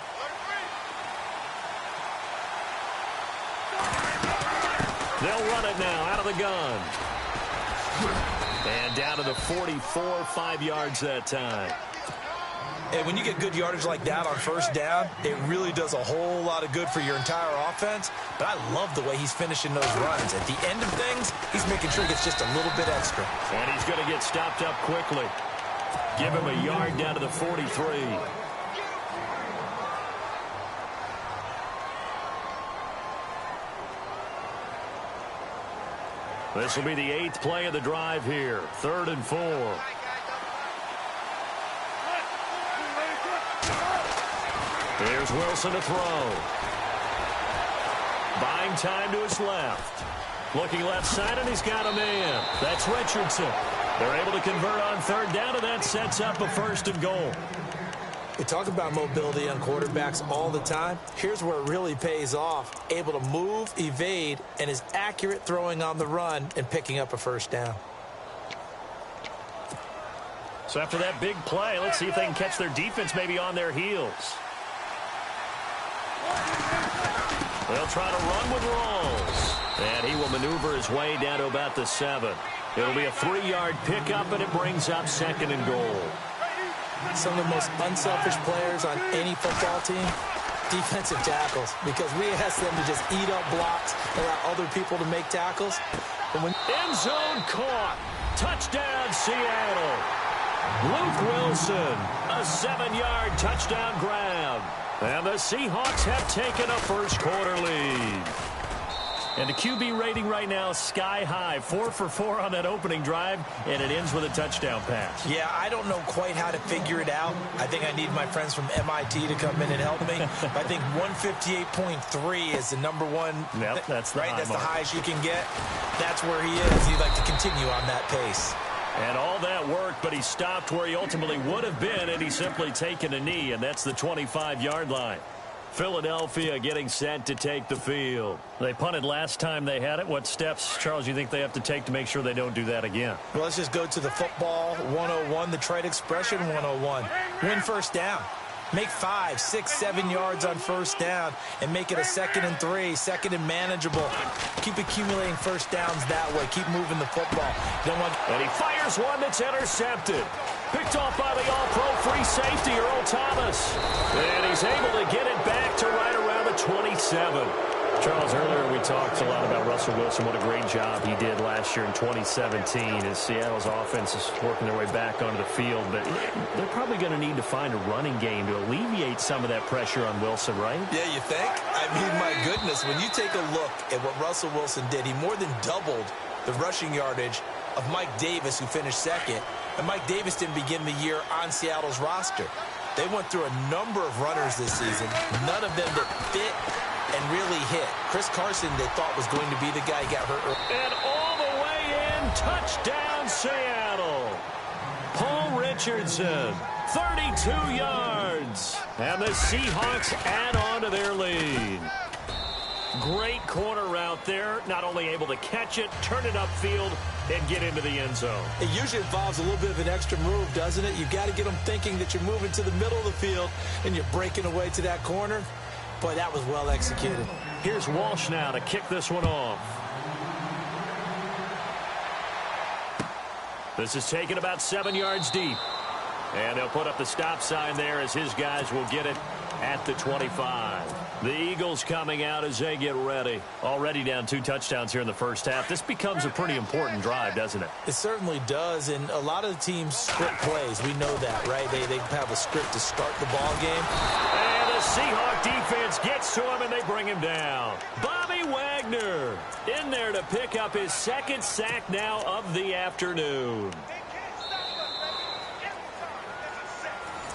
They'll run it now out of the gun. And down to the 44, 5 yards that time. And when you get good yardage like that on first down, it really does a whole lot of good for your entire offense. But I love the way he's finishing those runs. At the end of things, he's making sure he gets just a little bit extra. And he's going to get stopped up quickly. Give him a yard down to the 43. This will be the 8th play of the drive here. 3rd and 4. Here's Wilson to throw. Buying time to his left. Looking left side, and he's got a man. That's Richardson. They're able to convert on 3rd down, and that sets up a 1st and goal. We talk about mobility on quarterbacks all the time. Here's where it really pays off. Able to move, evade, and is accurate throwing on the run and picking up a 1st down. So after that big play, let's see if they can catch their defense maybe on their heels. They'll try to run with Rawls. And he will maneuver his way down to about the 7. It'll be a 3-yard pickup, and it brings up 2nd and goal. Some of the most unselfish players on any football team, defensive tackles, because we ask them to just eat up blocks, allow other people to make tackles. And when end zone caught. Touchdown, Seattle. Luke Wilson, a 7-yard touchdown grab. And the Seahawks have taken a first-quarter lead. And the QB rating right now, sky high. 4 for 4 on that opening drive, and it ends with a touchdown pass. Yeah, I don't know quite how to figure it out. I think I need my friends from MIT to come in and help me. But I think 158.3 is the number one. Yep, that's the right. That's mark. the highest you can get. That's where he is. He'd like to continue on that pace. And all that worked, but he stopped where he ultimately would have been, and he's simply taken a knee, and that's the 25-yard line. Philadelphia getting set to take the field. They punted last time they had it. What steps, Charles, you think they have to take to make sure they don't do that again? Well, let's just go to the football 101, the trade expression 101. Win first down. Make 5, 6, 7 yards on first down and make it a 2nd and 3, 2nd and manageable. Keep accumulating first downs that way. Keep moving the football. And he fires one that's intercepted. Picked off by the all-pro free safety, Earl Thomas. And he's able to get it back to right around the 27. Charles, earlier we talked a lot about Russell Wilson, what a great job he did last year in 2017 as Seattle's offense is working their way back onto the field. But they're probably going to need to find a running game to alleviate some of that pressure on Wilson, right? Yeah, you think? I mean, my goodness, when you take a look at what Russell Wilson did, he more than doubled the rushing yardage of Mike Davis, who finished 2nd. And Mike Davis didn't begin the year on Seattle's roster. They went through a number of runners this season, none of them that fit and really hit. Chris Carson, they thought was going to be the guy, got hurt early. And all the way in, touchdown Seattle. Paul Richardson, 32 yards. And the Seahawks add on to their lead. Great corner route there. Not only able to catch it, turn it upfield, and get into the end zone. It usually involves a little bit of an extra move, doesn't it? You've got to get them thinking that you're moving to the middle of the field and you're breaking away to that corner. Boy, that was well executed. Here's Walsh now to kick this one off. This is taken about 7 yards deep. And they'll put up the stop sign there as his guys will get it at the 25. The Eagles coming out as they get ready. Already down 2 touchdowns here in the first half. This becomes a pretty important drive, doesn't it? It certainly does, and a lot of the teams script plays. We know that, right? They have a script to start the ball game. And the Seahawk defense gets to him, and they bring him down. Bobby Wagner in there to pick up his 2nd sack now of the afternoon.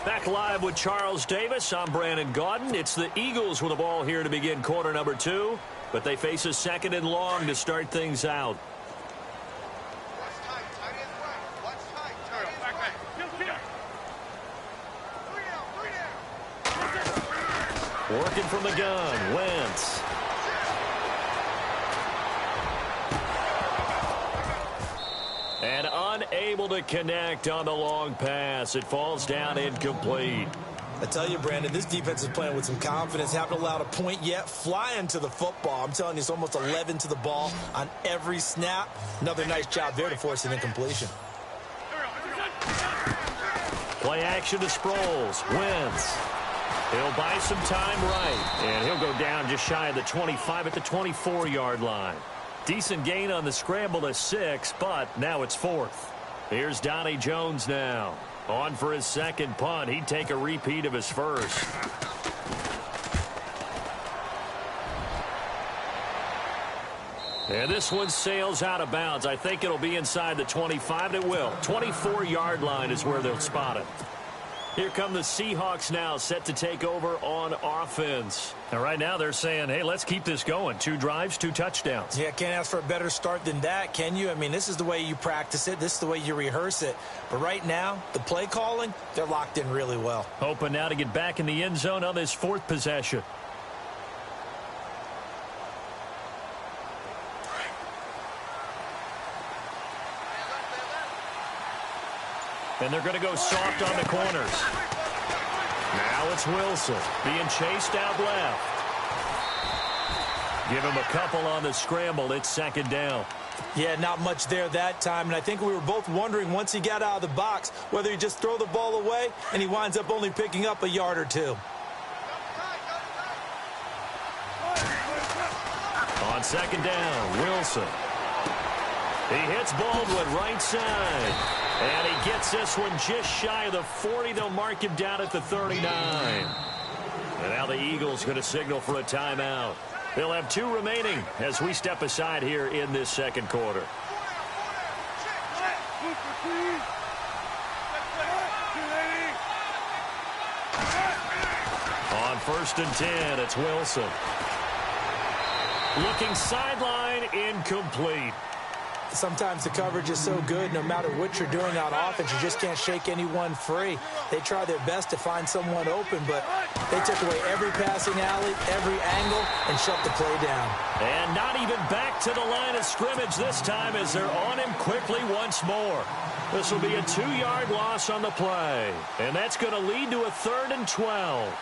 Back live with Charles Davis. I'm Brandon Gaudin. It's the Eagles with the ball here to begin quarter number 2. But they face a 2nd and long to start things out. Working from the gun, Wentz. And unable to connect on the long pass. It falls down incomplete. I tell you, Brandon, this defense is playing with some confidence. Haven't allowed a point yet. Flying to the football. I'm telling you, it's almost 11 to the ball on every snap. Another nice job there to force an incompletion. Play action to Sproles. Wins. He'll buy some time right. And he'll go down just shy of the 25 at the 24-yard line. Decent gain on the scramble to 6, but now it's 4th. Here's Donnie Jones now. On for his second punt. He'd take a repeat of his first. And this one sails out of bounds. I think it'll be inside the 25. It will. 24-yard line is where they'll spot it. Here come the Seahawks now, set to take over on offense. And right now they're saying, hey, let's keep this going. 2 drives, 2 touchdowns. Yeah, can't ask for a better start than that, can you? I mean, this is the way you practice it. This is the way you rehearse it. But right now, the play calling, they're locked in really well. Hoping now to get back in the end zone on this 4th possession. And they're going to go soft on the corners. Now it's Wilson being chased out left. Give him a couple on the scramble. It's 2nd down. Yeah, not much there that time. And I think we were both wondering once he got out of the box whether he just throw the ball away and he winds up only picking up a yard or 2. On 2nd down, Wilson. He hits Baldwin right side. And he gets this one just shy of the 40. They'll mark him down at the 39. And now the Eagles going to signal for a timeout. They'll have 2 remaining as we step aside here in this 2nd quarter. On 1st and 10, it's Wilson. Looking sideline, incomplete. Sometimes the coverage is so good, no matter what you're doing on offense, you just can't shake anyone free. They try their best to find someone open, but they took away every passing alley, every angle, and shut the play down. And not even back to the line of scrimmage this time as they're on him quickly once more. This will be a 2-yard loss on the play, and that's going to lead to a 3rd and 12.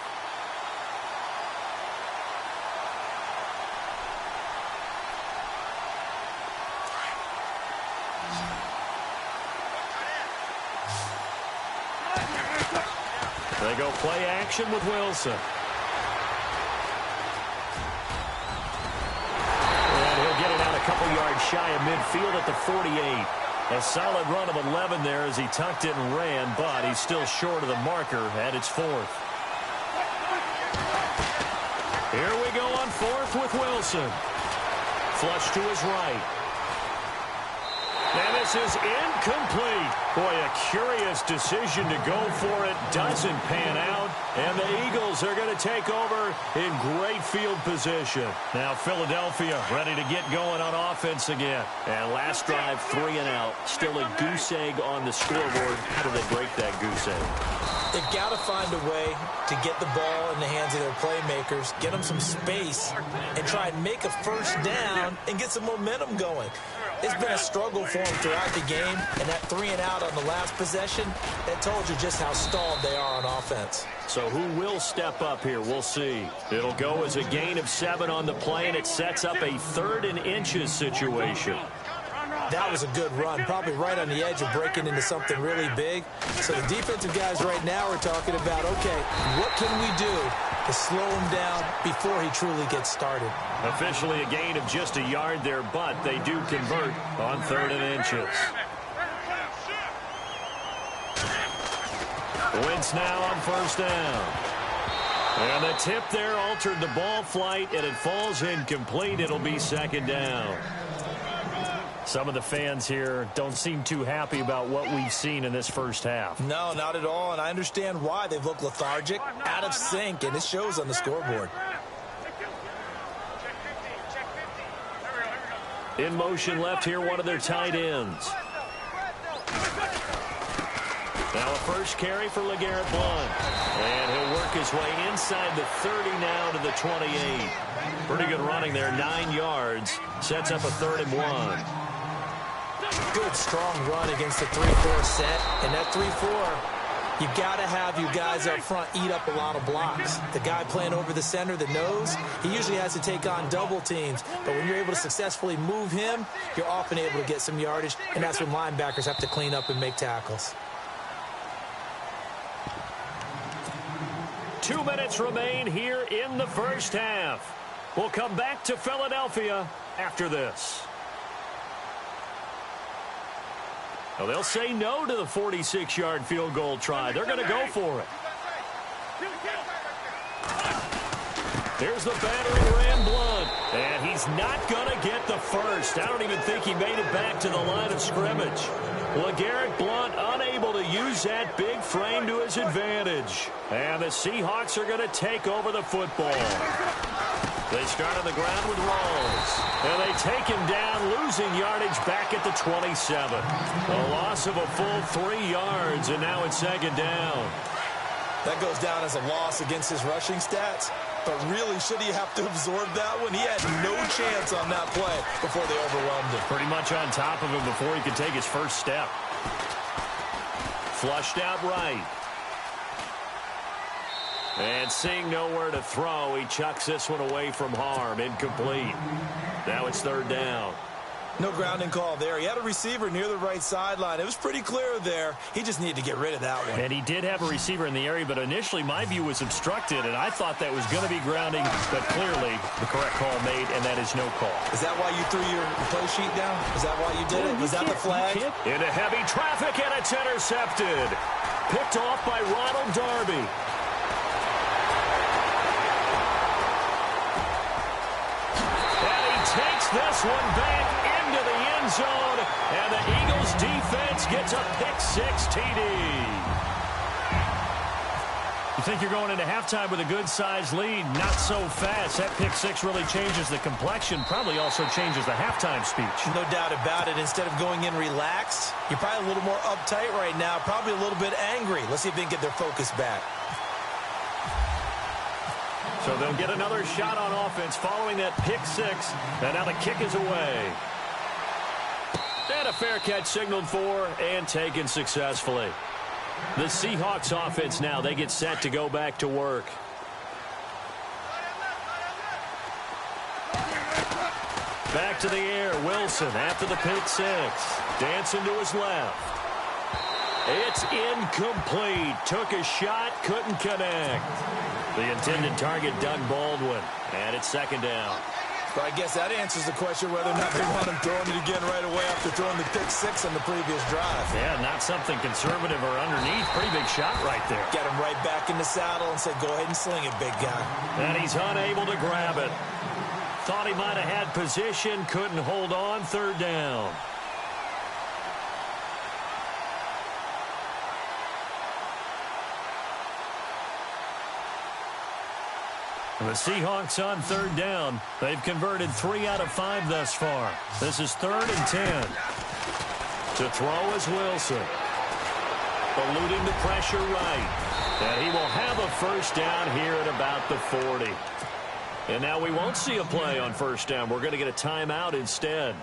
They go play action with Wilson. And he'll get it out a couple yards shy of midfield at the 48. A solid run of 11 there as he tucked it and ran, but he's still short of the marker at its 4th. Here we go on 4th with Wilson. Flush to his right. And this is incomplete. Boy, a curious decision to go for it. Doesn't pan out. And the Eagles are going to take over in great field position. Now Philadelphia ready to get going on offense again. And last drive, 3 and out. Still a goose egg on the scoreboard. How do they break that goose egg? They've got to find a way to get the ball in the hands of their playmakers, get them some space, and try and make a 1st down and get some momentum going. It's been a struggle for them throughout the game, and that 3 and out on the last possession, that told you just how stalled they are on offense. So who will step up here? We'll see. It'll go as a gain of 7 on the play, and it sets up a 3rd and inches situation. That was a good run, probably right on the edge of breaking into something really big. So the defensive guys right now are talking about, okay, what can we do to slow him down before he truly gets started? Officially a gain of just a yard there, but they do convert on 3rd and inches. Wentz now on 1st down. And the tip there altered the ball flight, and it falls incomplete. It'll be 2nd down. Some of the fans here don't seem too happy about what we've seen in this first half. No, not at all, and I understand why. They've looked lethargic, out of sync, and it shows on the scoreboard. In motion left here, one of their tight ends. Now a first carry for LeGarrette Blount. And he'll work his way inside the 30 now to the 28. Pretty good running there, 9 yards. Sets up a 3rd and 1. Good, strong run against the 3-4 set. And that 3-4, you got to have you guys up front eat up a lot of blocks. The guy playing over the center, the nose, he usually has to take on double teams. But when you're able to successfully move him, you're often able to get some yardage. And that's when linebackers have to clean up and make tackles. 2 minutes remain here in the first half. We'll come back to Philadelphia after this. Well, they'll say no to the 46-yard field goal try. They're going to go for it. Here's the battering ram Blunt, and he's not going to get the first. I don't even think he made it back to the line of scrimmage. LeGarrette Blunt unable to use that big frame to his advantage. And the Seahawks are going to take over the football. They start on the ground with Rawls, and they take him down, losing yardage back at the 27. A loss of a full 3 yards, and now it's second down. That goes down as a loss against his rushing stats. But really, should he have to absorb that one? He had no chance on that play before they overwhelmed him. Pretty much on top of him before he could take his first step. Flushed out right. And seeing nowhere to throw, he chucks this one away from harm. Incomplete. Now it's third down. No grounding call there. He had a receiver near the right sideline. It was pretty clear there. He just needed to get rid of that one. And he did have a receiver in the area, but initially my view was obstructed, and I thought that was going to be grounding, but clearly the correct call made, and that is no call. Is that why you threw your play sheet down? Is that why you did it? Was that the flag? Into heavy traffic, and it's intercepted. Picked off by Ronald Darby. And he takes this one back into the end zone, and the Eagles defense gets a pick-6 TD. You think you're going into halftime with a good-sized lead? Not so fast. That pick-6 really changes the complexion, probably also changes the halftime speech. No doubt about it. Instead of going in relaxed, you're probably a little more uptight right now, probably a little bit angry. Let's see if they can get their focus back. So they'll get another shot on offense following that pick-6, and now the kick is away. And a fair catch signaled for and taken successfully. The Seahawks offense now, they get set to go back to work. Back to the air, Wilson after the pick-6. Dancing to his left. It's incomplete. Took a shot, couldn't connect. The intended target, Doug Baldwin. And it's second down. But I guess that answers the question whether or not they want him throwing it again right away after throwing the pick-6 on the previous drive. Yeah, not something conservative or underneath. Pretty big shot right there. Get him right back in the saddle and say, go ahead and sling it, big guy. And he's unable to grab it. Thought he might have had position, couldn't hold on, third down. The Seahawks on third down. They've converted 3 out of 5 thus far. This is 3rd and 10. To throw is Wilson. Eluding the pressure right. And he will have a first down here at about the 40. And now we won't see a play on first down. We're going to get a timeout instead,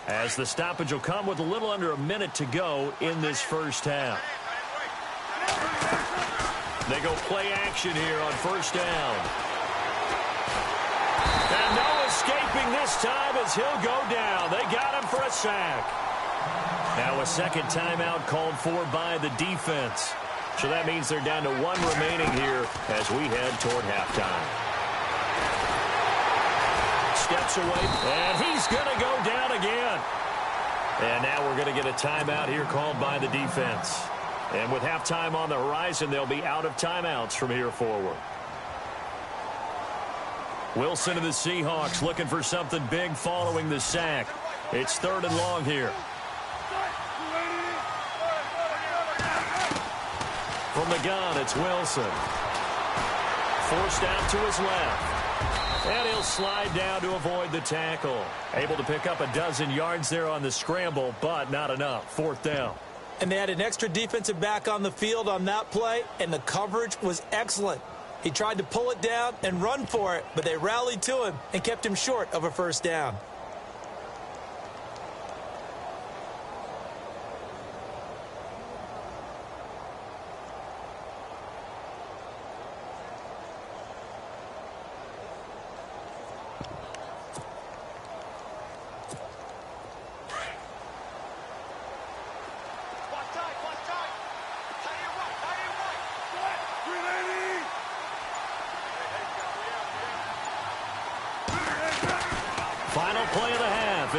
as the stoppage will come with a little under a minute to go in this first half. They go play action here on first down. And no escaping this time as he'll go down. They got him for a sack. Now a second timeout called for by the defense. So that means they're down to 1 remaining here as we head toward halftime. Steps away, and he's going to go down again. And now we're going to get a timeout here called by the defense. And with halftime on the horizon, they'll be out of timeouts from here forward. Wilson of the Seahawks looking for something big following the sack. It's 3rd and long here. From the gun, it's Wilson. Forced out to his left. And he'll slide down to avoid the tackle. Able to pick up a dozen yards there on the scramble, but not enough. 4th down. And they had an extra defensive back on the field on that play, and the coverage was excellent. He tried to pull it down and run for it, but they rallied to him and kept him short of a first down.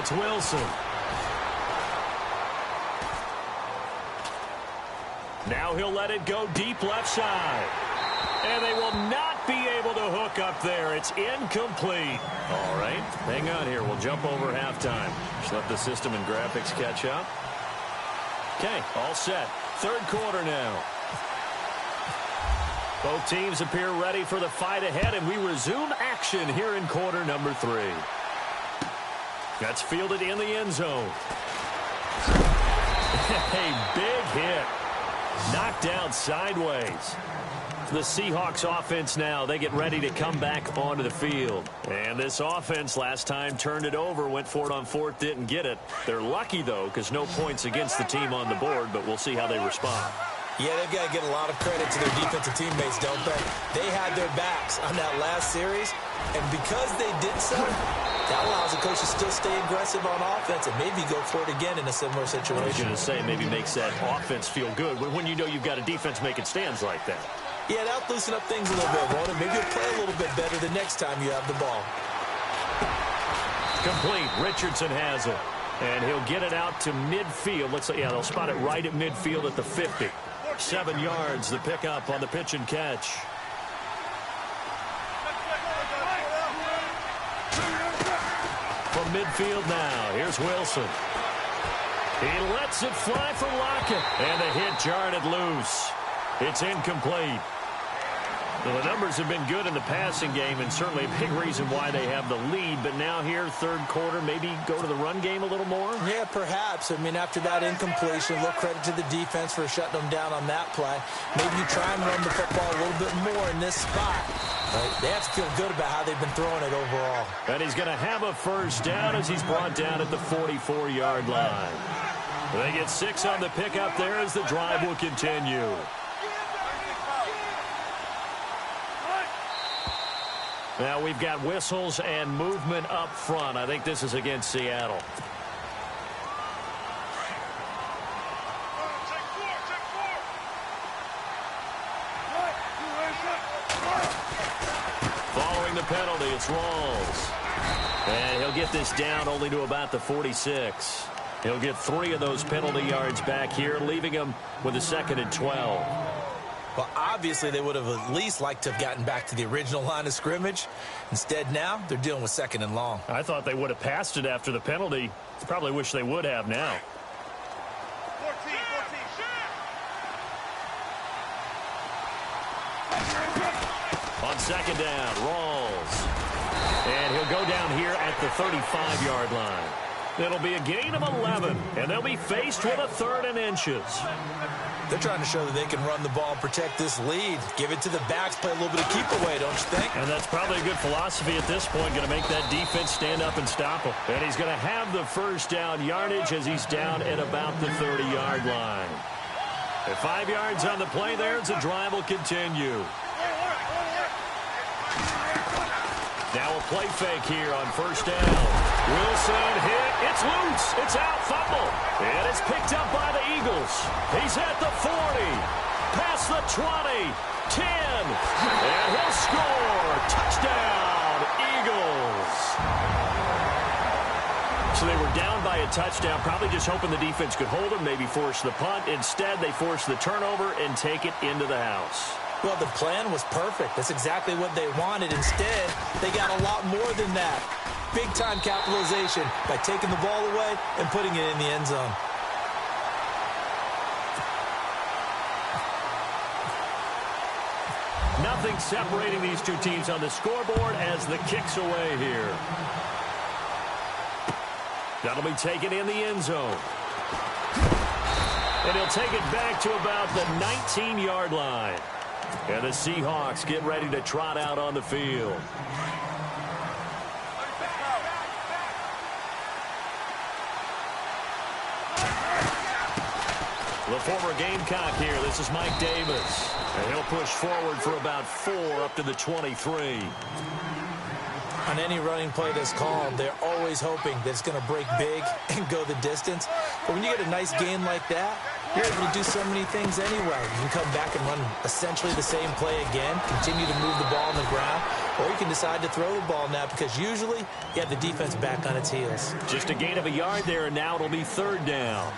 It's Wilson. Now he'll let it go deep left side. And they will not be able to hook up there. It's incomplete. All right, hang on here. We'll jump over halftime. Just let the system and graphics catch up. Okay, all set. Third quarter now. Both teams appear ready for the fight ahead, and we resume action here in quarter number 3. That's fielded in the end zone. A big hit. Knocked down sideways. The Seahawks offense now, they get ready to come back onto the field. And this offense last time turned it over, went for it on fourth, didn't get it. They're lucky, though, because no points against the team on the board, but we'll see how they respond. Yeah, they've got to get a lot of credit to their defensive teammates, don't they? They had their backs on that last series, and because they did so, that allows the coach to still stay aggressive on offense and maybe go for it again in a similar situation. I was going to say, maybe makes that offense feel good when you know you've got a defense making stands like that. Yeah, that'll loosen up things a little bit, won't it? Maybe you'll play a little bit better the next time you have the ball. Complete. Richardson has it. And he'll get it out to midfield. Let's say, yeah, they'll spot it right at midfield at the 50. 7 yards, the pickup on the pitch and catch. From midfield now, here's Wilson. He lets it fly for Lockett. And the hit jarred it loose. It's incomplete. Well, the numbers have been good in the passing game, and certainly a big reason why they have the lead. But now here, third quarter, maybe go to the run game a little more? Yeah, perhaps. I mean, after that incompletion, a little credit to the defense for shutting them down on that play. Maybe you try and run the football a little bit more in this spot. But they have to feel good about how they've been throwing it overall. And he's going to have a first down as he's brought down at the 44-yard line. They get 6 on the pickup there as the drive will continue. Now we've got whistles and movement up front. I think this is against Seattle. Following the penalty, it's Rawls. And he'll get this down only to about the 46. He'll get 3 of those penalty yards back here, leaving him with a 2nd and 12. Well, obviously, they would have at least liked to have gotten back to the original line of scrimmage. Instead, now, they're dealing with 2nd and long. I thought they would have passed it after the penalty. Probably wish they would have now. 14. On 2nd down, Rawls. And he'll go down here at the 35-yard line. It'll be a gain of 11, and they'll be faced with a 3rd and inches. They're trying to show that they can run the ball and protect this lead. Give it to the backs, play a little bit of keep away, don't you think? And that's probably a good philosophy at this point, going to make that defense stand up and stop him. And he's going to have the first down yardage as he's down at about the 30-yard line. At 5 yards on the play there as the drive will continue. Now a play fake here on first down. Wilson hit. It's loose. It's out. Fumble. And it's picked up by the Eagles. He's at the 40. Past the 20. 10. And he'll score. Touchdown, Eagles. So they were down by a touchdown, probably just hoping the defense could hold them, maybe force the punt. Instead, they force the turnover and take it into the house. Well, the plan was perfect. That's exactly what they wanted. Instead, they got a lot more than that. Big-time capitalization by taking the ball away and putting it in the end zone. Nothing separating these two teams on the scoreboard as the kick's away here. That'll be taken in the end zone. And he'll take it back to about the 19-yard line. And the Seahawks get ready to trot out on the field. The former Gamecock here. This is Mike Davis. And he'll push forward for about 4 up to the 23. On any running play that's called, they're always hoping that it's going to break big and go the distance. But when you get a nice gain like that, you're able to do so many things anyway. You can come back and run essentially the same play again, continue to move the ball on the ground, or you can decide to throw the ball now because usually you have the defense back on its heels. Just a gain of a yard there, and now it'll be 3rd down.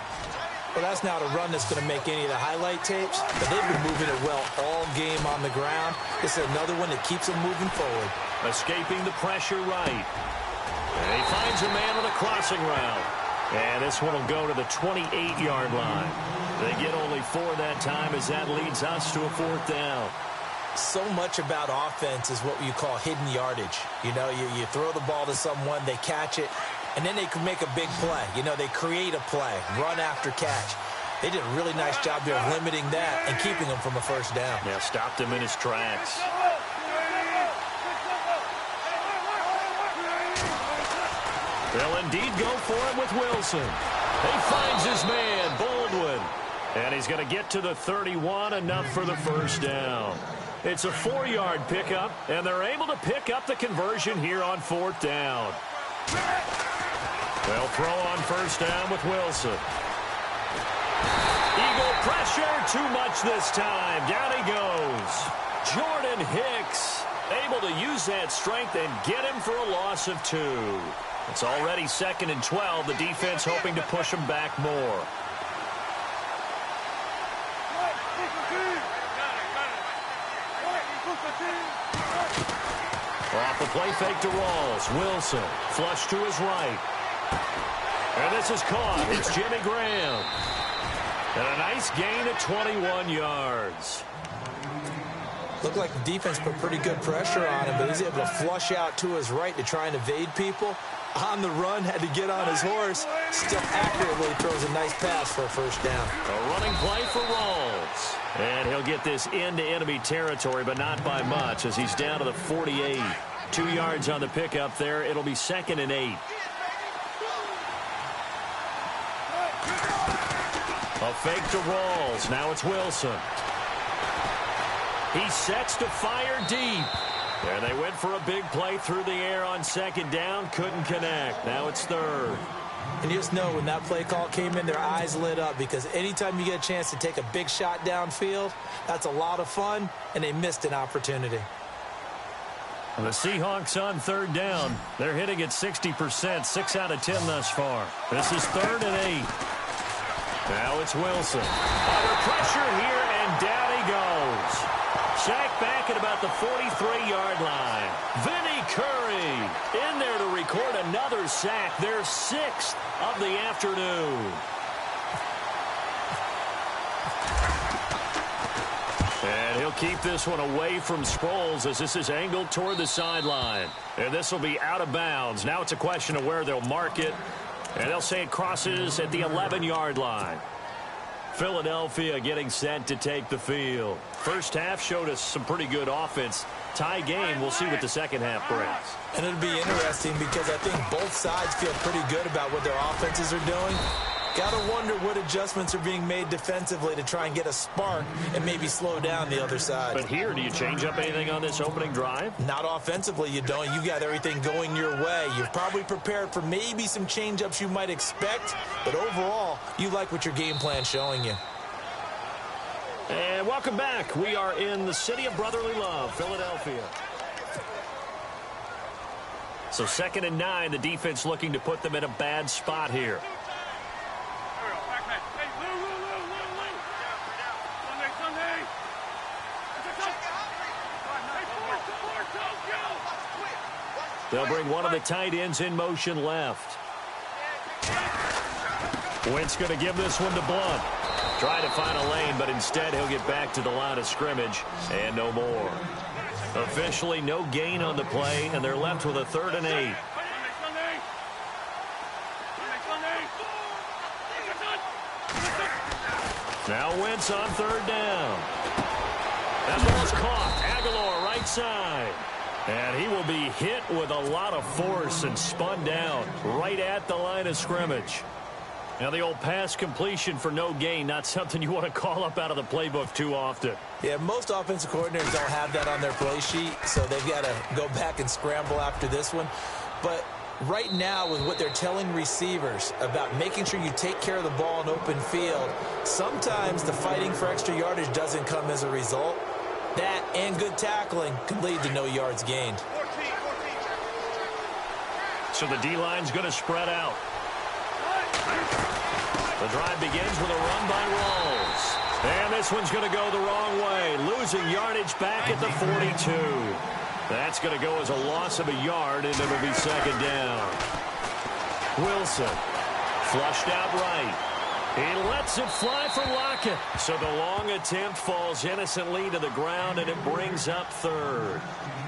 Well, that's not a run that's going to make any of the highlight tapes, but they've been moving it well all game on the ground. This is another one that keeps them moving forward. Escaping the pressure right. And he finds a man on a crossing route. And this one will go to the 28-yard line. They get only 4 that time as that leads us to a 4th down. So much about offense is what you call hidden yardage. You know, you throw the ball to someone, they catch it, and then they can make a big play. You know, they create a play, run after catch. They did a really nice job there of limiting that and keeping him from a 1st down. Yeah, stopped him in his tracks. They'll indeed go for it with Wilson. He finds his man, Baldwin. And he's going to get to the 31, enough for the 1st down. It's a 4-yard pickup, and they're able to pick up the conversion here on 4th down. They'll throw on 1st down with Wilson. Eagle pressure, too much this time. Down he goes. Jordan Hicks able to use that strength and get him for a loss of 2. It's already 2nd and 12. The defense hoping to push him back more. Off the play fake to Rawls. Wilson flush to his right. And this is caught. It's Jimmy Graham. And a nice gain of 21 yards. Looked like the defense put pretty good pressure on him, but he's able to flush out to his right to try and evade people. On the run, had to get on his horse. Still accurately throws a nice pass for a 1st down. A running play for Rawls. And he'll get this into enemy territory, but not by much as he's down to the 48. 2 yards on the pickup there. It'll be 2nd and 8. A fake to Rawls. Now it's Wilson. He sets to fire deep. And they went for a big play through the air on 2nd down. Couldn't connect. Now it's 3rd. And you just know when that play call came in, their eyes lit up because anytime you get a chance to take a big shot downfield, that's a lot of fun, and they missed an opportunity. The Seahawks on 3rd down. They're hitting at 60%, 6 out of 10 thus far. This is 3rd and 8. Now it's Wilson. Under pressure here, and down he goes. Sacked back at about the 43-yard line. Vinny Curry in there to record another sack. Their 6th of the afternoon. And he'll keep this one away from Sproles as this is angled toward the sideline. And this will be out of bounds. Now it's a question of where they'll mark it. And they'll say it crosses at the 11-yard line. Philadelphia getting set to take the field. First half showed us some pretty good offense. Tie game, we'll see what the second half brings. And it'll be interesting because I think both sides feel pretty good about what their offenses are doing. Gotta wonder what adjustments are being made defensively to try and get a spark and maybe slow down the other side. But here, do you change up anything on this opening drive? Not offensively, you don't. You got everything going your way. You're probably prepared for maybe some change-ups you might expect, but overall, you like what your game plan's showing you. And welcome back. We are in the city of brotherly love, Philadelphia. So 2nd and 9, the defense looking to put them in a bad spot here. They'll bring one of the tight ends in motion left. Wentz going to give this one to Blunt. Trying to find a lane, but instead he'll get back to the line of scrimmage and no more. Officially no gain on the play, and they're left with a 3rd and 8. Now Wentz on 3rd down. That ball's caught. Aguilar right side. And he will be hit with a lot of force and spun down right at the line of scrimmage. Now the old pass completion for no gain, not something you want to call up out of the playbook too often. Yeah, most offensive coordinators don't have that on their play sheet, so they've got to go back and scramble after this one. But right now, with what they're telling receivers about making sure you take care of the ball in open field, sometimes the fighting for extra yardage doesn't come as a result. That and good tackling can lead to no yards gained. So the D-line's going to spread out. The drive begins with a run by Rawls. And this one's going to go the wrong way, losing yardage back at the 42. That's going to go as a loss of a yard, and it'll be second down. Wilson, flushed out right. He lets it fly for Lockett. So the long attempt falls innocently to the ground, and it brings up third.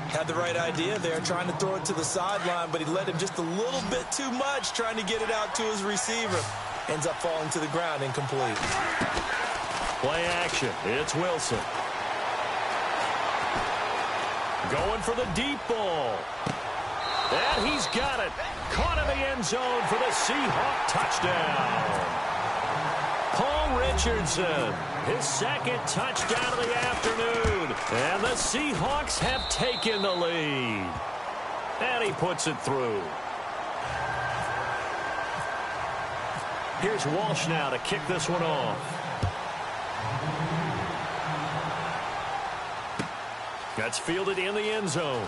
Had the right idea there, trying to throw it to the sideline, but he let him just a little bit too much, trying to get it out to his receiver. Ends up falling to the ground, incomplete. Play action. It's Wilson. Going for the deep ball. And he's got it. Caught in the end zone for the Seahawk touchdown. Paul Richardson, his second touchdown of the afternoon. And the Seahawks have taken the lead. And he puts it through. Here's Walsh now to kick this one off. That's fielded in the end zone.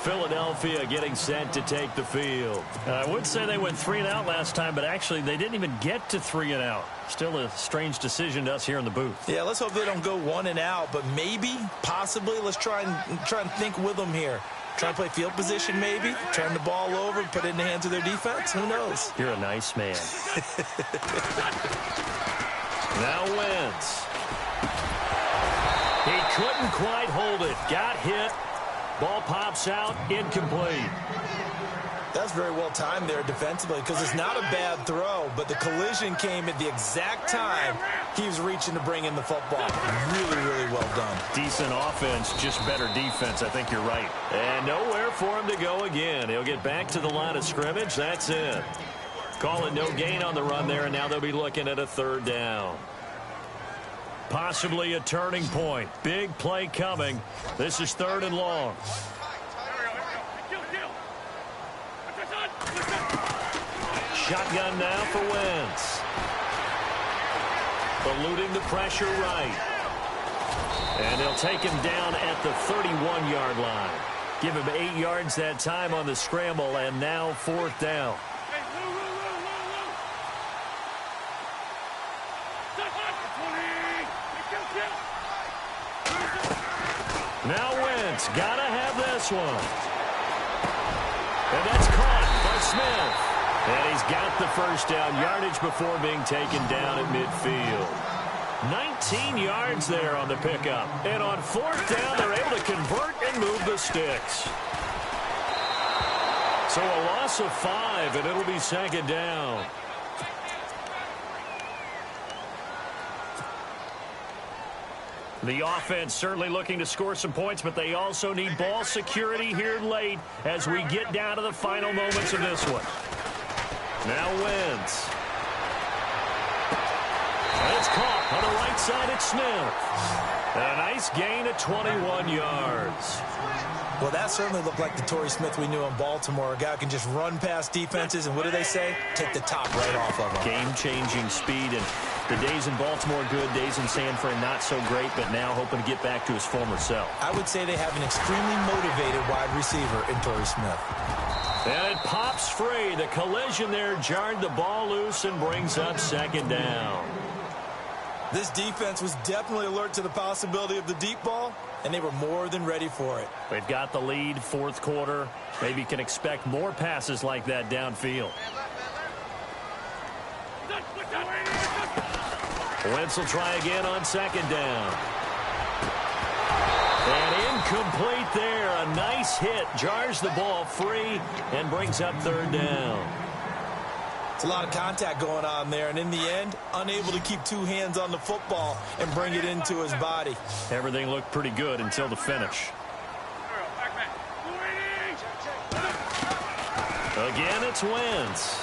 Philadelphia getting set to take the field. I would say they went 3 and out last time, but actually they didn't even get to 3 and out. Still a strange decision to us here in the booth. Yeah, let's hope they don't go 1 and out, but maybe, possibly, let's try and think with them here. Try to play field position maybe, turn the ball over, put it in the hands of their defense. Who knows? You're a nice man. Now Wentz. He couldn't quite hold it. Got hit. Ball pops out, incomplete. That's very well timed there defensively because it's not a bad throw, but the collision came at the exact time he was reaching to bring in the football. Really, really well done. Decent offense, just better defense. I think you're right. And nowhere for him to go again. He'll get back to the line of scrimmage. That's it. Call it no gain on the run there, and now they'll be looking at a third down. Possibly a turning point. Big play coming. This is 3rd and long. Shotgun now for Wentz. Eluding the pressure right. And they'll take him down at the 31-yard line. Give him 8 yards that time on the scramble, and now 4th down. Now Wentz, gotta have this one. And that's caught by Smith. And he's got the first down yardage before being taken down at midfield. 19 yards there on the pickup. And on 4th down, they're able to convert and move the sticks. So a loss of 5, and it'll be 2nd down. The offense certainly looking to score some points, but they also need ball security here late as we get down to the final moments of this one. Now Wentz. And it's caught on the right side at Smith. A nice gain of 21 yards. Well, that certainly looked like the Torrey Smith we knew in Baltimore. A guy who can just run past defenses, and what do they say? Take the top right off of him. Game-changing speed, and the days in Baltimore good, days in San Fran not so great, but now hoping to get back to his former self. I would say they have an extremely motivated wide receiver in Torrey Smith. And it pops free. The collision there jarred the ball loose and brings up 2nd down. This defense was definitely alert to the possibility of the deep ball, and they were more than ready for it. They've got the lead, 4th quarter. Maybe can expect more passes like that downfield. Wentz will try again on 2nd down. And incomplete there. A nice hit. Jars the ball free and brings up 3rd down. It's a lot of contact going on there, and in the end, unable to keep 2 hands on the football and bring it into his body. Everything looked pretty good until the finish. Again, it's Wentz.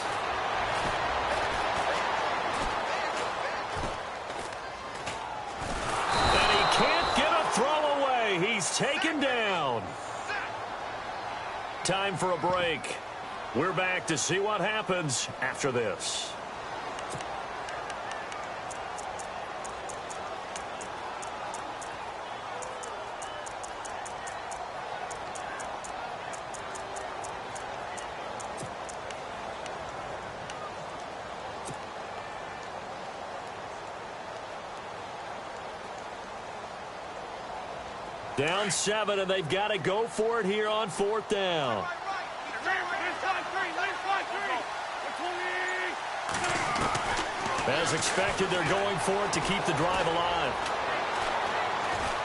And he can't get a throw away. He's taken down. Time for a break. We're back to see what happens after this. Down 7, and they've got to go for it here on 4th down. As expected, they're going for it to keep the drive alive.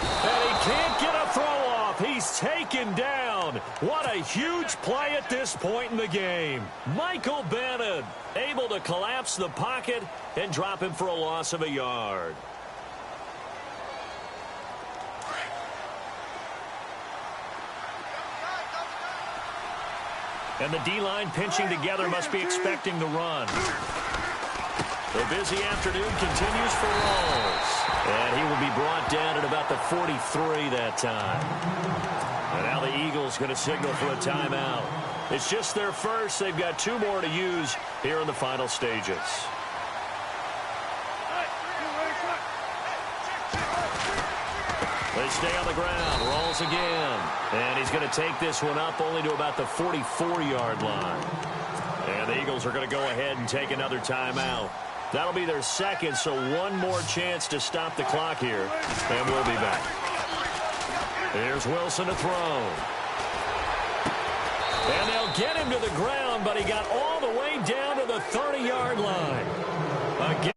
And he can't get a throw off. He's taken down. What a huge play at this point in the game. Michael Bannon able to collapse the pocket and drop him for a loss of a yard. And the D-line pinching together must be expecting the run. The busy afternoon continues for Rawls. And he will be brought down at about the 43 that time. And now the Eagles going to signal for a timeout. It's just their first. They've got 2 more to use here in the final stages. They stay on the ground. Rawls again. And he's going to take this one up only to about the 44-yard line. And the Eagles are going to go ahead and take another timeout. That'll be their second, so one more chance to stop the clock here. And we'll be back. Here's Wilson to throw. And they'll get him to the ground, but he got all the way down to the 30-yard line. Again.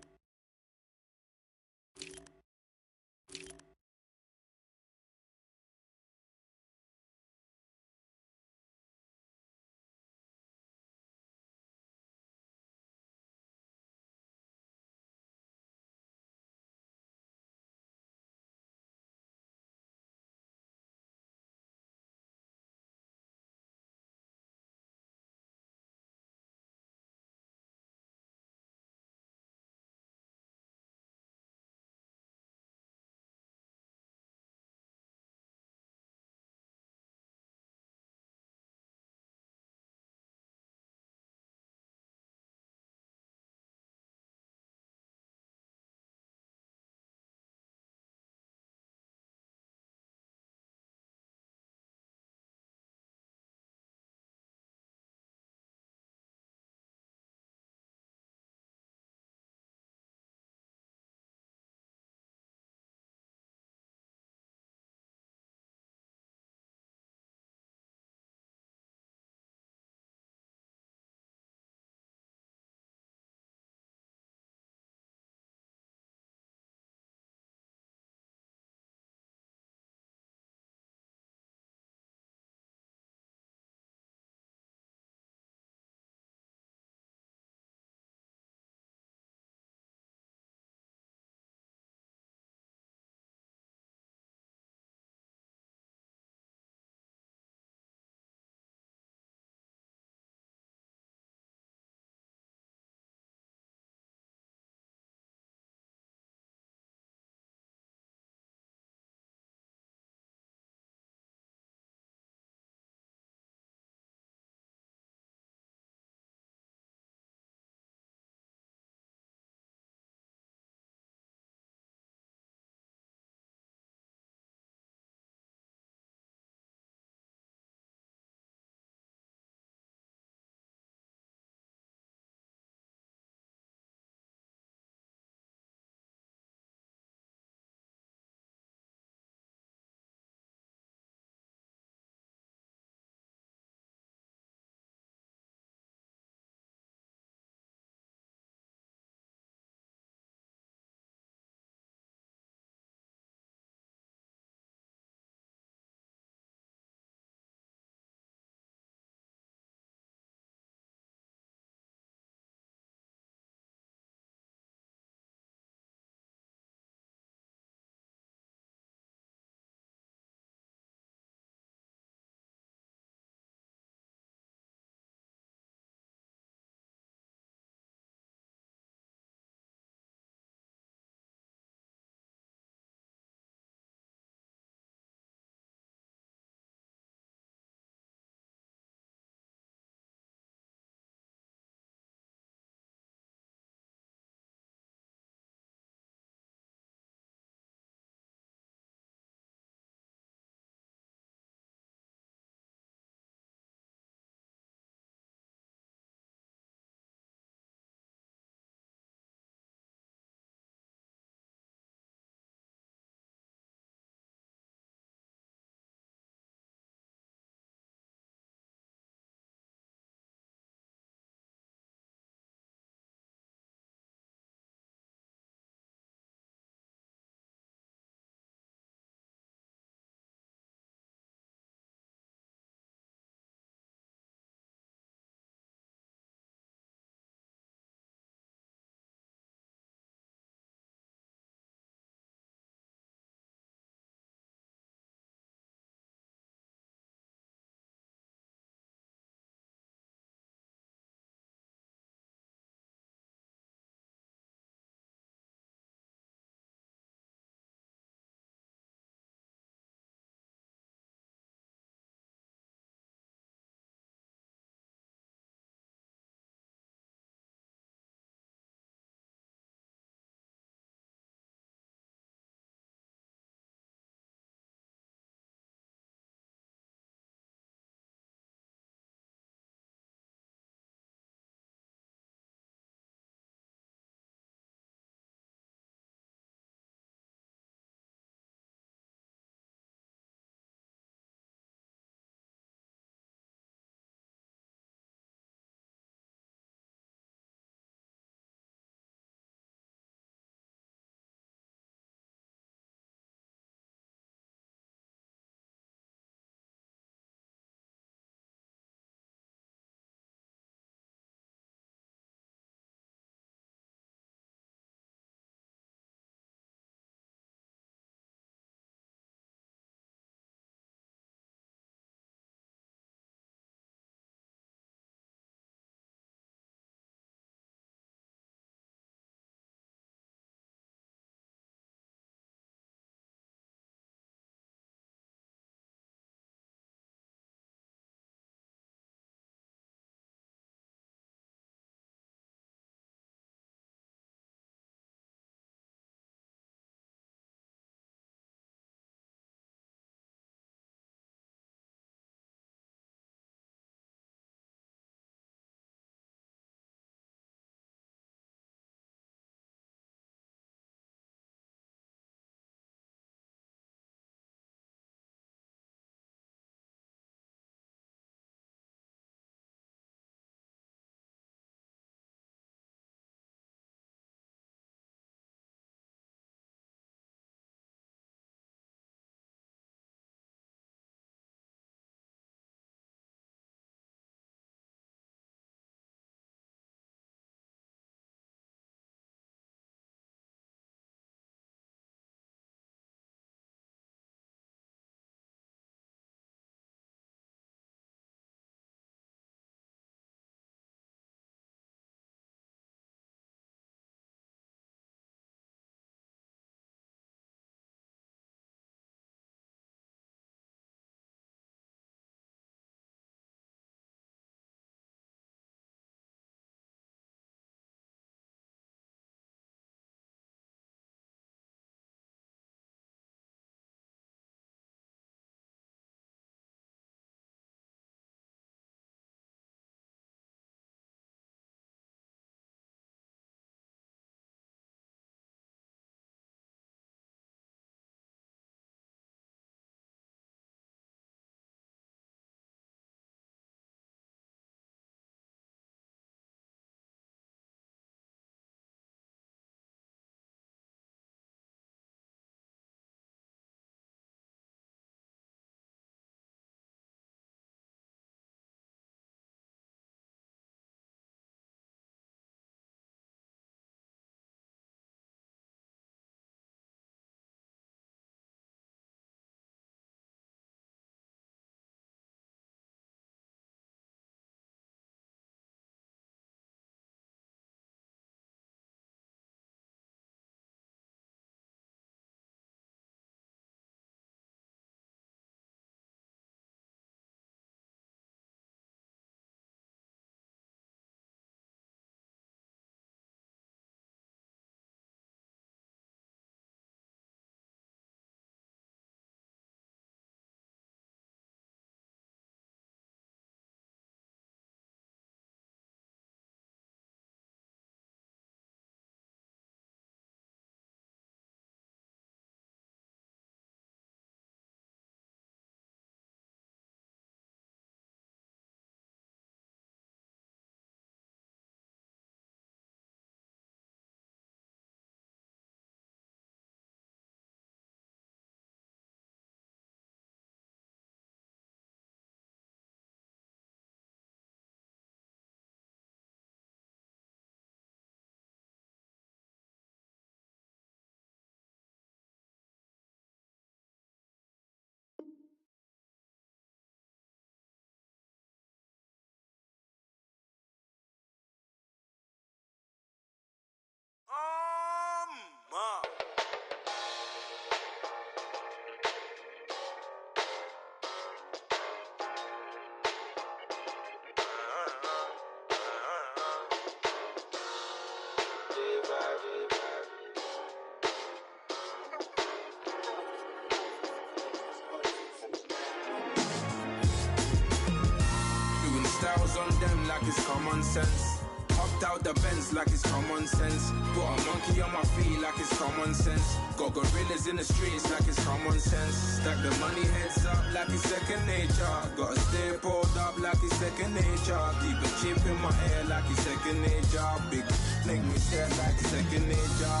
Styles on them like it's common sense. Hopped out the Benz like it's common sense. Put a monkey on my feet like it's common sense. Got gorillas in the streets like it's common sense. Stack the money heads up like it's second nature. Gotta stay pulled up like it's second nature. Keep a chip in my ear like it's second nature. Big make me stare like second nature.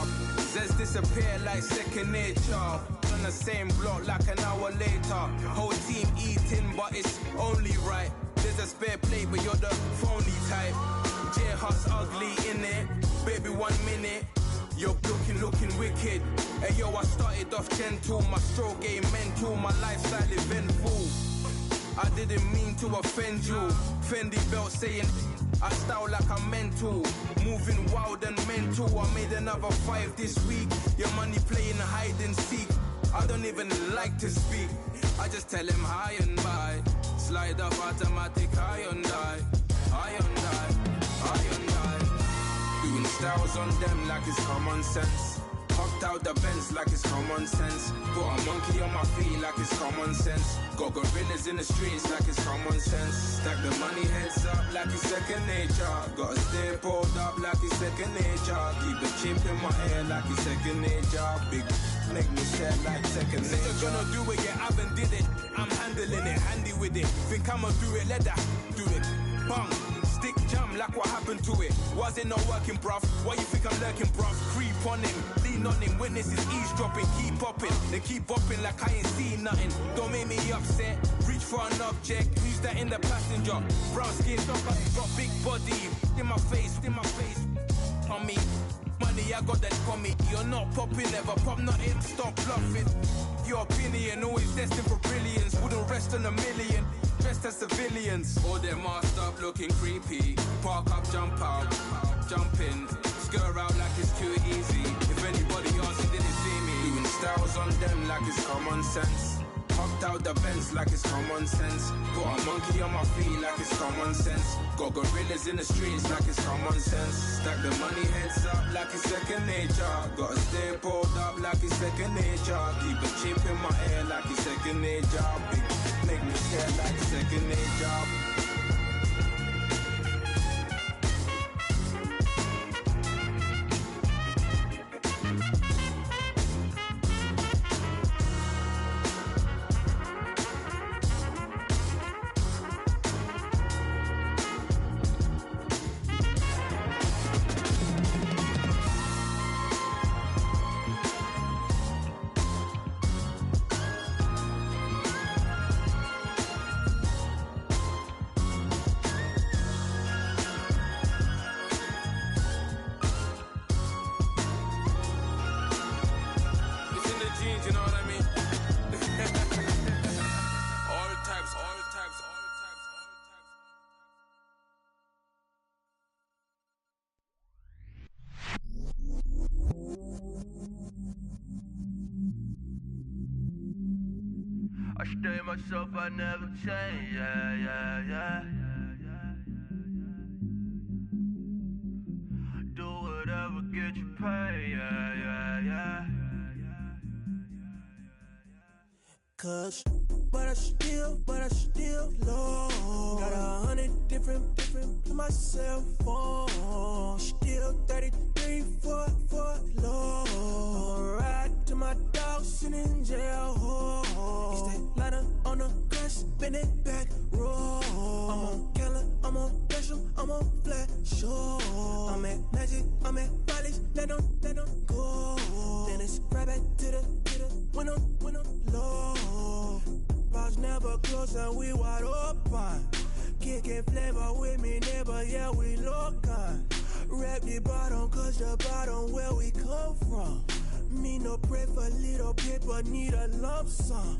Says disappear like second nature. On the same block like an hour later. Whole team eating but it's only right. There's a spare plate, but you're the phony type. J-Hut's ugly, innit? Baby, 1 minute. You're looking wicked. Hey, yo, I started off gentle. My stroke game mental. My lifestyle eventful. I didn't mean to offend you. Fendi belt saying I style like I'm mental. Moving wild and mental. I made another 5 this week. Your money playing hide and seek. I don't even like to speak. I just tell him hi and bye. Slide up automatic, Hyundai. Doing styles on them like it's common sense. Hopped out the Benz like it's common sense. Put a monkey on my feet like it's common sense. Got gorillas in the streets like it's common sense. Stack the money heads up like it's second nature. Gotta stay pulled up like it's second nature. Keep a chip in my ear like it's second nature. Big make me sad like second nature. Said you're gonna do it, yeah, I haven't did it. I'm handling it, handy with it. Think I'ma do it, let that do it. Bang, stick jam like what happened to it. Was it not working, bruv? Why you think I'm lurking, bruv? Creep on him, lean on him, witnesses eavesdropping. Keep popping, they keep bopping like I ain't seen nothing. Don't make me upset, reach for an object. Who's that in the passenger? Brown skin, got big body. In my face, on me. Money, I got that for me. You're not popping, never pop nothing. Stop bluffing. Your opinion, always destined for brilliance. Wouldn't rest on a million. Dressed as civilians. All them masked up looking creepy. Park up, jump out, jump in. Skirt out like it's too easy. If anybody else didn't see me. Doing styles on them like it's common sense. Hopped out the Benz like it's common sense. Put a monkey on my feet like it's common sense. Got gorillas in the streets like it's common sense. Stack the money heads up like it's second nature. Gotta stay pulled up like it's second nature. Keep a chip in my ear like it's second nature. Big make me stare like second nature. I stay myself, I never change, yeah. Do whatever, get you paid, yeah. Cause, but I still low. Got 100 different to my cell phone. Still 33 for low. I'ma ride to my dog sitting in jail. It's that lighter on the grass, bend it back, roll. I'm on Keller, I'm on Gresham, I'm on Flat Shore. I'm at Magic, I'm at Follies, let them go. Then it's right back to the window low. Bars never close and we wide open. Kicking flavor with me, neighbor, yeah, we local. Rap the bottom, cause the bottom where we come from. Me no pray for little paper, need a lump sum.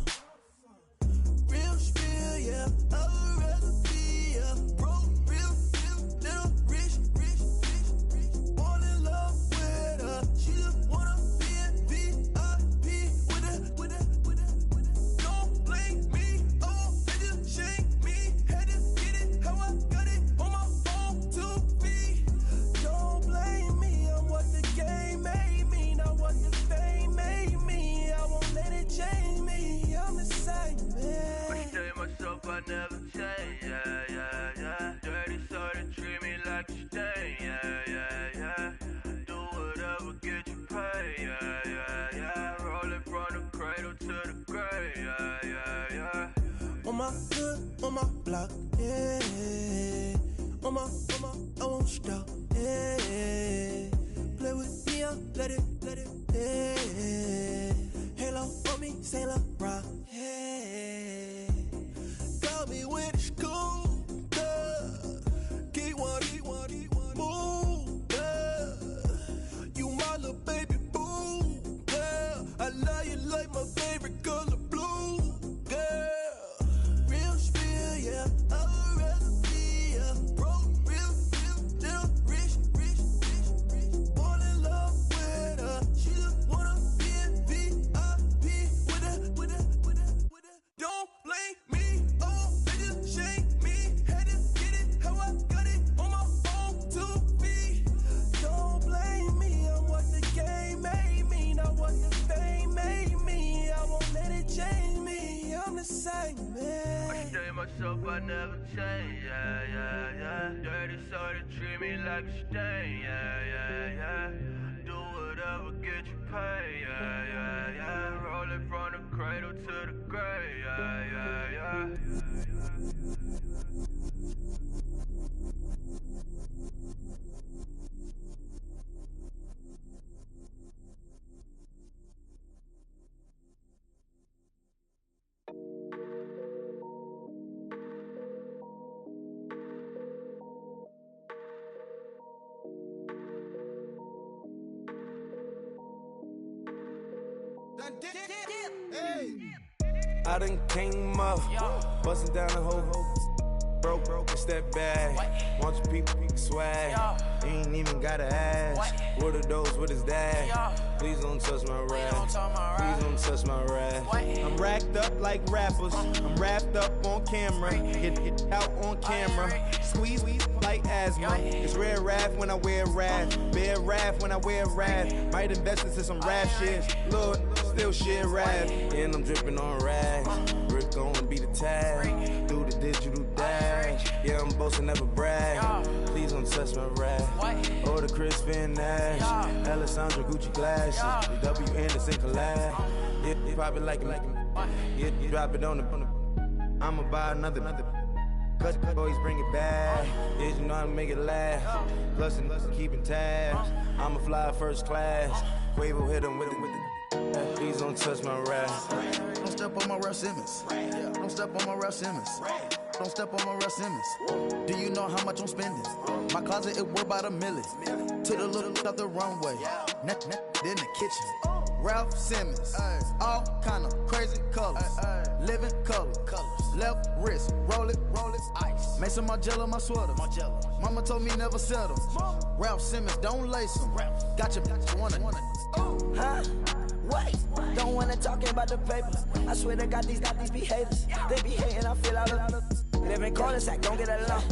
Real spill, yeah, I would rather be, yeah. Broke, real, little rich. Fall in love with her, she just wanna be in block, yeah. Mama, I won't stop, yeah. Play with me, let it, yeah. Halo on me, Sailor Rock, yeah. Got me when it's cool, yeah. Keep one, move, yeah. You my little baby boo, yeah. I love you like my favorite color blue, yeah. Real spill, yeah. I'd rather be, yeah. Broke, real, still rich. Fall in love with her. She just wanna be in VIP with her. Don't blame me, oh, niggas shame me. Had to get it how I got it on my own 2 feet. Don't blame me, I'm what the game made me, not what the fame made me. I won't let it change me, I'm the same man. I stay myself, I never change, yeah. Dirty soda, treat me like a stain, yeah. Do whatever, get you paid, yeah. Roll it from the cradle to the grave, yeah. I done came up, bustin' down the whole broke, it's that bad. Want your people swag, you ain't even gotta ask. What are those, what is that? Please don't touch my rap, please don't touch my rap. I'm racked up like rappers, I'm wrapped up on camera. Get out on camera, squeeze like asthma. It's rare wrath when I wear wrath, bare wrath when I wear wrath. Might invest into some rap shit, Lord, still shit rap. And I'm dripping on rags, Rick gon' be the tag. Do the digital dash, yeah, I'm boasting, never brag. Please don't touch my rap, or the Chris Finn Nash, Alessandra Gucci glasses, the W Anderson collab. Yeah, you pop it like it, yeah, you drop it on the. I'ma buy another. Cut, boys bring it back. Yeah, you know how to make it laugh. Plus and keeping tabs. I'ma fly first class. Quavo hit him with it. Please don't touch my rap. Don't step on my Ralph Simmons. Don't step on my Ralph Simmons. Don't step on my Ralph Simmons. Do you know how much I'm spending? My closet, it worth about $1 million. To the little of the runway. Then the kitchen. Ralph Simmons. All kind of crazy colors. Living color. Left wrist. Roll it. Ice. Make some Margiela my sweater. Mama told me never settle. Ralph Simmons, don't lace them. Got your wanna. Huh? What? Don't wanna talk about the paper. I swear to God, these behaviors. They be hating, I feel out of live in cul-de-sac, don't get along.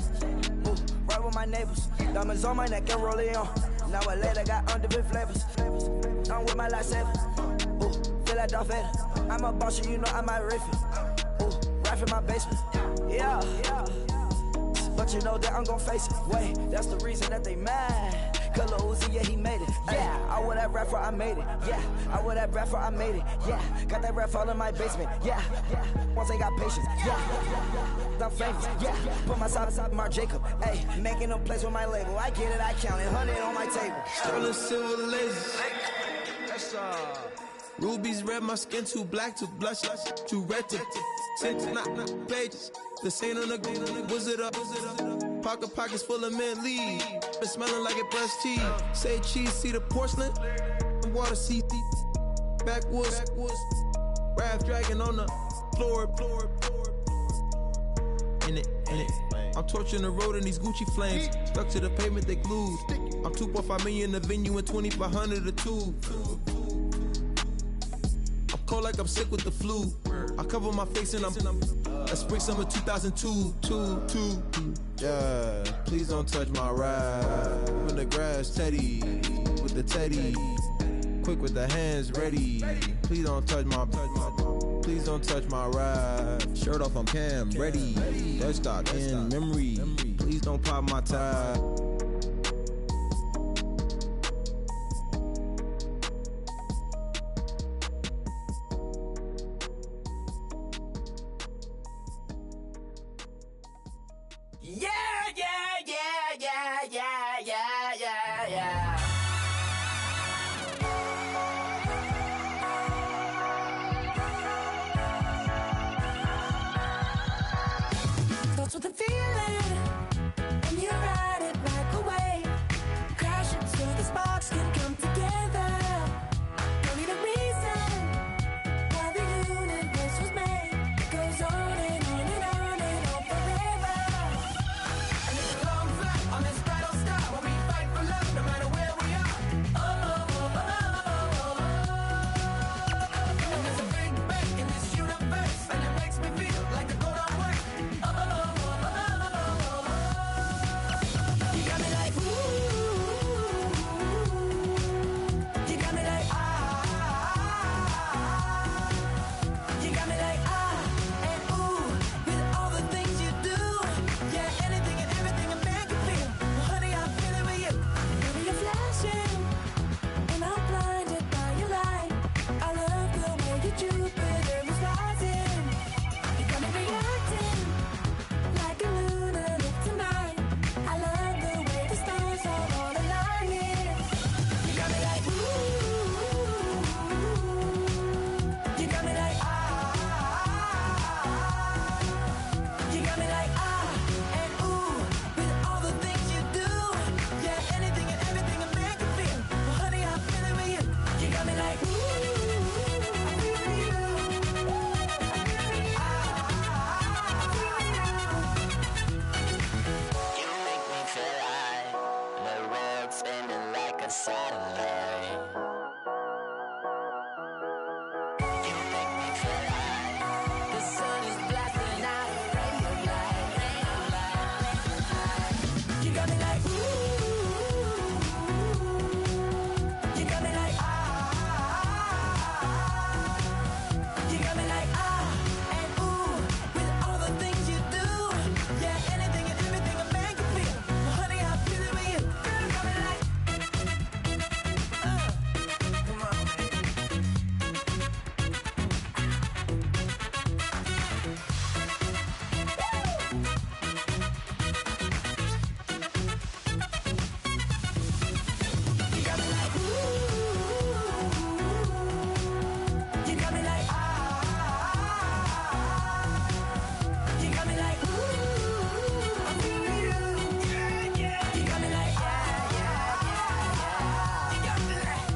Ooh, right with my neighbors. Diamonds on my neck and roll it on. Now I later got undefeated flavors. I'm with my lifesaver. Ooh, feel like Darth Vader. I'm a boss, you know I might riff it. Ooh, right in my basement. Yeah. But you know that I'm gon' face it. Wait, that's the reason that they mad. Color Uzi, yeah, he made it. Yeah, I wear that rap for I made it. Yeah, I wear that rap for I made it. Yeah, got that rap all in my basement. Yeah, once I got patience. Yeah, I'm famous. Yeah, put my side beside Marc Jacob. Hey, making them plays with my label. I get it, I count it. 100 on my table. Sterling silver lasers. That's rubies red, my skin too black to blush, too red to tint, not pages. This ain't on the wizard up. Pockets full of mint leaves. Been smelling like it brushed teeth. Say cheese, see the porcelain. Water, see backwoods. Wrath dragging on the floor. In it. I'm torching the road in these Gucci flames. Stuck to the pavement, they glued. I'm 2.5 million in the venue and 2,500 a tube. I'm cold like I'm sick with the flu. I cover my face and I'm spring summer 2002. Yeah, please don't touch my ride. In the grass, Teddy, with the Teddy. Quick with the hands ready. Please don't touch my ride. Shirt off, I'm Cam, ready. First stock in memory. Please don't pop my tie. yeah. Thoughts with a feeling, and you ride it back away. Crash into the sparks can come together. Don't need a reason why the universe was made. It goes on and on and on and on forever. And it's a long flight on this battle star where we fight for love no matter where we are. And there's a big bang in this universe, and it makes me feel like the gold on work. You got me like ooh, you got me like you got me like and ooh, with all the things you do, yeah, anything and everything a man can feel. Well, honey, I'm feeling with you. Baby, you're flashing, and I'm blinded by your light. I love the way you Jupiter is rising. You got me reacting like a lunatic tonight. I love the way the stars are all aligning. You got me like ooh, you got me like you got me like and ooh, with all the things you do, yeah, anything and everything a man can feel. Well, honey, I'm feeling with you. You got me like ooh, You make me feel like the world's spinning like a satellite. You make me feel like the sun is blasting out a ray of light. You got me like ooh, you got me like you got me like and ooh, with all the things you do, yeah, anything and everything a man can feel. Well, honey, I'm feeling with you. Girl, you got me like Come on, you got me like ooh, you got me like you got me like ooh, I'm feeling with you. You got me like you got me like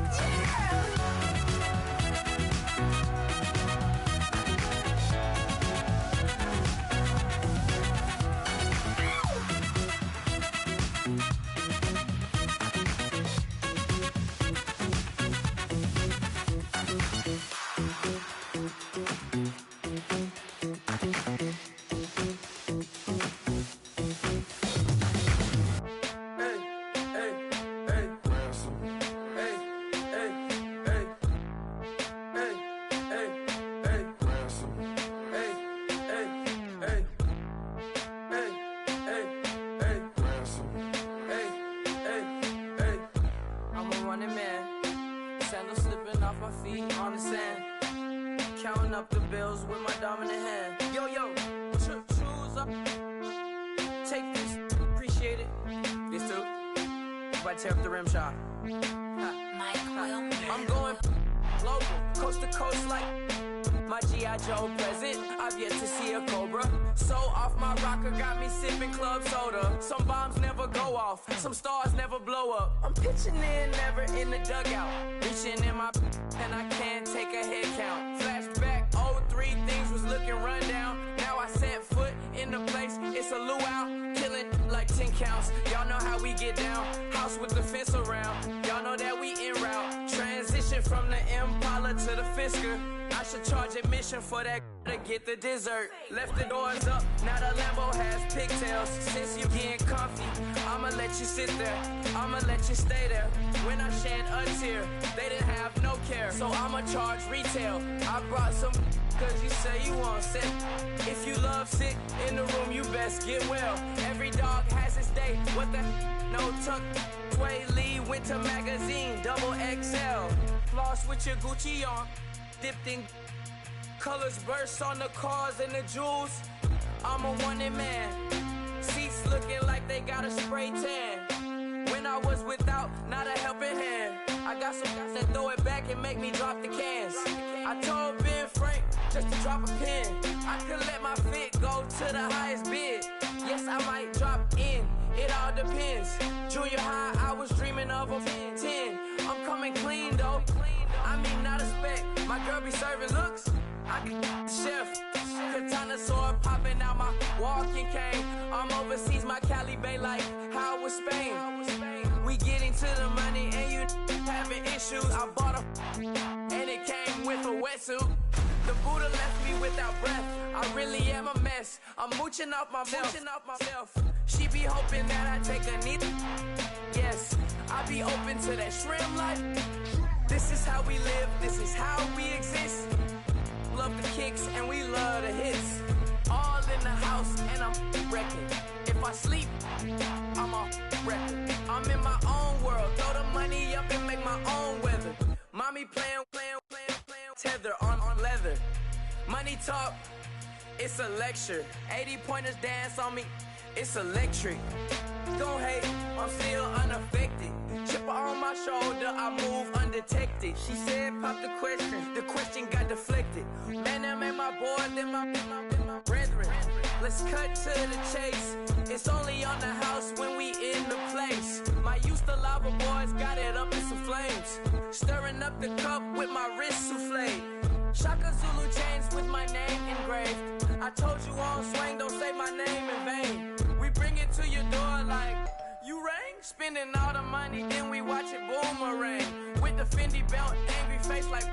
I'm a running man, sandals slipping off my feet on the sand, counting up the bills with my dominant hand. Yo, choose up, take this, appreciate it. This too, if I tear up the rim shot. I'm going global, coast to coast like my G.I. Joe present. I've yet to see a Cobra. So off my rocker, got me sipping club soda. Some bombs never go off, some stars never blow up. I'm pitching in, never in the dugout. Reaching in my and I can't take a head count. Flashback, 03, things was looking run down. Now I set foot in the place, it's a luau. Killing like 10 counts, y'all know how we get down. House with the fence around, y'all know that we en route. Transition from the Impala to the Fisker. I should charge admission for that to get the dessert. Left the doors up, now the Lambo has pigtails. Since you getting comfy, I'ma let you sit there, I'ma let you stay there. When I shed a tear, they didn't have no care. So I'ma charge retail. I brought some cause you say you want sick. If you love sick in the room, you best get well. Every dog has its day, what the no tuck. Sway Lee Winter Magazine, double XL. Floss with your Gucci on, dipped in colors burst on the cars and the jewels. I'm a wanted man, seats looking like they got a spray tan. When I got some guys that throw it back and make me drop the cans. I told Ben Frank just to drop a pin. I could let my fit go to the highest bid. Yes, I might drop in, it all depends. Junior high, I was dreaming of a 10. I'm coming clean though, I mean not a spec. My girl be serving looks, I can the chef. Katana sword popping out my walking cane. I'm overseas, my Cali Bay like how was Spain. We getting to the money and you having issues. I bought a and it came with a wetsuit. The Buddha left me without breath. I really am a mess. I'm mooching off myself. She be hoping that I take a knee. Yes, I be open to that shrimp life. This is how we live. This is how we exist. Love the kicks and we love the hits. All in the house and I'm wrecking. If I sleep, I'm a record. I'm in my own world. Throw the money up and make my own weather. Mommy playing tether on leather. Money talk, it's a lecture. 80 pointers dance on me, it's electric. Don't hate, I'm still unaffected. Chipper on my shoulder, I move undetected. She said pop the question got deflected. Man, that made my boy, then my brethren. Let's cut to the chase. It's only on the house when we in the place. My used to lava boys got it up in some flames. Stirring up the cup with my wrist souffle. Shaka Zulu chains with my name engraved. I told you on swing, don't say my name in vain. We bring it to your door like, you rang? Spending all the money, then we watch it boomerang. With the Fendi belt, angry face like,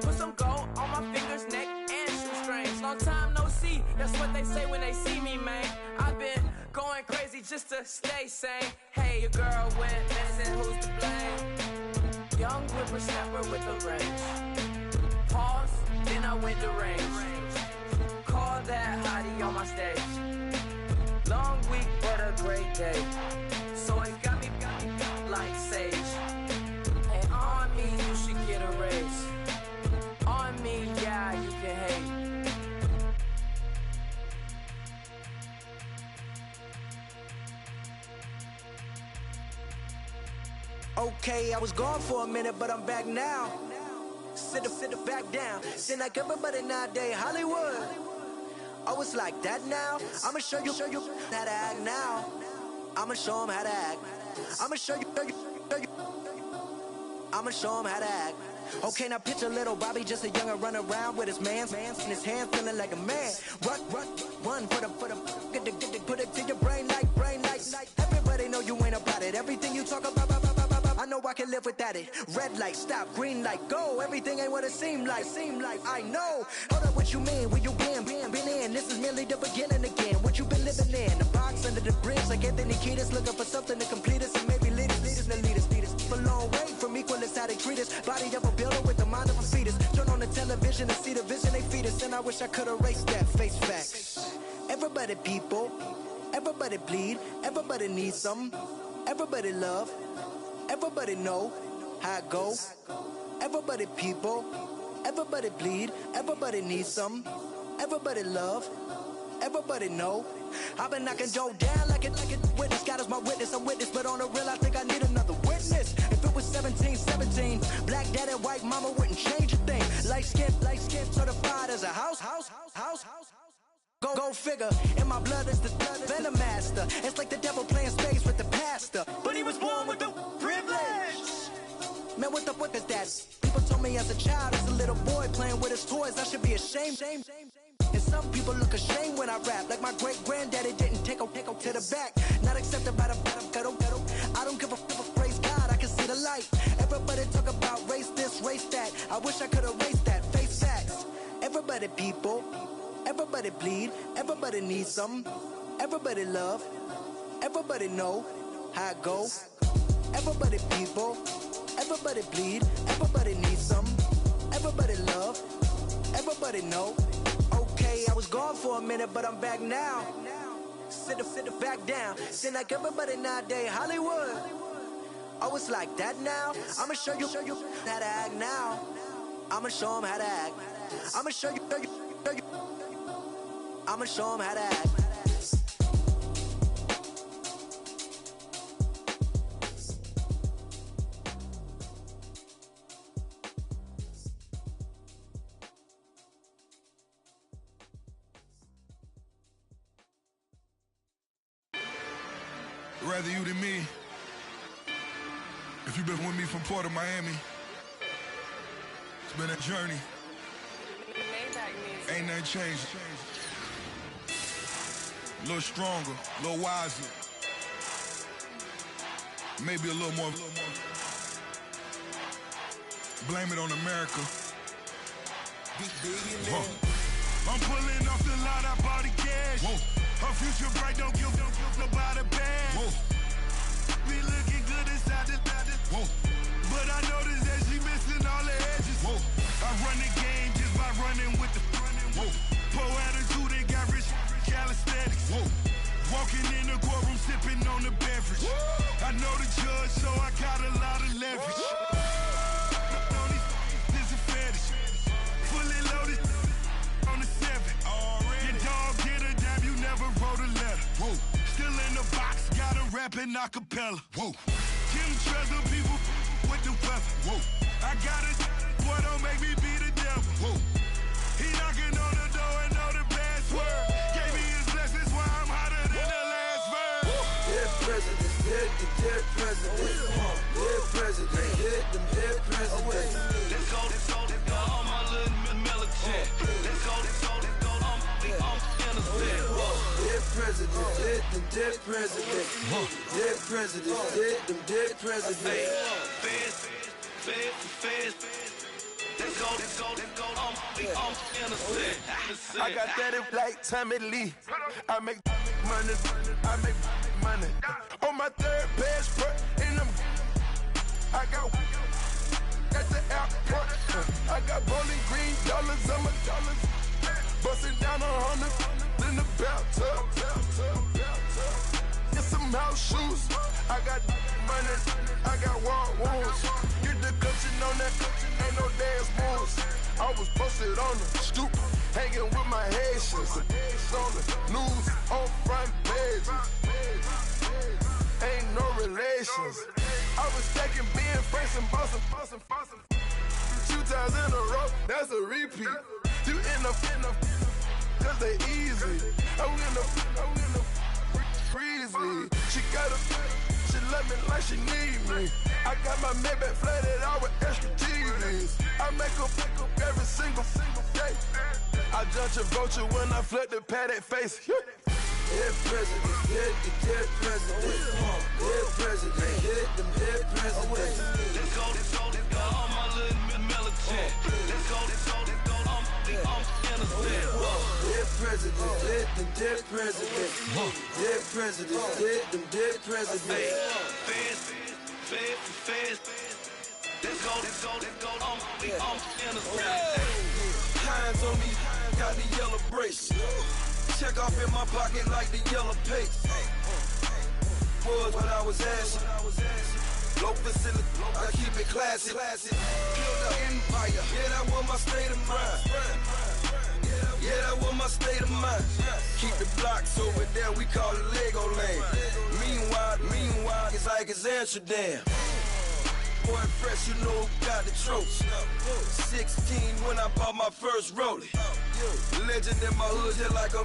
put some gold on my fingers, neck, and shoestrings. Long time no see, that's what they say when they see me, man. I've been going crazy just to stay sane. Hey, your girl went missing, who's to blame? Young whippersnapper with the range. Pause, then I went to range. Call that hottie on my stage. Long week, but a great day. So it got me like sage. And on me, you should get a raise. On me, yeah, you can hate. Okay, I was gone for a minute, but I'm back now. Sit the back down. Seem like everybody nowadays Hollywood. Oh, it's like that now. I'ma show you how to act now. I'ma show 'em how to act. I'ma show you. I'ma show 'em how to act. Okay, now picture little Bobby, just a young'un run around with his man's in his hand, feeling like a man. Run for the get put it to your brain like. Everybody know you ain't about it. Everything you talk about, I know I can live without it. Red light, stop, green light, go. Everything ain't what it seem like. I know. Hold up, what you mean? Where you been in? This is merely the beginning again. What you been living in? The box under the bridge, like Anthony Kiedis, looking for something to complete us and maybe lead us. A long way from equal is how they treat us. Body of a builder with the mind of a fetus. Turn on the television and see the vision they feed us, and I wish I could erase that. Face facts. Everybody people, everybody bleed, everybody needs some, everybody love, everybody know how it go. Everybody people, everybody bleed, everybody needs some, everybody love, everybody know. I've been knocking Joe down like it witness. God is my witness, I'm witness, but on the real I think I need another witness. If it was 17, black dad and white mama wouldn't change a thing. Light skin, certified as a house. Go figure, in my blood is the venom master. It's like the devil playing space with the pastor, but he was born with the privilege. Man, what the fuck is that? People told me as a child, as a little boy playing with his toys, I should be ashamed. And some people look ashamed when I rap, like my great granddaddy didn't take a to the back. Not accepted by the pedal. I don't give a praise God, I can see the light. Everybody talk about race this, race that. I wish I could erase that. Face facts. Everybody people, everybody bleed, everybody needs some, everybody love, everybody know how it go. Everybody people, everybody bleed, everybody needs some, everybody love, everybody know. Okay, I was gone for a minute, but I'm back now. Sit the back down. Seem like everybody nowadays Hollywood. Oh, it's like that now. I'ma show you how to act now. I'ma show 'em how to act. I'ma show you. I'ma show 'em how to act. rather you than me. If you've been with me from Port of Miami, it's been a journey. Ain't nothing changed. A little stronger, a little wiser. Maybe a little more. Blame it on America. I'm pulling off the lot, I bought the cash. Whoa. Her future bright, don't give nobody bad. Whoa. Be looking good inside the whoa. But I noticed that she missing all the edges. Whoa. I run the game just by running with the whoa. Poor attitude, they got rich calisthenics. Whoa. Walking in the courtroom, sipping on the beverage. Whoa. I know the judge, so I got a lot of leverage. This a fetish. Fully loaded on the 7. Your dog get a dab, you never wrote a letter. Whoa. Still in the box, got a rapping acapella. Whoa. Kim Treasure, people with the weather. Whoa. I got it, boy, don't make me be the devil. Whoa. He knocking on the door and know the password. Gave me his blessings while I'm hotter than the last verse. Dead presidents, dead presidents. Dead presidents, hit them dead presidents. Let's go, all my little militant. Let's go, I'm innocent. Dead presidents, hit them dead presidents. Dead presidents, hit them dead presidents. Fast. Let's go, I'm innocent. I got that in like Tommy Lee. I make money. On my third passport, and I got at the airport. I got bowling green dollars on my dollars. Busting down 100 in the bathtub. Get some house shoes. I got money. I got wild wounds. Get the coaching on that. Ain't no dance moves. I was posted on the stoop, hanging with my Haitians. On the news, on front pages. Ain't no relations. I was stacking being friends and bossing. 2 times in a row, that's a repeat. You end up, cause they easy. I'm in the freezy. She love me like she need me. I got my Maybach flooded out with extra TVs. I make up every single day. I judge a vulture when I flip the padded face. Dead presidents, dead presidents. Dead presidents, hit them dead presidents. Let's go, all my little militant. Let's go, I'm innocent. Dead presidents, hit them dead presidents. Dead presidents, hit them dead presidents. Fast. Let's go, I'm innocent. Hands on me, got the yellow brace. Check off in my pocket like the yellow paste. Was what I was asking. Low facility, I keep it classy. Build an empire, yeah, that was my state of mind. Yeah, that was my state of mind. Keep the blocks over there, we call it Lego land. Meanwhile, it's like it's Amsterdam. Boy, fresh, you know who got the tropes. 16 when I bought my first rollie. Legend in my hood, hit like a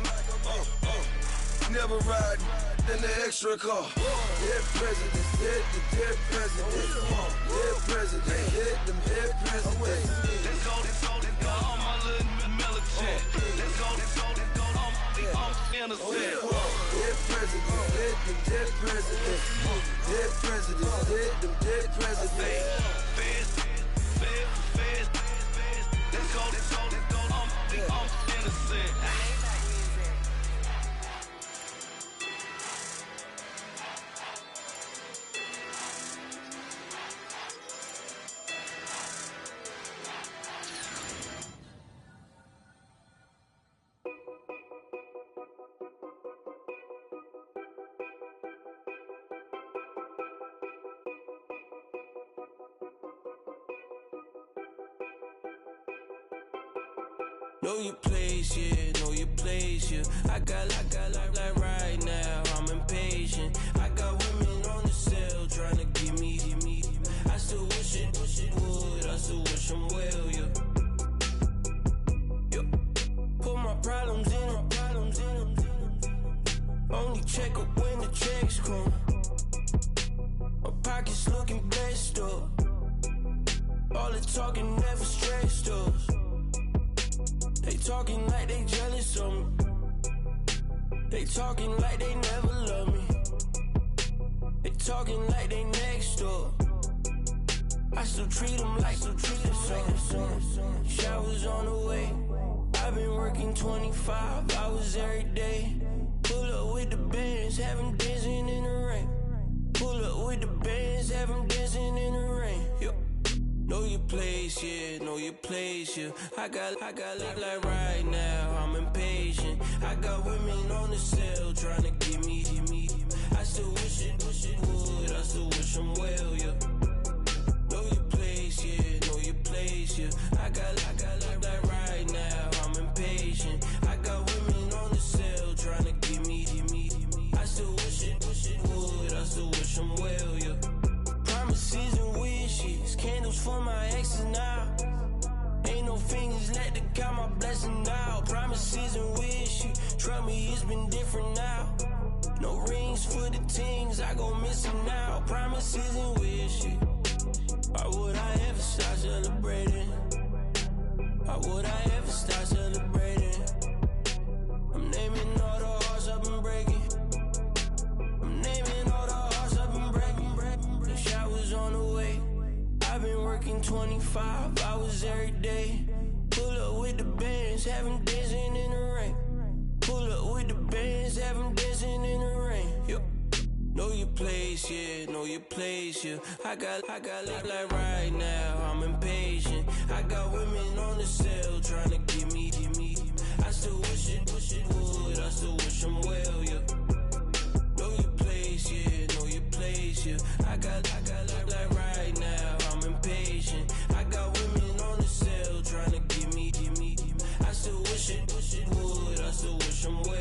never ride in the extra car. Dead presidents, dead presidents. Dead presidents, hit them dead presidents. Let's go, all my little militant. Let's go, I'm innocent. Dead presidents, hit them dead presidents. Dead presidents, hit them dead presidents. Fast. Let's go, I'm innocent. Know your place, yeah, know your place, yeah. I got like right now, I'm impatient. I got women on the cell trying to give me. I still wish it would, I still wish I'm well, yeah. Put my problems in. Only check up when the checks come. pockets looking blessed up. All the talking never stressed us. They talking like they jealous of me. They talking like they never love me. They talking like they next door. I still treat them like some. Showers on the way. I've been working 25 hours every day. Pull up with the bands, have them dancing in the rain. Pull up with the bands, have them dancing in the rain. Yo. Know your place, yeah, know your place, yeah. I got look like right now, I'm impatient. I got women on the cell trying to get me. I still wish it would, I still wish them well, yeah. Know your place, yeah, know your place, yeah. I got look like right now, I'm impatient. I got women on the cell trying to get me. I still wish it would, I still wish them well, yeah. Promises and wishes, candles for my exes now. Ain't no fingers let to count my blessing now. Promises and wishes, trust me, it's been different now. No rings for the teens, I gon' miss them now. Promises and wishes, why would I ever start celebrating? Why would I ever start celebrating? I'm naming all the hearts I've been breaking. I'm naming all the hearts I've been breaking. The showers on the way. I've been working 25 hours every day. Pull up with the bands, have them dancing in the rain. Pull up with the bands, have them dancing in the rain. Yo. Know your place, yeah, know your place, yeah. I got look like right now, I'm impatient. I got women on the cell trying to get me. I still wish it would, I still wish them well, yeah. Know your place, yeah, know your place, yeah. I got look like right now, I'm impatient. I got women on the cell trying to get me. I still wish it would, I still wish them well.